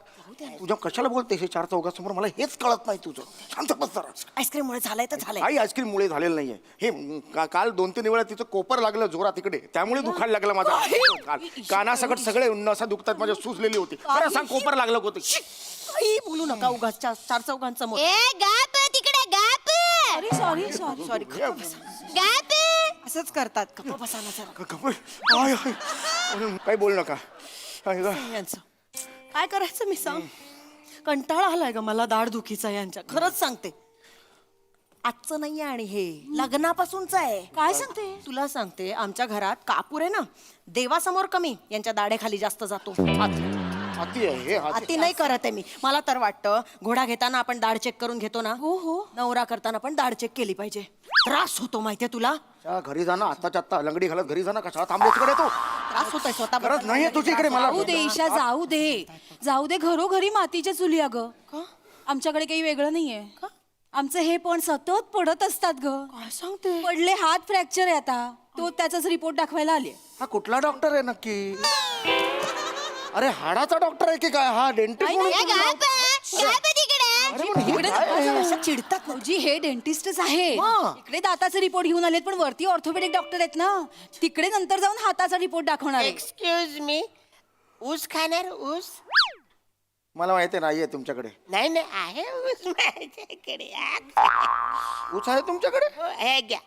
तुझ्या कशाला बोलते हे चार चौघासमोर? मला हेच कळत नाही तुझं. शांत बस जरा. आईस्क्रीम मुळे झालंय तर झालंय. काही आईस्क्रीम मुळे झालेलं नाहीये हे. काल 2-3 वेळा तिचं कोपर लागलं जोरात तिकडे, त्यामुळे दुखायला लागलं माझा काल. कानासकट सगळे नसा दुखतात माझ्या, सुजलेली होती. अरे सांग कोपर लागलं होतं. काही बोलू नका उगाच चार चौघांसमोर. गाप तिकडे gap. Sorry sorry sorry gap. असंच करतात. गप्प बसा ना जरा. काही बोलू नका. यांचं काय करायचं मी सांग. कंटाळा आलाय ग मला दाढदुखीचा यांच्या. खरंच सांगते. आजचं नाहीये आणि हे लग्नापासूनच आहे. काय सांगते तुला? सांगते आमच्या घरात कापूर आहे ना, देवासमोर कमी, यांच्या दाढेखाली जास्त जातो. हाती आहे हे. अति नाही करत आहे मी. मला तर वाटतं घोडा घेताना आपण दाढ चेक करून घेतो ना, हो हो, नवरा करताना पण दाढ चेक केली पाहिजे. त्रास होतो माहितीये तुला. घरी जाणं आत्ताच्या आत्ता लंगडी घालत घरी जाणं. कशाला थांबले तिकडे तू? त्रास होतोय स्वतः. गरज नाहीये तुझी इकडे. मला जाऊ दे ईशा, जाऊ दे जाऊ दे. घरोघरी मातीच्या चुली अगं. आमच्याकडे काही वेगळं नाहीये. आमचं हे पण सतत पडत असतात ग. काय सांगते? पडले, हात फ्रॅक्चर आहे आता. तो त्याचाच रिपोर्ट दाखवायला आले. हा कुठला डॉक्टर आहे नक्की? अरे हाडाचा डॉक्टर आहे की काय? हा डेंटिस्ट चिडतात भाऊजी, हे डेंटिस्टच आहे. इकडे दाताचे रिपोर्ट घेऊन आलेत, पण वरती ऑर्थोपेडिक डॉक्टर आहेत ना, तिकडे नंतर जाऊन हाताचा रिपोर्ट दाखवणार आहे. एक्सक्यूज मी, ऊस खाणार? ऊस मला माहिती नाहीये तुमच्याकडे. नाही नाही आहे ऊस माझ्याकडे. ऊस आहे तुमच्याकडे? हे घ्या,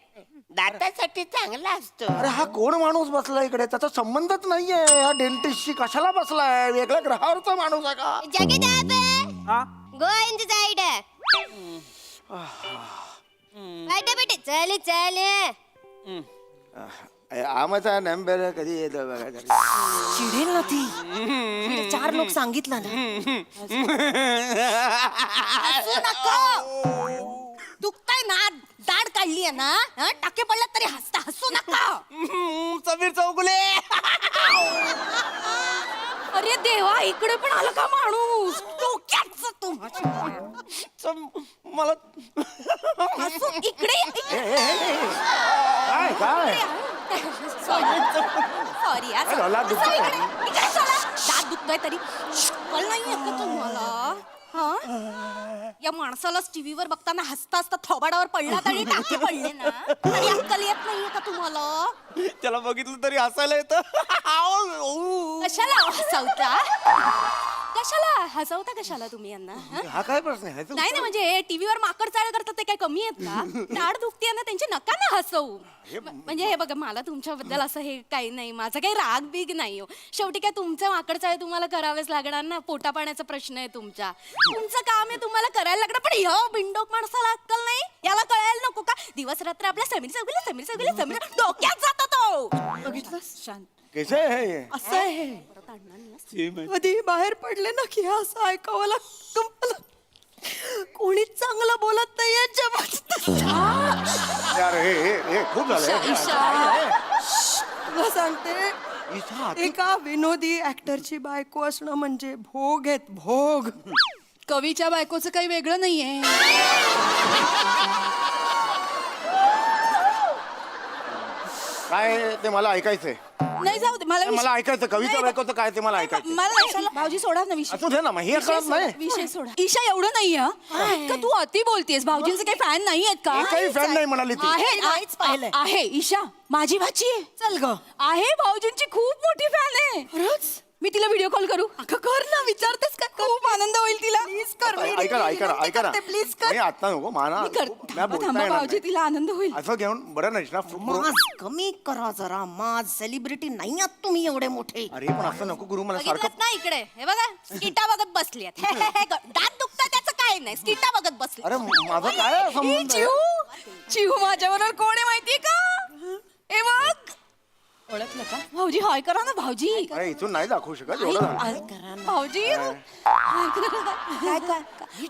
दातासाठी चांगला असतो. अरे हा कोण माणूस बसला इकडे? त्याचा संबंधच नाहीये हा डेंटिस्टशी. कशाला बसलाय? वेगळ्या ग्रहावरचा माणूस आहे का? गो इन द साइड. बैठे बैठे. चले चले. आमचा नंबर कधी येतो बघा. चिडेल ना ती. 4 लोक सांगितलं ना. दुखताय ना, दाढ काढली आहे ना, टाके पडल्यात तरी हसता. हसू नका. समीर चौगुले. अरे देवा, इकडे पण आलं का माणूस? डोक्यात तू मला हसू. इकडे काय काय सॉरी. झाला? दात दुखतोय तरी कळ नाहीये का तुम्हाला? या माणसालाच टीव्हीवर बघताना हसता हसता थोबाडावर पडला तरी टाके पडले ना, तरी अक्कल येत नाहीये का तुम्हाला? त्याला बघितलं तरी हसायला येतं. कशाला हसवता? कशाला तुम्ही यांना? हा काय प्रश्न आहे? नाही ना, म्हणजे टीव्हीवर माकड चाळ करतात ते काय कमी आहेत का? दाढ दुखते ना त्यांची, नका ना हसवू. म्हणजे हे बघा, मला तुमच्याबद्दल असं हे काही नाही, माझा काही राग बिग नाही हो. शेवटी काय तुमचं माकड चाळ तुम्हाला करावेच लागणार ना. पोटा पाण्याचा प्रश्न आहे तुमचा. तुमचं काम आहे, तुम्हाला करायला लागणार. पण ह्यो बिंडोक माणसाला अक्कल नाही, याला कळायला नको का? दिवस रात्र आपल्या समीर डोक्यात जातो तो. बघितलं? शांत. कैसे आहे? असं आहे. कधी बाहेर पडले ना की असं ऐकावं लागतं मला. कोणी चांगलं बोलत नाही यांच्या बाजूला. यार हे खूप झालं. तुला सांगते, एका विनोदी ऍक्टरची बायको असणं म्हणजे भोग आहेत, भोग. कवीच्या बायकोचं काही वेगळं नाहीये. काय ते मला ऐकायचंय. नाही, जाऊ दे. मला ऐकायचं कविता बायकोचं काय ते मला ऐकायचं. मला भाऊजी सोडा ना विषय. असू दे ना, मग हे कळत नाही. विषय सोडा. ईशा, एवढं नाही का तू अति बोलतेस? भाऊजींचे काही फॅन नाही आहेत का? काही फॅन नाही म्हणाली ती. आहे ईशा, माझी भाची आहे. चल ग. आहे, भाऊजींची खूप मोठी फॅन आहे. मी तिला व्हिडिओ कॉल करू? कर ना. विचारतेस का? खूप आनंद होईल तिला. प्लीज कर. ऐका ना. प्लीज कर. आता नको माना. थांबा भाऊजी, तिला आनंद होईल. असं घेऊन बरं नाही ना. माज कमी करा जरा. माज सेलिब्रिटी नाही आहात तुम्ही एवढे मोठे. अरे पण असं नको गुरु. मला सारखं बघितलंत ना इकडे, हे बघा, स्किटा बघत बसली आहेत. दात दुखतात त्याचं काय नाही, स्किटा बघत बसली. अरे माझा काय संबंध आहे? चिहू माझ्याबरोबर कोण आहे माहितीये का? हे बघ. ओळखलं का? भाऊजी हाय करा ना. भाऊजी अरे इथून नाही दाखवू शकत एवढं. भाऊजी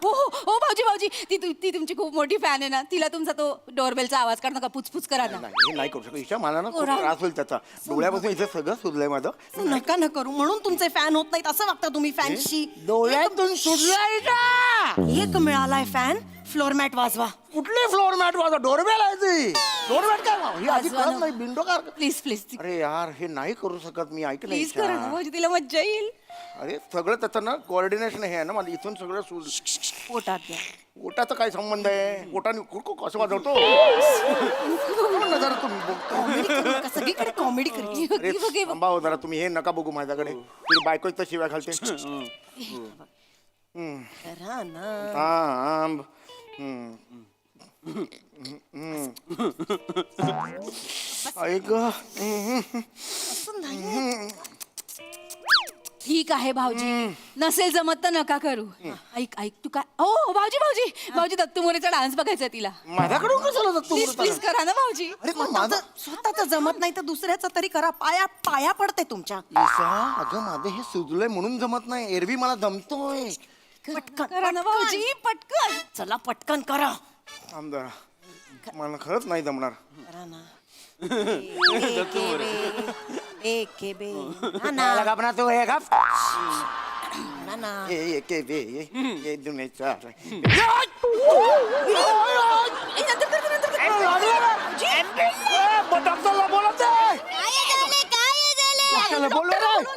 हो भाऊजी, ती तुमची खूप मोठी फॅन आहे ना. तिला तुमचा तो डोरबेलचा आवाज काढ नका, पुचपुच करा ना. हे नाही करू शकत ईशा. मला ना खूप त्रास होईल त्याचा. डोळ्यापासून इथे सगळं सुजलंय माझं. नका न करू. म्हणून तुमचे फॅन होत नाहीत असं वागता तुम्ही फॅनशी. डोळ्यातून सुजलंय का? एक मिळालाय फॅन फ्लोर मॅट वाजवा. कुठली फ्लोर मॅट वाजवा? डोरबेल आहे ती. फ्लोर मॅट काय ही आधी वाजवा कळत ना. नाही बिंडो कार. प्लीज प्लीज अरे यार हे नाही करू शकत मी. ऐक प्लीज करा ना भाऊजी, तिला मज्जा येईल. अरे सगळं त्याचं ना कोऑर्डिनेशन हे आहे ना मला इथून सगळं पोटात घ्या. पोटाचा काय संबंध आहे? पोटाने कसं वाजवतो? जरा तुम्ही बघतो. कॉमेडी करू नका, सगळीकडे कॉमेडी करते. अरे थांबा हो जरा तुम्ही हे नका बघू माझ्याकडे. तुझी बायको इथं शिव्या घालते. करा ना. थांब. ऐक ठीक आहे भाऊजी, नसेल जमत तर नका करू. ऐक ऐक तू काय, ओ भाऊजी भाऊजी भाऊजी दत्तू मोरेचा डान्स बघायचा तिला. माझ्याकडून कशाला जातो? प्लीज प्लीज करा ना भाऊजी. स्वतःच जमत नाही तर दुसऱ्याचं तरी करा. पाया पाया पडते तुमच्या. अगं माझं हे सुजलंय म्हणून जमत नाही. एरवी मला जमतोय. पटकन करा ना भाऊजी पटकन. चला पटकन करा. थांब जरा. मला खरंच नाही जमणार. करा ना. ए के बे ना लगा बना तो है गप. ना ना. ये के बे ये दुने चार. डॉक्टरला बोलवते. डॉक्टरला बोलव.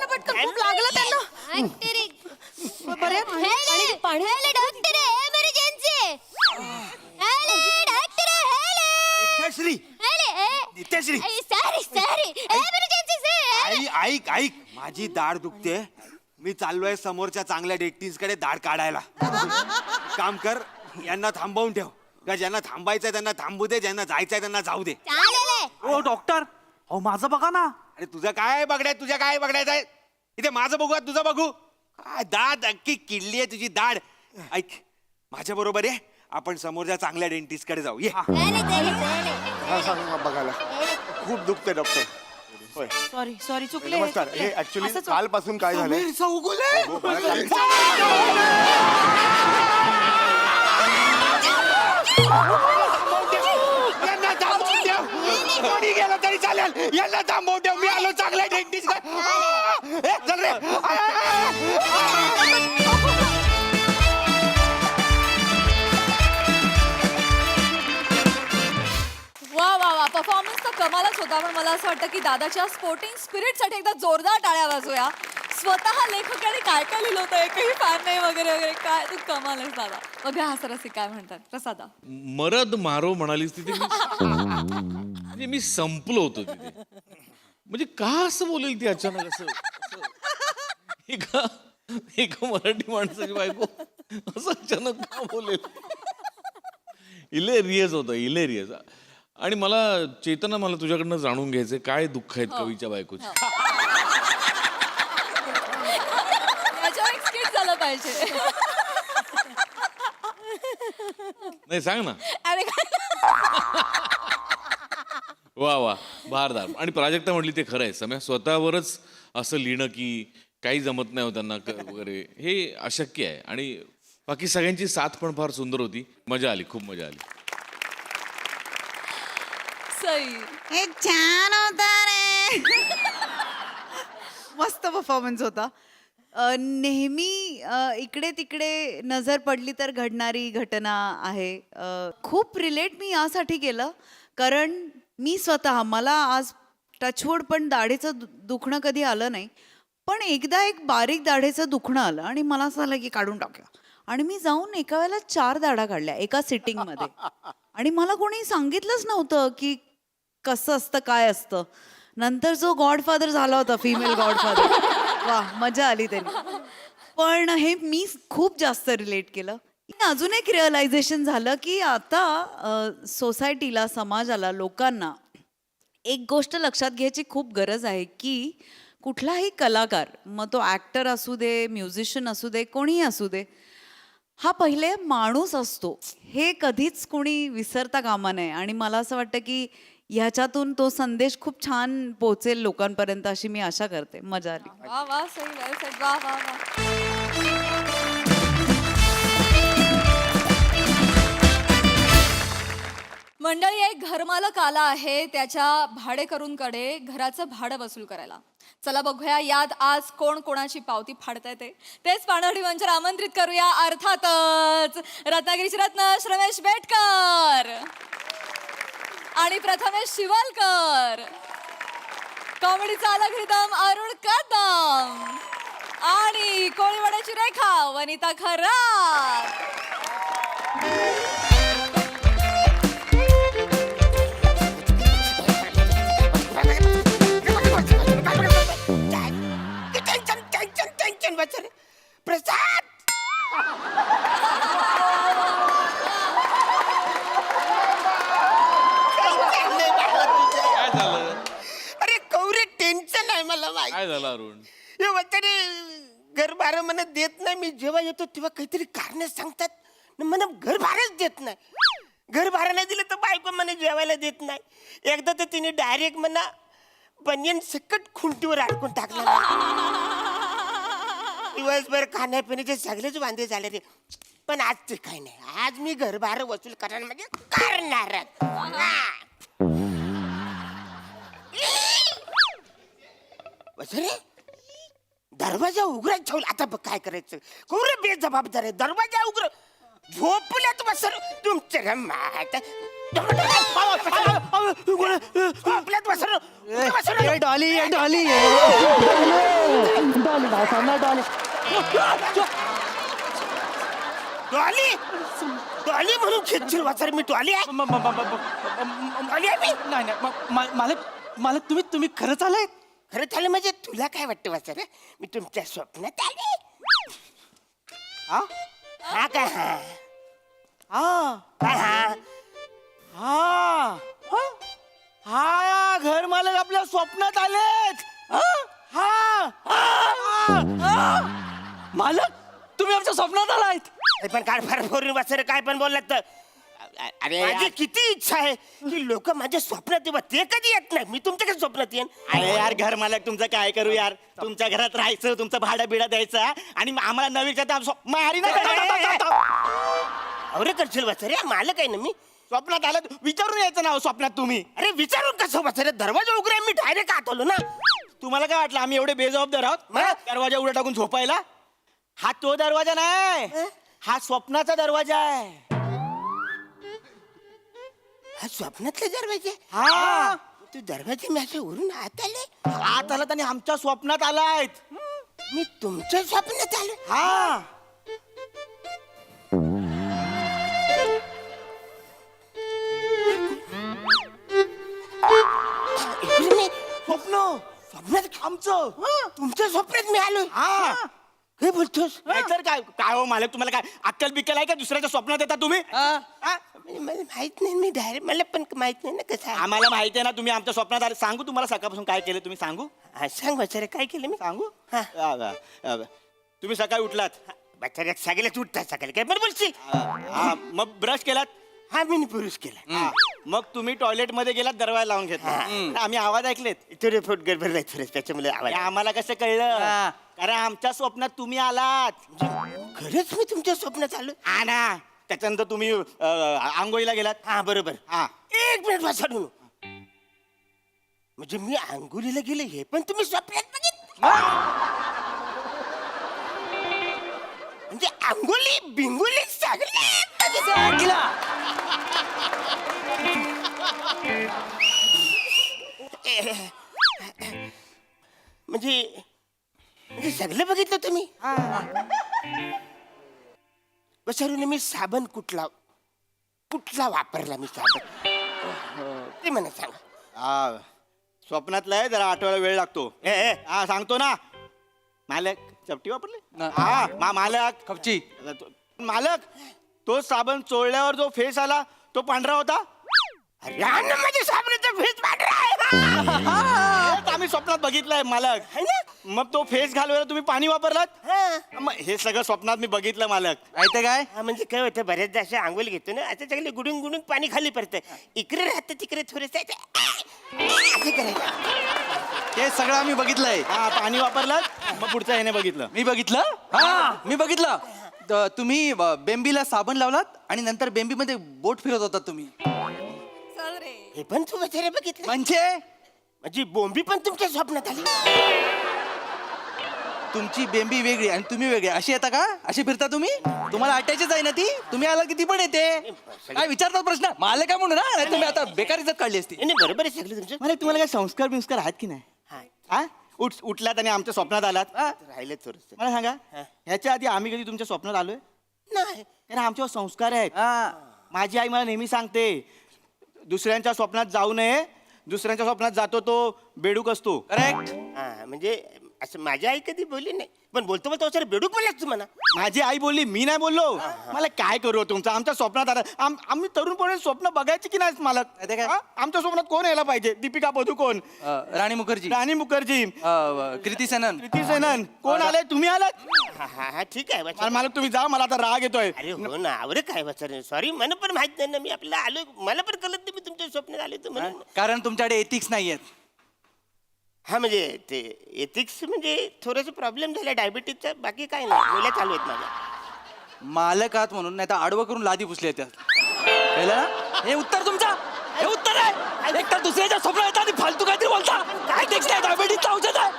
पटकन खूप लागलं त्यांना. बरे नित्यश्री नित्यश्री ऐक ऐक माझी दाढ दुखते. मी चाललोय समोरच्या चांगल्या डेक्टीन्स कडे दाढ काढायला. काम कर यांना थांबवून ठेव. का ज्यांना थांबायचंय त्यांना थांबू दे, ज्यांना जायचंय त्यांना जाऊ दे. ओ डॉक्टर, अहो माझं बघा ना. अरे तुझं काय बघण्यात, तुझ्या काय बघण्यात आहे? इथे माझं बघू तुझं बघू. काय दाढ अख्खी किडली आहे तुझी दाढ. ऐक माझ्या बरोबर आहे, आपण समोरच्या चांगल्या डेंटिस्ट कडे जाऊ. ये सांग बघायला. खूप दुखते डॉक्टर. होय सॉरी सॉरी चुकले. नमस्कार. हे ऍक्च्युली कालपासून काय झालंय? यांना थांबवून ठेव. कोणी गेलं तरी चालेल. यांना थांबवून ठेव. मी आलो चांगल्या डेंटिस्ट. चल रे. वा वा वा, परफॉर्मन्स तर कमालच होता. पण मला असं वाटतं की दादाच्या स्पोर्टिंग स्पिरिटसाठी एकदा जोरदार टाळ्या वाजूया. स्वतः लेखकाने काय काय लिहिलं होतं, एकही फॅन नाही वगैरे वगैरे. काय तू कमाल आहेस दादा. बघा हा सरसी काय म्हणतात प्रसादा. मरद मारो म्हणालीस तिथे म्हणजे मी संपलो होतो तिथे. म्हणजे का असं बोलेल ती अचानक असं एका मराठी माणसाची बायको असं अचानक का बोलेल? इलेरियस होतं, इलेरियस. आणि मला चेतना, मला तुझ्याकडनं जाणून घ्यायचंय काय दुःख आहेत कवीच्या बायकोची. याच्यावर एक skit झालं पाहिजे. नाही सांग ना. अरे वा वा, भारदार. आणि प्राजक्ता म्हटली ते खरं आहे. सम्या स्वतःवरच असं लिहिणं की काही जमत नाही हो त्यांना वगैरे, हे अशक्य आहे. आणि बाकी सगळ्यांची साथ पण फार सुंदर होती. मजा आली, खूप मजा आली. हे छान होता रे. मस्त परफॉर्मन्स होता. नेहमी इकडे तिकडे नजर पडली तर घडणारी घटना आहे. खूप रिलेट मी यासाठी केलं कारण मी स्वतः, मला आज टचवूड पण दाढेचं दुखणं कधी आलं नाही. पण एकदा एक बारीक दाढेचं दुखणं आलं आणि मला असं झालं की काढून टाकूया. आणि मी जाऊन एका वेळेला 4 दाढा काढल्या एका सिटिंगमध्ये. आणि मला कोणी सांगितलंच नव्हतं की कसं असतं काय असतं. नंतर जो गॉडफादर झाला होता, फिमेल गॉडफादर, वा मजा आली त्यांनी. पण हे मी खूप जास्त रिलेट केलं. अजून एक रिअलायझेशन झालं की आता सोसायटीला, समाजाला, लोकांना एक गोष्ट लक्षात घ्यायची खूप गरज आहे की कुठलाही कलाकार, मग तो ॲक्टर असू दे, म्युझिशियन असू दे, कोणीही असू दे, हा पहिले माणूस असतो. हे कधीच कोणी विसरता कामा नये. आणि मला असं वाटतं की ह्याच्यातून तो संदेश खूप छान पोहोचेल लोकांपर्यंत, अशी मी आशा करते. मजा आली. वा वा, सही वेल सेड. वा वा वा. मंडळी, एक घरमालक आला आहे त्याच्या भाडेकरूंकडे घराचं भाडं वसूल करायला. चला बघूया यात आज कोण कोणाची पावती फाडताय तेच पाणवडी मंचावर आमंत्रित करूया. अर्थातच रत्नागिरीचे रत्न रमेश बेटकर आणि प्रथमेश शिवलकर, कॉमेडीचा अलग रिदम अरुण कदम आणि कोळीवाड्याची रेखा वनिता खरात. टेन्शन बचर प्रसाद काय झालं? अरे कौरे टेन्शन आहे मला काय झालं अरुण? हे वचने घर भाडं मला देत नाही. मी जेव्हा येतो तेव्हा काहीतरी कारण सांगतात, मला घर भाडंच देत नाही. घर भाडं नाही दिलं तर बायको मला जेवायला देत नाही. एकदा तर तिने डायरेक्ट म्हणा बनियन सकट खुंटीवर अडकून टाकला. दिवसभर खाण्यापिण्याचे सगळेच वांदे झाले रे. पण आज ते काही नाही. आज मी घर भाडं वसूल करणार म्हणजे करणार. रे दरवाजा उघडा ठेवला. आता बघ काय करायचं. कोण बेजबाबदार आहे. दरवाजा उघड झोपल्यात बसर तुमच्या झोपल्यात बसर डॉली डॉली डॉली डॉली म्हणून खेचशील वाचर. मी डॉली आहे. डॉली आहे मी. नाही मालक मालक तुम्ही खरंच आलाय? खरं झालं म्हणजे तुला काय वाटतं वाचर? मी तुमच्या स्वप्नात आले. हा काय? हा घर मालक आपल्या स्वप्नात आलेत. मालक तुम्ही आमच्या स्वप्नात आलायत. पण काय फार फोरून वाचर काय पण बोललात तर. अरे माझी किती इच्छा आहे की लोक माझ्या स्वप्नात येतात. ते कधी येत नाही. मी तुमच्या स्वप्नात येईन. अरे यार घर मालक तुमचं काय करू यार. तुमच्या घरात राहायचं, तुमचं भाडं बिडा द्यायचं आणि आम्हाला नवीन मारी नाही. अरे करशील वाचर मालक आहे ना मी. स्वप्नात आलं विचारून यायचं ना स्वप्नात तुम्ही. अरे विचारून कसं वाचर? दरवाजा उघडा मी डायरेक्ट आत आलो ना. तुम्हाला काय वाटलं आम्ही एवढे बेजबाबदार आहोत दरवाजा उघडा टाकून झोपायला? हा तो दरवाजा नाही, हा स्वप्नाचा दरवाजा आहे. हा स्वप्नातले दरवाजे? हा तू दरवाजे माझ्या वरून आत आले? आत आलात आणि आमच्या स्वप्नात आलायत. मी तुमच्या स्वप्नात आलो? हा स्वप्नात आमचं तुमच्या स्वप्नात मी आलो? हा काय बोलतोस? नाहीतर काय काय हो मालक तुम्हाला काय अक्कल बिक्कल आहे का? दुसऱ्याच्या स्वप्नात येता तुम्ही? मला माहित नाही. मी डायरेक्ट मला पण माहित नाही ना कसं. आम्हाला माहिती आहे ना तुम्ही आमच्या स्वप्नात आले. सांगू तुम्हाला सकाळपासून काय केलं तुम्ही? सांगू? सांग बचारे काय केलं मी? सांगू? तुम्ही सकाळी उठलात. बचारे सगळेच उठतात सकाळी. काय पण बोलशील? मग ब्रश केलात? हा मी पुरुष केला. मग तुम्ही टॉयलेट मध्ये गेलात, दरवाजा लावून घेतला. आम्ही आवाज ऐकलेत. थोडे फूट गडबड नाही थोडे त्याच्यामुळे आवाज. आम्हाला कसं कळलं? कारण आमच्या स्वप्नात तुम्ही आलात. खरंच मी तुमच्या स्वप्नात आलो? हा ना. त्याच्यानंतर तुम्ही आंघोळीला गेलात. हा बरोबर. हा एक मिनिट वाचून. म्हणजे मी आंघोळीला गेले हे पण तुम्ही स्वप्नात बघितलं? म्हणजे आंघोळी बिंगोली सगळे म्हणजे सगळं बघितलं तुम्ही? बसरून मी साबण कुठला वापरला मी साबण ते मला सांगा. स्वप्नातला आहे जरा आठवडा वेळ लागतो. हा सांगतो ना. मालक चपटी वापरली? हा मालक कपची. मालक तो साबण चोळल्यावर जो फेस आला तो पांढरा होता. माझ्या साबणाचा फेस पांढरा आहे. आम्ही स्वप्नात बघितलंय मालक. मग तो फेस घालवायला तुम्ही पाणी वापरलात. मग हे सगळं स्वप्नात मी बघितलं मालक. माहिती काय? म्हणजे काय होतं बऱ्याचदा असं आंघोळ घेतो ना आता सगळे गुडून गुडून पाणी खाली पडतं. इकडे राहतं तिकडे थोडंसं असं करायचं. ते सगळं आम्ही बघितलंय. हा पाणी वापरलं. मग पुढचं ह्याने बघितलं. मी बघितलं. हा मी बघितलं. तुम्ही बेंबीला साबण लावलात आणि नंतर बेंबीमध्ये बोट फिरत होता तुम्ही. हे पण तू वचरे बघितलं म्हणजे बोंबी पण तुमच्या स्वप्नात आली. तुमची बेंबी वेगळी आणि तुम्ही वेगळे अशी येता का? अशी फिरता तुम्ही? तुम्हाला अटॅचच आहे ना ती? तुम्ही आला किती पण येते काय विचारतात प्रश्न मला काय म्हणून ना तुम्ही आता बेकार इज्जत काढली असती. नाही बरोबर आहे सगळं तुमचं. मला तुम्हाला काय संस्कार बिंस्कार आहेत की नाही? हा उठलात आणि आमच्या स्वप्नात आलात. राहिलं थोडस. मला सांगा ह्याच्या आधी आम्ही कधी तुमच्या स्वप्नात आलोय? नाही कारण आमच्यावर संस्कार आहेत. माझी आई मला नेहमी सांगते दुसऱ्यांच्या स्वप्नात जाऊ नये. दुसऱ्यांच्या स्वप्नात जातो तो बेडूक असतो. करेक्ट. हा म्हणजे असं माझी आई कधी बोलली नाही पण बोलतो बोलतो सर बेडूक बोललास तू म्हणा. माझी आई बोलली मी नाही बोललो. मला काय करू तुमचं आमच्या स्वप्नात आला. आम्ही तरुणपणे स्वप्न बघायचे की नाही मालक? हा? आमच्या स्वप्नात कोण यायला पाहिजे? दीपिका पदुकोण, राणी मुखर्जी, राणी मुखर्जी, कृती सेनन, कोण आले? तुम्ही आलात? हा ठीक आहे वचन. मालक तुम्ही जा मला आता राग येतोय. अरे हो ना अरे काय वचन सॉरी मला पण माहित नाही ना मी आपल्याला आलो मला पण कळत नाही मी तुमच्या स्वप्नात आले तर म्हणून. कारण तुमच्याकडे एथिक्स नाहीयेत. हा म्हणजे ते एथिक्स म्हणजे थोडंसं प्रॉब्लेम झाला डायबिटीजचा बाकी काय नाही मुलं चालू आहेत माझ्या. मालक आहात म्हणून नाही तर आडवं करून लादी पुसली त्यात कळलं ना? हे उत्तर तुमचं हे उत्तर आहे. एक तर दुसऱ्याच्या स्वप्न येतात आणि फालतू काहीतरी बोलता. काय टेक्स्ट आहे डायबिटीजचं औषध आहे.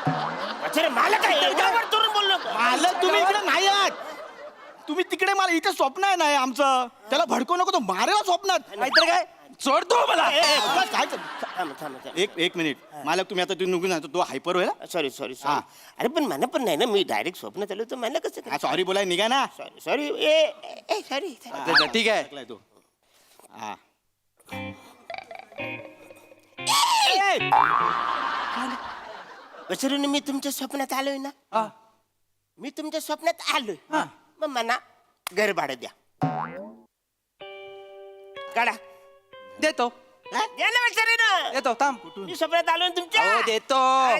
अच्छा मला काय एवढ्यावर तरुण बोललो का? मालक तुम्ही इकडे नाही आहात. तुम्ही तिकडे मला इथे स्वप्न आहे ना आमचं. त्याला भडकवू नको तो मारेल स्वप्नात. नाहीतर काय सोडतो मला. काय थांब थांब थांब एक मिनिट मालक तुम्ही आता तुम्ही निघून जातो तो हायपर होईल. सॉरी सॉरी सॉरी अरे पण मला पण नाही ना मी डायरेक्ट स्वप्न चालू तर मला कसं सॉरी बोलाय निघा ना. सॉरी सॉरी ए सॉरी ठीक आहे तो हा वचरून मी तुमच्या स्वप्नात आलोय ना. मी तुमच्या स्वप्नात आलोय मग मला घर भाडं द्या. काढा देतो द्या ना वचन. देतो थांब. मी स्वप्नात आलोय तुमच्या. हो, देतो.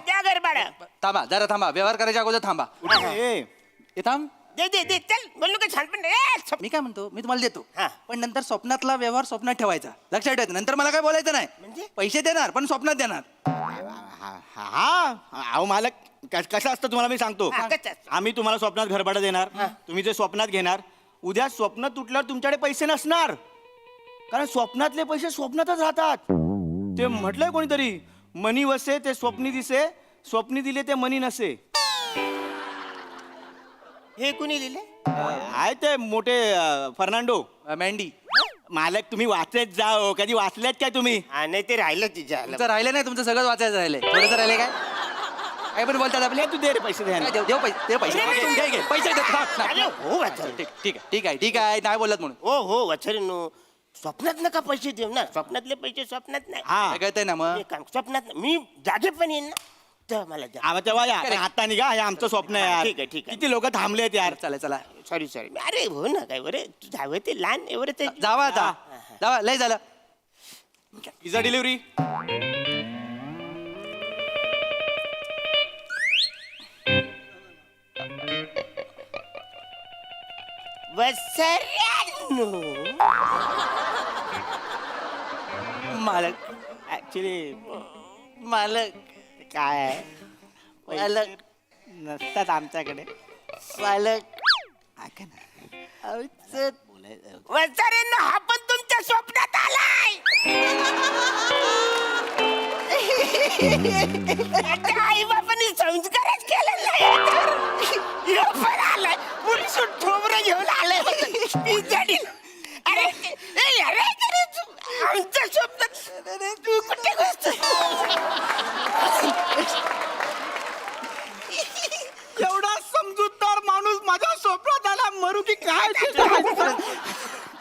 द्या घर भाडं. थांबा जरा थांबा व्यवहार करायच्या अगोदर थांबा. हे थांब. दे दे दे चल बोललो का छान पण मी काय म्हणतो मी तुम्हाला देतो हा. पण नंतर स्वप्नातला व्यवहार स्वप्नात ठेवायचा लक्षात ठेवायचं. नंतर मला काय बोलायचं नाही. म्हणजे? पैसे देणार पण स्वप्नात देणार. हा अहो मालक कसं असतं तुम्हाला मी सांगतो. हा, कसं असतं? आम्ही तुम्हाला स्वप्नात घरभाडं देणार. तुम्ही जे स्वप्नात घेणार उद्या स्वप्न तुटल्यावर तुमच्याकडे पैसे नसणार. कारण स्वप्नातले पैसे स्वप्नातच राहतात. ते म्हटलंय कोणीतरी मनी वसे ते स्वप्नी दिसे स्वप्नी दिले ते मनी नसे. हे कुणी लिहिले आहे ते मोठे फर्नांडो मँडी. मालक तुम्ही वाचत जाओ. कधी वाचलेत काय तुम्ही? नाही ते राहिलं तिच्या तुमचं राहिलं नाही तुमचं सगळं वाचायचं राहिलंय. थोडंसं राहिले काय काय पण बोलतात आपले. तू दे रे पैसे द्या. काय देव पैसे दे पैसे घे, घे. पैसे दे. अरे हो वचन ठीक आहे नाही बोलत म्हणून. हो हो वचन स्वप्नात नका पैसे देऊ ना. स्वप्नातले पैसे स्वप्नात नाही. काय कळतंय ना मग. एक काम, स्वप्नात नाही. मी जागे पण येईन ना तेव्हा मला द्या. तेव्हा या पण आता निघा. हे आमचं स्वप्न आहे यार. ठीक आहे, ठीक आहे. किती लोक थांबलेत यार. चला चला सॉरी सॉरी अरे हो ना काय बरे तू जावं ते लहान एवढं ते जावा आता जावा लय झालं. Pizza delivery. मालक ऍक्च्युली मालक काय मालक नसतात आमच्याकडे. मालक वचारेंना हा पण तुमच्या स्वप्नात आलाय. आई बापाने संस्कारच केले नाही. पण आलाय पुरुष ठोबरं घेऊन आलाय पिझ्झा डील. अरे अरे अरे तू आमच्या स्वप्नात तू कुठे गोष्ट एवढा समजूतदार माणूस माझ्या स्वप्नात आला मरू की काय?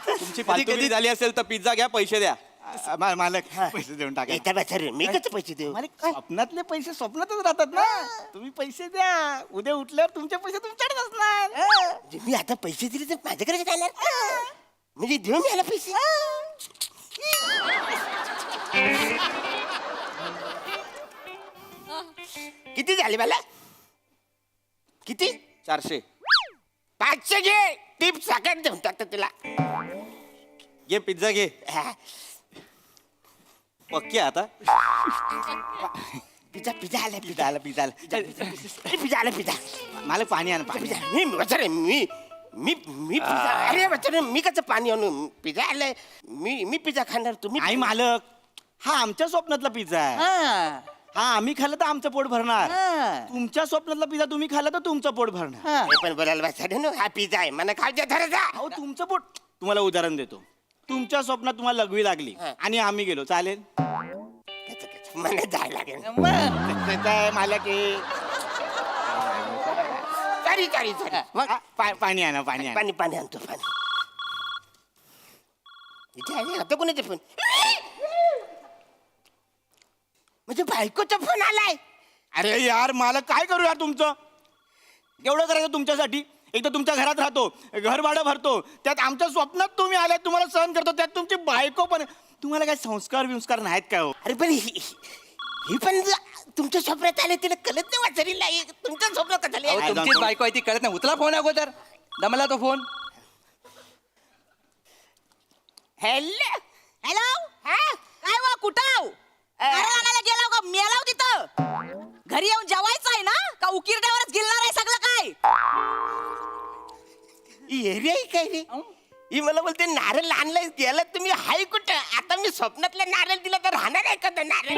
तुमची कधी झाली असेल तर पिझ्झा घ्या पैसे द्या. मालक पैसे देऊन टाका. एका बचारे मी कसं पैसे देऊ. स्वप्नातले पैसे स्वप्नातच राहतात ना. तुम्ही पैसे द्या. उद्या उठल्यावर तुमचे पैसे तुमच्याकडेच असणार. म्हणजे मी आता पैसे दिले तर माझ्याकडे जाणार म्हणजे देऊ मी याला पैसे. किती झाले मला किती 400 500 घे टिप साखर देऊन टाकतो तुला. घे पिझ्झा घे. पक्की आता पिझ्झा पिझ्झा आला पिझ्झा आला पिझ्झा आला. पिझ्झा आला पिझ्झा मला पाणी आण पाणी. पिझ्झा मी वचरे मी मी मी पिझ्झा अरे वचरे मी कसं पाणी आणू पिझ्झा आलाय मी पिझ्झा खाणार तुम्ही. आई मालक हा आमच्या स्वप्नातला पिझ्झा आहे. हा आम्ही खाल्लं तर आमचं पोट भरणार. तुमच्या स्वप्नातला पिझ्झा तुम्ही खाल्ला तर तुमचं पोट भरणार. हे पण बोलायला बसा ना, हा पिझ्झा आहे मला खाऊ द्या धरा. अहो तुमचं पोट. तुम्हाला उदाहरण देतो. तुमच्या स्वप्नात तुम्हाला लघवी लागली आणि आम्ही गेलो, चालेल? मला जायला लागेल. काय मला की सॉरी पाणी आणा, पाणी आणा. पाणी पाणी आणतो पाणी. इथे आहे आता कोणाचा फोन? म्हणजे बायकोचा फोन आलाय. अरे यार मला काय करू यार तुमचं. एवढं करायचं तुमच्यासाठी. एक तर तुमच्या घरात राहतो, घर भाडं भरतो, त्यात आमच्या स्वप्नात तुम्ही आलात, तुम्हाला सहन करतो, त्यात तुमची बायको पण. तुम्हाला काय संस्कार बिंस्कार नाहीत काय हो? अरे पण ही पण तुमच्या स्वप्नात आले, तिला कळत नाही वाचरीला. तुमच्या स्वप्नात का झाले? तुमचीच बायको आहे ती कळत नाही. उचला फोन अगोदर. दमला तो फोन. हॅलो हॅलो काय वा कुठं आणायला गेलाव का मेलाव तिथं? घरी येऊन जेवायचं आहे ना का उकिरड्यावरच गिलणार आहे सगळं काय? एरिया आहे काय रे? ही मला बोलते नारळ आणलाय गेला तुम्ही. हाय कुठं? आता मी स्वप्नातला नारळ दिला तर राहणार आहे का तो नारळ?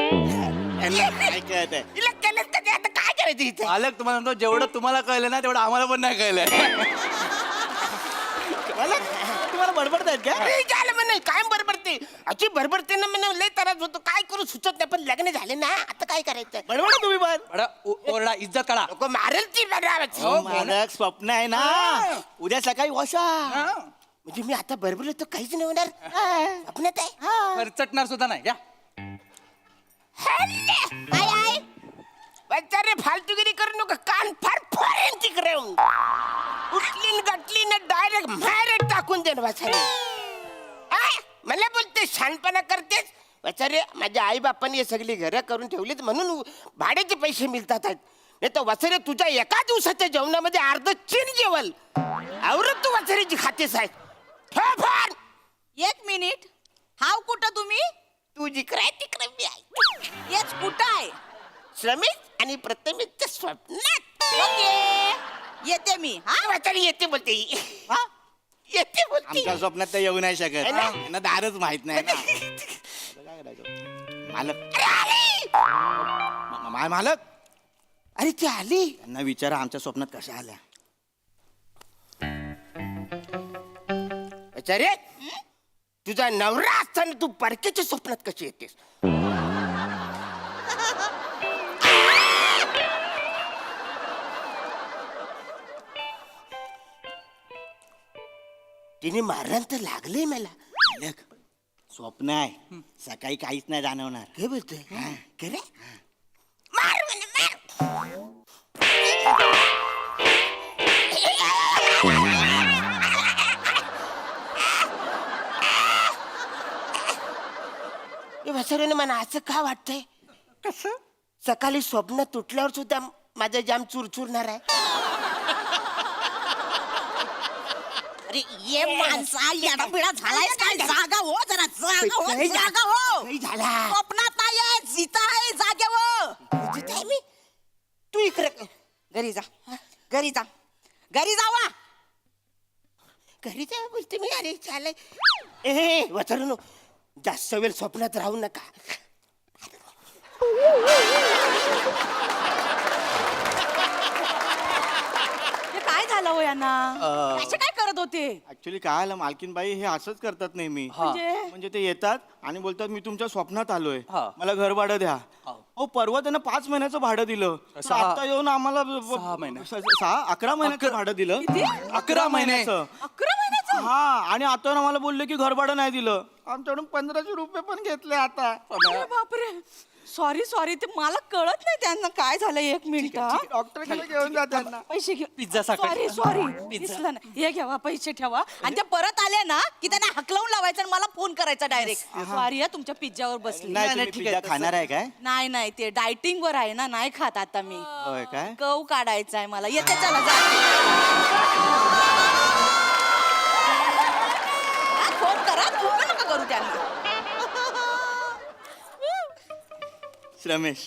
काय कळत आहे? तिला कळत का ते? आता काय करायचं इथे? मालक तुम्हाला म्हणतो जेवढं तुम्हाला कळलं ना तेवढं आम्हाला पण नाही कळलंय. तुम्हाला बडबडतायत का? झालं म्हणे काय बडबडते? अशी बडबडते ना म्हणे, लय त्रास होतो. काय करू सुचत नाही. पण लग्न झाले ना आता काय करायचं? बडबडा तुम्ही पण. ओरडा इज्जत काढा. लोक मारेल ती मालक स्वप्न आहे ना. उद्या सकाळी वशा. म्हणजे मी आता बरोबर तर काहीच नाही होणार. स्वप्नात आहे. खर्चटणार सुद्धा नाही. या काय आहे? बच्चा रे फालतूगिरी करू नका. कान फार फोरेन तिकडे. उठलीन गटलीन डायरेक्ट मारे टाकून दे बचारे. मला बोलते शहाणपणा करतेस. बचारे माझ्या आई बापांनी हे सगळी घरं करून ठेवलीत म्हणून भाड्याचे पैसे मिळतात. नाही तर वसरे तुझ्या एका दिवसाच्या जेवणामध्ये अर्ध चीन जेवल. आवरत तू वसरेची खातेस आहे. एक मिनिट. हाव कुठं तुम्ही? तू जिकडे आहे तिकडे मी आहे. हेच कुठं आहे? श्रमिक आणि प्रथमेशच्या स्वप्नात. ओके येते मी. हा वसरे येते बोलते. येते बोलते. आमच्या स्वप्नात तर येऊ नाही शकत. त्यांना दारच माहित नाही ना. मालक मालक. अरे ती आली. त्यांना विचारा आमच्या स्वप्नात कशा आल्या. अरे तुझा नवरा असताना तू परक्याच्या स्वप्नात कशी येतेस? तिने मारलं तर लागले मला. मालक स्वप्न आहे. सकाळी काहीच नाही जाणवणार. काय बोलतोय? खरे मार म्हणे, मार. वसरेने मला असं का वाटतंय? कसं सकाळी स्वप्न तुटल्यावर सुद्धा माझा जाम चुरचुरणार आहे. अरे ये माणसा येडा बिडा झालाय काय? जागा हो जरा. जागा हो जागा हो. काही झाला. स्वप्नात नाहीये जिता आहे जागेवर. जिथे आहे मी. तू इकडे घरी जा. घरी जा. घरी जावा. घरी जा बोलते मी. अरे चालय. ए वसरू जास्त वेळ स्वप्नात राहू नका. काय झालं हो यांना? असे काय करत होते? ऍक्च्युली काय आलं मालकीनबाई हे असंच करतात नेहमी. म्हणजे ते येतात आणि बोलतात मी तुमच्या स्वप्नात आलोय, मला घर भाडं द्या. हो परवा त्यांना 5 महिन्याचं भाडं दिलं. आता येऊन आम्हाला 11 महिन्याचं भाडं दिलं. 11 महिन्याचं. 11 महिन्याचं? हा आणि आता आम्हाला बोलले की घर भाडं नाही दिलं. आमच्याकडून 1500 रुपये पण घेतले आता. अरे बापरे. सॉरी सॉरी ते मला कळत नाही त्यांना काय झालं. एक मिनिट. डॉक्टरकडे घेऊन जा त्यांना. पैसे घे. पिझ्झा सॉरी सॉरी दिसलं नाही. हे घ्यावा पैसे ठेवा आणि ते परत आले ना की त्यांना हकलवून लावायचं आणि मला फोन करायचा डायरेक्ट. सॉरी तुमच्या पिझ्झावर बसली. नाही तुम्ही पिझ्झा खाणार आहे काय? नाही नाही ते डायटिंग वर आहे ना नाही खात आता मी. होय काय? कव काढायचा आहे मला. येते चला जा. फोन करा. फोन नका करू त्यांना. रमेश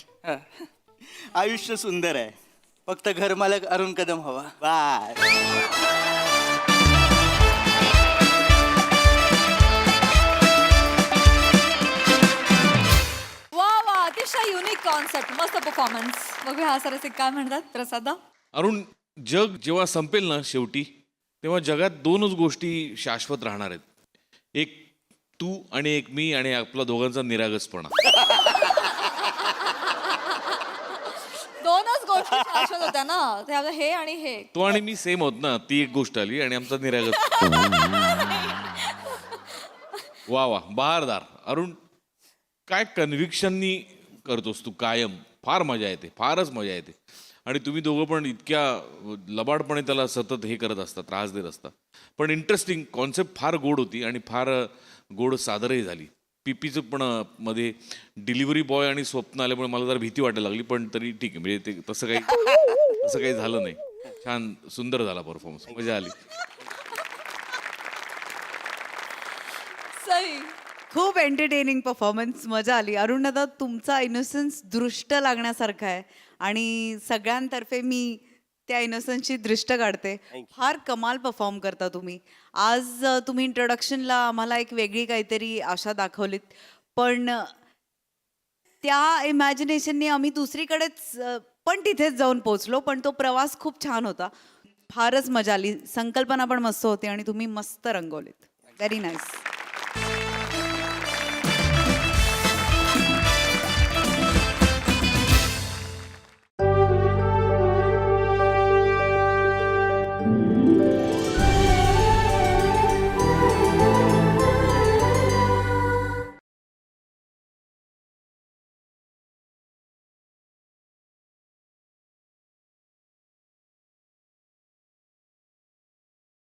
आयुष्य सुंदर आहे. फक्त घर मालक अरुण कदम हवा. बाय. युनिक कॉन्सेप्ट, मस्त परफॉर्मन्स. बघूया हा सरसे काय म्हणतात प्रसादा. अरुण, जग जेव्हा संपेल ना शेवटी, तेव्हा जगात दोनच गोष्टी शाश्वत राहणार आहेत. एक तू आणि एक मी आणि आपला दोघांचा निरागसपणा. दोनच गोष्टी शाश्वत होत्या ना, ते आपलं हे आणि हे. तो आणि मी सेम होत ना, ती एक गोष्ट आली आणि आमचा निरागस. वा वा, बहारदार. अरुण, काय कन्व्हिक्शननी करतोस तू कायम. फार मजा येते, फारच मजा येते. आणि तुम्ही दोघं पण इतक्या लबाडपणे त्याला सतत हे करत असता, त्रास देत असता. पण इंटरेस्टिंग कॉन्सेप्ट, फार गोड होती आणि फार गोड सादरही झाली. पीपीचं पण मध्ये डिलिव्हरी बॉय आणि स्वप्न आल्यामुळे मला जरा भीती वाटायला लागली, पण तरी ठीक आहे. म्हणजे ते तसं काही झालं नाही. छान सुंदर झाला परफॉर्मन्स, मजा आली. सई. खूप एंटरटेनिंग परफॉर्मन्स, मजा आली. अरुण दादा, तुमचा इनोसन्स दृष्ट लागण्यासारखा आहे आणि सगळ्यांतर्फे मी त्या इनोसन्सची दृष्ट काढते. फार कमाल परफॉर्म करता तुम्ही. आज तुम्ही इंट्रोडक्शनला आम्हाला एक वेगळी काहीतरी आशा दाखवलीत, पण त्या इमॅजिनेशनने आम्ही दुसरीकडेच पण तिथेच जाऊन पोचलो. पण तो प्रवास खूप छान होता, फारच मजा आली. संकल्पना पण मस्त होती आणि तुम्ही मस्त रंगवलीत. Very nice.